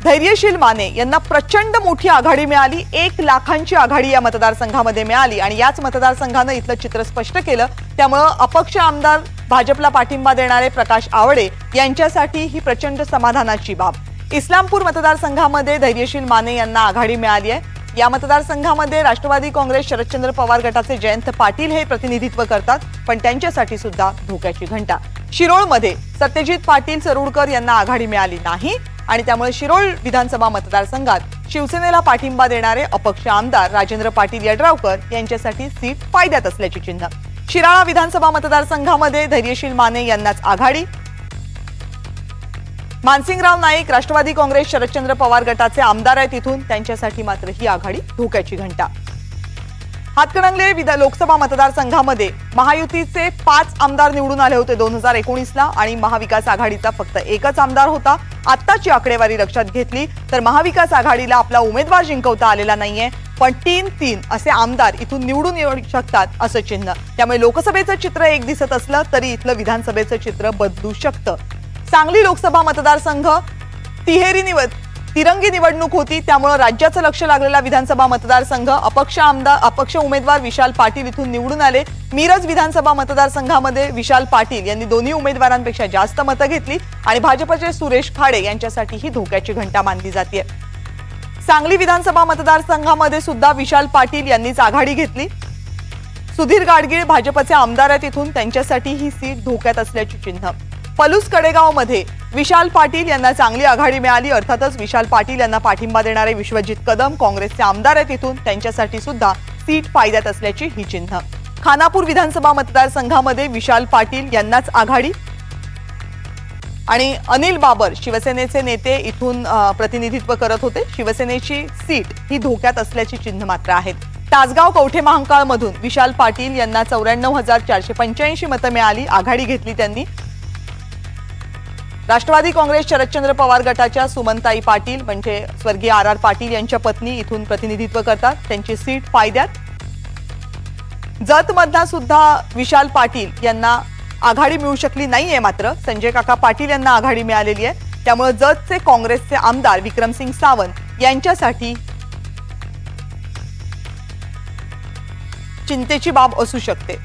धैर्यशील माने यांना प्रचंड मोठी आघाडी मिळाली. 1 लाखांची आघाडी या मतदारसंघामध्ये मिळाली आणि याच मतदारसंघानं इथलं चित्र स्पष्ट केलं. त्यामुळं अपक्ष आमदार भाजपला पाठिंबा देणारे प्रकाश आवळे यांच्यासाठी ही प्रचंड समाधानाची बाब. इस्लामपूर मतदारसंघामध्ये धैर्यशील माने यांना आघाडी मिळाली आहे. या मतदारसंघामध्ये राष्ट्रवादी काँग्रेस शरदचंद्र पवार गटाचे जयंत पाटील हे प्रतिनिधित्व करतात, पण त्यांच्यासाठी सुद्धा धोक्याची घंटा. शिरोळमध्ये सत्यजित पाटील सरुडकर यांना आघाडी मिळाली नाही आणि त्यामुळे शिरोळ विधानसभा मतदारसंघात शिवसेनेला पाठिंबा देणारे अपक्ष आमदार राजेंद्र पाटील यड्रावकर यांच्यासाठी सीट फायद्यात असल्याची चिन्ह. शिराळा विधानसभा मतदारसंघामध्ये धैर्यशील माने यांनाच आघाडी. मानसिंगराव नाईक राष्ट्रवादी काँग्रेस शरदचंद्र पवार गटाचे आमदार आहेत, तिथून त्यांच्यासाठी मात्र ही आघाडी धोक्याची घंटा. हातकणंगले लोकसभा मतदारसंघामध्ये महायुतीचे 5 आमदार निवडून आले होते 2019ला आणि महाविकास आघाडीचा फक्त एकच आमदार होता. आत्ताची आकडेवारी लक्षात घेतली तर महाविकास आघाडीला आपला उमेदवार जिंकवता आलेला नाहीये, पण 3-3 असे आमदार इथून निवडून येऊ शकतात असं चिन्ह. त्यामुळे लोकसभेचं चित्र एक दिसत असलं तरी इथलं विधानसभेचं चित्र बदलू शकतं. सांगली लोकसभा मतदारसंघ तिरंगी निवडणूक होती, त्यामुळे राज्याचं लक्ष लागलेला विधानसभा मतदारसंघ. अपक्ष उमेदवार विशाल पाटील इथून निवडून आले. मिरज विधानसभा मतदारसंघामध्ये विशाल पाटील यांनी दोन्ही उमेदवारांपेक्षा जास्त मतं घेतली आणि भाजपचे सुरेश खाडे यांच्यासाठी ही धोक्याची घंटा मानली जाते. सांगली विधानसभा मतदारसंघामध्ये सुद्धा विशाल पाटील यांनीच आघाडी घेतली. सुधीर गाडगीळ भाजपचे आमदार आहेत, तिथून त्यांच्यासाठी ही सीट धोक्यात असल्याची चिन्ह. पलूस कडेगाव मध्ये विशाल पाटील यांना चांगली आघाडी मिळाली. अर्थातच विशाल पाटील यांना पाठिंबा देणारे विश्वजित कदम काँग्रेसचे आमदार आहेत, तिथून त्यांच्यासाठी सुद्धा सीट फायद्यात असल्याची ही चिन्ह. खानापूर विधानसभा मतदारसंघामध्ये विशाल पाटील यांनाच आघाडी आणि अनिल बाबर शिवसेनेचे नेते इथून प्रतिनिधित्व करत होते. शिवसेनेची सीट ही धोक्यात असल्याची चिन्ह मात्र आहेत. तासगाव कवठे महांकाळ मधून विशाल पाटील यांना 94,485 मतं मिळाली, आघाडी घेतली त्यांनी. राष्ट्रवादी काँग्रेस शरदचंद्र पवार गटाच्या सुमनताई पाटील म्हणजे स्वर्गीय RR पाटील यांच्या पत्नी इथून प्रतिनिधित्व करतात, त्यांची सीट फायद्यात. जतमधला सुद्धा विशाल पाटील यांना आघाडी मिळू शकली नाहीये, मात्र संजय काका पाटील यांना आघाडी मिळालेली आहे. त्यामुळे जतचे काँग्रेसचे आमदार विक्रमसिंग सावंत यांच्यासाठी चिंतेची बाब असू शकते.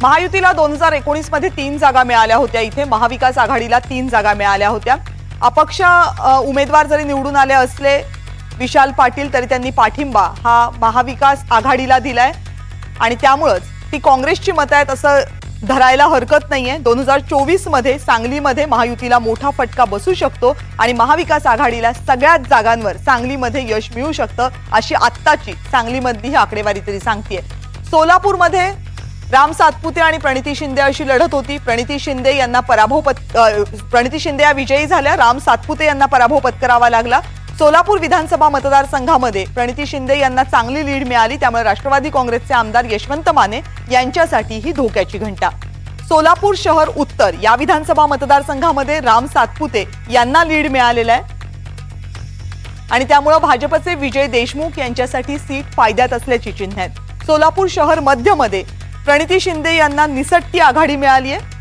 महायुतीला 2019 मध्ये 3 जागा मिळाल्या होत्या. इथे महाविकास आघाडीला 3 जागा मिळाल्या होत्या. अपक्ष उमेदवार जरी निवडून आले असले विशाल पाटील, तरी त्यांनी पाठिंबा हा महाविकास आघाडीला दिलाय आणि त्यामुळेच ती काँग्रेसची मतं आहेत असं धरायला हरकत नाहीये. 2024 मध्ये सांगलीमध्ये महायुतीला मोठा फटका बसू शकतो आणि महाविकास आघाडीला सगळ्याच जागांवर सांगलीमध्ये यश मिळू शकतं अशी आत्ताची सांगलीमधली ही आकडेवारी तरी सांगतेय. सोलापूरमध्ये राम सातपुते आणि प्रणिती शिंदे अशी लढत होती. प्रणिती शिंदे या विजयी झाल्या. राम सातपुते यांना पराभव पत्करावा लागला. सोलापूर विधानसभा मतदारसंघामध्ये प्रणिती शिंदे यांना चांगली लीड मिळाली. त्यामुळे राष्ट्रवादी काँग्रेसचे आमदार यशवंत माने यांच्यासाठी ही धोक्याची घंटा. सोलापूर शहर उत्तर या विधानसभा मतदारसंघामध्ये राम सातपुते यांना लीड मिळालेला आहे आणि त्यामुळे भाजपचे विजय देशमुख यांच्यासाठी सीट फायद्यात असल्याची चिन्ह आहेत. सोलापूर शहर मध्यमध्ये प्रणिती शिंदे यांना निसटती आघाडी मिळाली आहे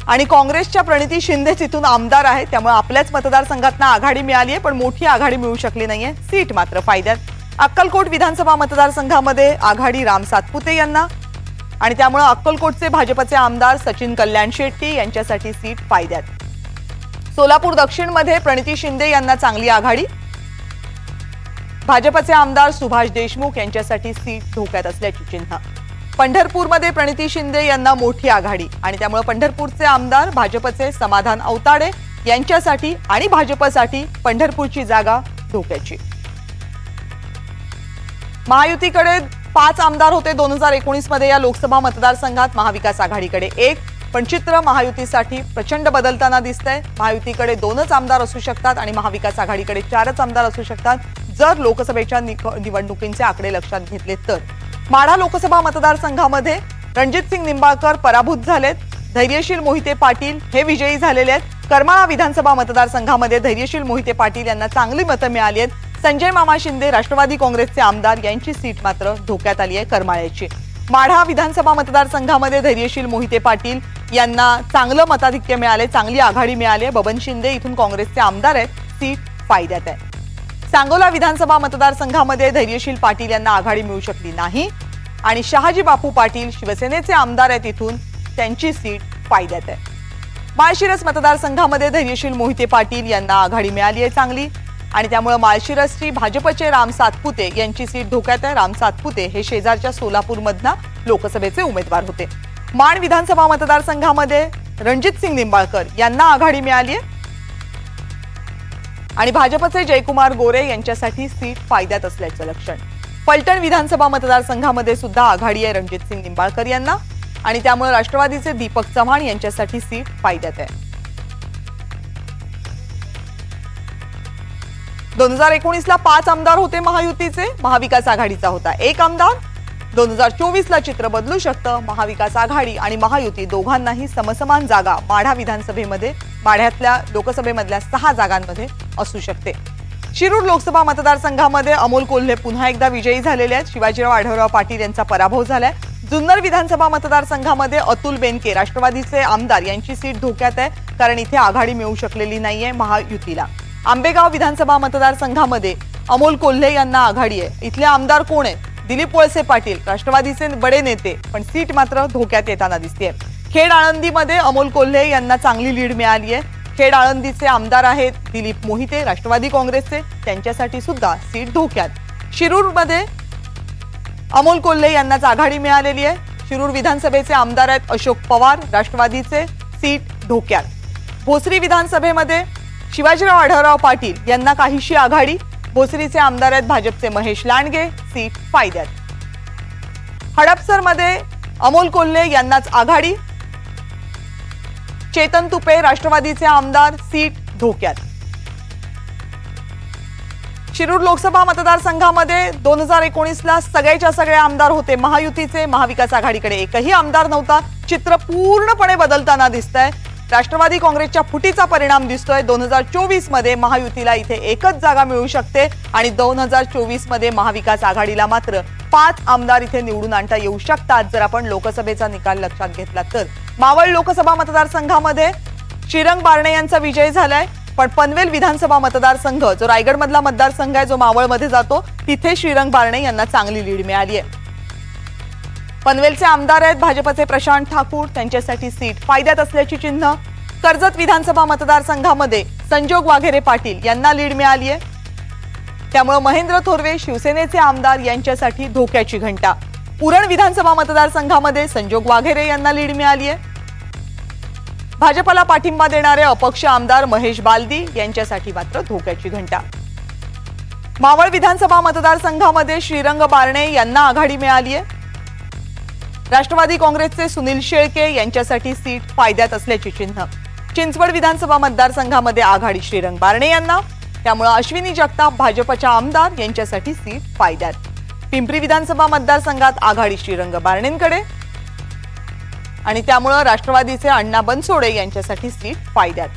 आणि काँग्रेसच्या प्रणिती शिंदे तिथून आमदार आहेत. त्यामुळे आपल्याच मतदारसंघातनं आघाडी मिळाली आहे, पण मोठी आघाडी मिळू शकली नाहीये. सीट मात्र फायद्यात. अक्कलकोट विधानसभा मतदारसंघामध्ये आघाडी राम सातपुते यांना आणि त्यामुळे अक्कलकोटचे भाजपचे आमदार सचिन कल्याण शेट्टी यांच्यासाठी सीट फायद्यात. सोलापूर दक्षिणमध्ये प्रणिती शिंदे यांना चांगली आघाडी. भाजपचे आमदार सुभाष देशमुख यांच्यासाठी सीट धोक्यात असल्याची चिन्ह. पंढरपूरमध्ये प्रणिती शिंदे यांना मोठी आघाडी आणि त्यामुळे पंढरपूरचे आमदार भाजपचे समाधान औताडे यांच्यासाठी आणि भाजपसाठी पंढरपूरची जागा धोक्याची. महायुतीकडे 5 आमदार होते 2019 मध्ये या लोकसभा मतदारसंघात. महाविकास आघाडीकडे 1. पण चित्र महायुतीसाठी प्रचंड बदलताना दिसतंय. महायुतीकडे 2च आमदार असू शकतात आणि महाविकास आघाडीकडे 4च आमदार असू शकतात जर लोकसभेच्या निवडणुकींचे आकडे लक्षात घेतले तर. माढा लोकसभा मतदारसंघामध्ये रणजितसिंग निंबाळकर पराभूत झालेत. धैर्यशील मोहिते पाटील हे विजयी झालेले आहेत. करमाळा विधानसभा मतदारसंघामध्ये धैर्यशील मोहिते पाटील यांना चांगली मतं मिळाली आहेत. संजय मामा शिंदे राष्ट्रवादी काँग्रेसचे आमदार यांची सीट मात्र धोक्यात आली आहे करमाळ्याची. माढा विधानसभा मतदारसंघामध्ये धैर्यशील मोहिते पाटील यांना चांगलं मताधिक्य मिळाले, चांगली आघाडी मिळाली. बबन शिंदे इथून काँग्रेसचे आमदार आहेत, सीट फायद्यात आहे. सांगोला विधानसभा मतदारसंघामध्ये धैर्यशील पाटील यांना आघाडी मिळू शकली नाही आणि शहाजी बापू पाटील शिवसेनेचे आमदार आहेत, इथून त्यांची सीट फायद्यात आहे. माळशिरस मतदारसंघामध्ये धैर्यशील मोहिते पाटील यांना आघाडी मिळाली आहे चांगली आणि त्यामुळे माळशिरसची भाजपचे राम सातपुते यांची सीट धोक्यात आहे. राम सातपुते हे शेजारच्या सोलापूरमधना लोकसभेचे उमेदवार होते. माण विधानसभा मतदारसंघामध्ये रणजितसिंग निंबाळकर यांना आघाडी मिळाली आहे आणि भाजपचे जयकुमार गोरे यांच्यासाठी सीट फायद्यात असल्याचं लक्षण. फलटण विधानसभा मतदारसंघामध्ये सुद्धा आघाडी आहे रणजितसिंग निंबाळकर यांना आणि त्यामुळे राष्ट्रवादीचे दीपक चव्हाण यांच्यासाठी सीट फायद्यात आहे. 2019ला 5 आमदार होते महायुतीचे, महाविकास आघाडीचा होता 1 आमदार. 2024ला चित्र बदलू शकतं. महाविकास आघाडी आणि महायुती दोघांनाही समसमान जागा माढा विधानसभेमध्ये, माढ्यातल्या लोकसभेमधल्या 6 जागांमध्ये असू शकते. शिरूर लोकसभा मतदारसंघामध्ये अमोल कोल्हे पुन्हा एकदा विजयी झालेले आहेत. शिवाजीराव आढळराव पाटील यांचा पराभव झालाय. जुन्नर विधानसभा मतदारसंघामध्ये अतुल बेनके राष्ट्रवादीचे आमदार यांची सीट धोक्यात आहे, कारण इथे आघाडी मिळू शकलेली नाहीये महायुतीला. आंबेगाव विधानसभा मतदारसंघामध्ये अमोल कोल्हे यांना आघाडी आहे. इथले आमदार कोण आहेत? दिलीप वळसे पाटील, राष्ट्रवादीचे बडे नेते, पण सीट मात्र धोक्यात येताना दिसतेय. खेड आळंदीमध्ये अमोल कोल्हे यांना चांगली लीड मिळाली आहे. खेड आळंदीचे आमदार आहेत दिलीप मोहिते राष्ट्रवादी काँग्रेसचे, त्यांच्यासाठी सुद्धा सीट धोक्यात. शिरूरमध्ये अमोल कोल्हे यांनाच आघाडी मिळालेली आहे. शिरूर विधानसभेचे आमदार आहेत अशोक पवार राष्ट्रवादीचे, सीट धोक्यात. भोसरी विधानसभेमध्ये शिवाजीराव आढळराव पाटील यांना काहीशी आघाडी. भोसरीचे आमदार आहेत भाजपचे महेश लांडगे, सीट फायद्यात. हडपसरमध्ये अमोल कोल्हे यांनाच आघाडी. चेतन तुपे राष्ट्रवादीचे आमदार, सीट धोक्यात. शिरूर लोकसभा मतदारसंघामध्ये 2019ला सगळेच्या सगळे आमदार होते महायुतीचे, महाविकास आघाडीकडे एकही आमदार नव्हता. चित्र पूर्णपणे बदलताना दिसतंय. राष्ट्रवादी काँग्रेसच्या फुटीचा परिणाम दिसतोय. 2024 मध्ये महायुतीला इथे एकच जागा मिळू शकते आणि 2024 मध्ये महाविकास आघाडीला मात्र 5 आमदार इथे निवडून आणता येऊ शकतात जर आपण लोकसभेचा निकाल लक्षात घेतला तर. मावळ लोकसभा मतदारसंघामध्ये श्रीरंग बारणे यांचा विजय झालाय, पण पनवेल विधानसभा मतदारसंघ जो रायगडमधला मतदारसंघ आहे जो मावळमध्ये जातो, तिथे श्रीरंग बारणे यांना चांगली लीड मिळाली आहे. पनवेलचे आमदार आहेत भाजपचे प्रशांत ठाकूर, त्यांच्यासाठी सीट फायद्यात असल्याची चिन्ह. कर्जत विधानसभा मतदारसंघामध्ये संजोग वाघेरे पाटील यांना लीड मिळाली आहे. त्यामुळे महेंद्र थोरवे शिवसेनेचे आमदार यांच्यासाठी धोक्याची घंटा. उरण विधानसभा मतदारसंघामध्ये संजोग वाघेरे यांना लीड मिळाली आहे. भाजपला पाठिंबा देणारे अपक्ष आमदार महेश बालदी यांच्यासाठी मात्र धोक्याची घंटा. मावळ विधानसभा मतदारसंघामध्ये श्रीरंग बारणे यांना आघाडी मिळाली आहे. राष्ट्रवादी काँग्रेसचे सुनील शेळके यांच्यासाठी सीट फायद्यात असल्याची चिन्ह. चिंचवड विधानसभा मतदारसंघामध्ये आघाडी श्रीरंग बारणे यांना, त्यामुळे अश्विनी जगताप भाजपच्या आमदार यांच्यासाठी सीट फायद्यात. पिंपरी विधानसभा मतदारसंघात आघाडी श्रीरंग बारणेंकडे आणि त्यामुळे राष्ट्रवादीचे अण्णा बनसोडे यांच्यासाठी सीट फायद्यात.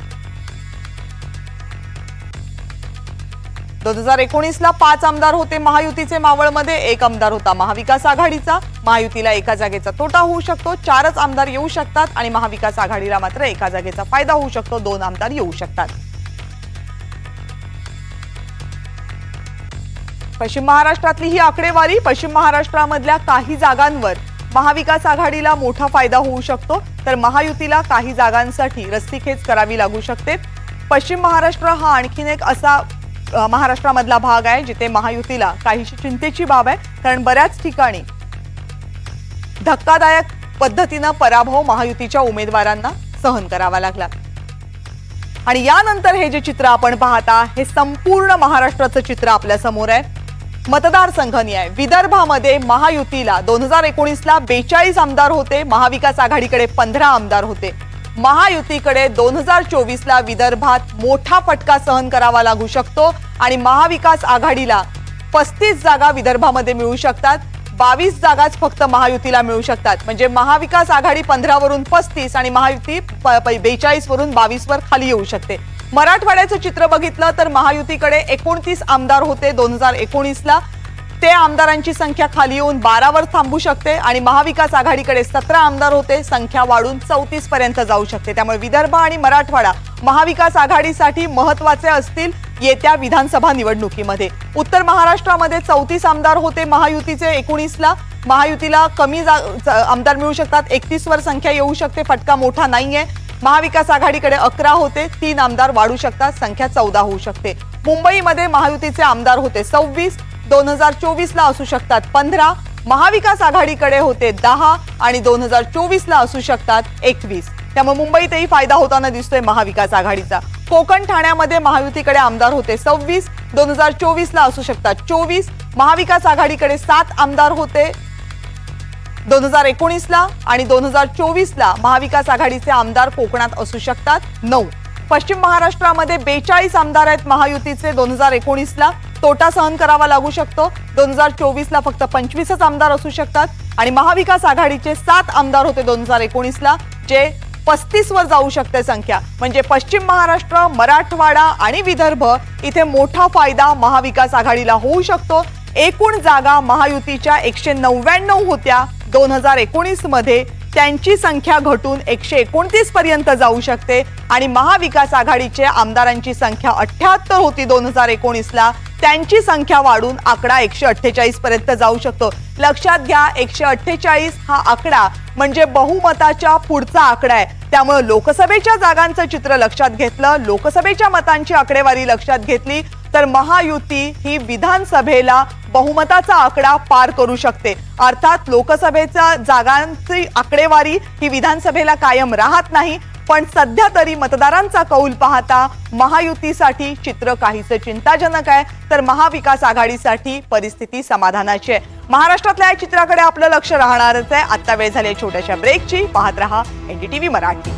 2019ला 5 आमदार होते महायुतीचे. मावळमध्ये 1 आमदार होता महाविकास आघाडीचा. महायुतीला 1 जागेचा तोटा होऊ शकतो. 4च आमदार येऊ शकतात आणि महाविकास आघाडीला मात्र 1 जागेचा फायदा होऊ शकतो. 2 आमदार येऊ शकतात. पश्चिम महाराष्ट्रातली ही आकडेवारी. पश्चिम महाराष्ट्रामधल्या काही जागांवर महाविकास आघाडीला मोठा फायदा होऊ शकतो, तर महायुतीला काही जागांसाठी रस्सीखेच करावी लागू शकते. पश्चिम महाराष्ट्र हा आणखीन एक असा महाराष्ट्रामधला भाग आहे जिथे महायुतीला काहीशी चिंतेची बाब आहे, कारण बऱ्याच ठिकाणी धक्कादायक पद्धतीनं पराभव महायुतीच्या उमेदवारांना सहन करावा लागला. आणि यानंतर हे जे चित्र आपण पाहता हे संपूर्ण महाराष्ट्राचं चित्र आपल्या समोर आहे. मतदारसंघनिहाय विदर्भामध्ये महायुतीला 2019ला 42 आमदार होते. महाविकास आघाडीकडे 15 आमदार होते. महायुतीकडे 2024ला विदर्भात मोठा फटका सहन करावा लागू शकतो आणि महाविकास आघाडीला 35 जागा विदर्भामध्ये मिळू शकतात. 22 जागाच फक्त महायुतीला मिळू शकतात. म्हणजे महाविकास आघाडी 15 वरून 35 आणि महायुती 42 वरून 22 वर खाली येऊ शकते. मराठवाड्याचं चित्र बघितलं तर महायुतीकडे 29 आमदार होते 2019ला. ते आमदारांची संख्या खाली येऊन 12 वर थांबू शकते आणि महाविकास आघाडीकडे 17 आमदार होते. संख्या वाढून 34 पर्यंत जाऊ शकते. त्यामुळे विदर्भ आणि मराठवाडा महाविकास आघाडीसाठी महत्त्वाचे असतील येत्या विधानसभा निवडणुकीमध्ये. उत्तर महाराष्ट्रामध्ये 34 आमदार होते महायुतीचे 19ला. महायुतीला कमी आमदार मिळू शकतात. 31 वर संख्या येऊ शकते. फटका मोठा नाहीये. महाविकास आघाडीकडे 11 होते. 3 आमदार वाढू शकतात. संख्या 14 होऊ शकते. मुंबईमध्ये महायुतीचे आमदार होते 26. 2024ला असू शकतात 15. महाविकास आघाडीकडे होते 10 आणि 2024ला असू शकतात 21. त्यामुळे मुंबईतही फायदा होताना दिसतोय महाविकास आघाडीचा. कोकण ठाण्यामध्ये महायुतीकडे आमदार होते 26. 2024ला असू शकतात 24. महाविकास आघाडीकडे 7 आमदार होते 2019ला आणि 2024ला महाविकास आघाडीचे आमदार कोकणात असू शकतात 9. पश्चिम महाराष्ट्रामध्ये 42 आमदार आहेत महायुतीचे 2019ला. तोटा सहन करावा लागू शकतो. 2024ला फक्त 25च आमदार असू शकतात आणि महाविकास आघाडीचे 7 आमदार होते 2019ला, जे 35 वर जाऊ शकते संख्या. म्हणजे पश्चिम महाराष्ट्र, मराठवाडा आणि विदर्भ इथे मोठा फायदा महाविकास आघाडीला होऊ शकतो. एकूण जागा महायुतीच्या 199 होत्या 2019 मध्ये. त्यांची संख्या घटून 129 पर्यंत जाऊ शकते आणि महाविकास आघाडीचे आमदारांची संख्या 78 होती 2019ला. त्यांची संख्या वाढून आकडा 148 पर्यंत जाऊ शकतो. लक्षात घ्या 148 हा आकडा म्हणजे बहुमताच्या पुढचा आकडा आहे. त्यामुळे लोकसभेच्या जागांचं चित्र लक्षात घेतलं, लोकसभेच्या मतांची आकडेवारी लक्षात घेतली तर महायुती ही विधानसभेला बहुमताचा आकडा पार करू शकते. अर्थात लोकसभेच्या जागांची आकडेवारी ही विधानसभेला कायम राहत नाही, पण सध्या तरी मतदारांचा कौल पाहता महायुतीसाठी चित्र काहीसे चिंताजनक आहे, तर महाविकास आघाडीसाठी परिस्थिती समाधानाची आहे. महाराष्ट्रातल्या या चित्राकडे आपलं लक्ष राहणारच आहे. आता वेळ झाली छोट्याशा ब्रेकची. पाहत रहा NDTV मराठी.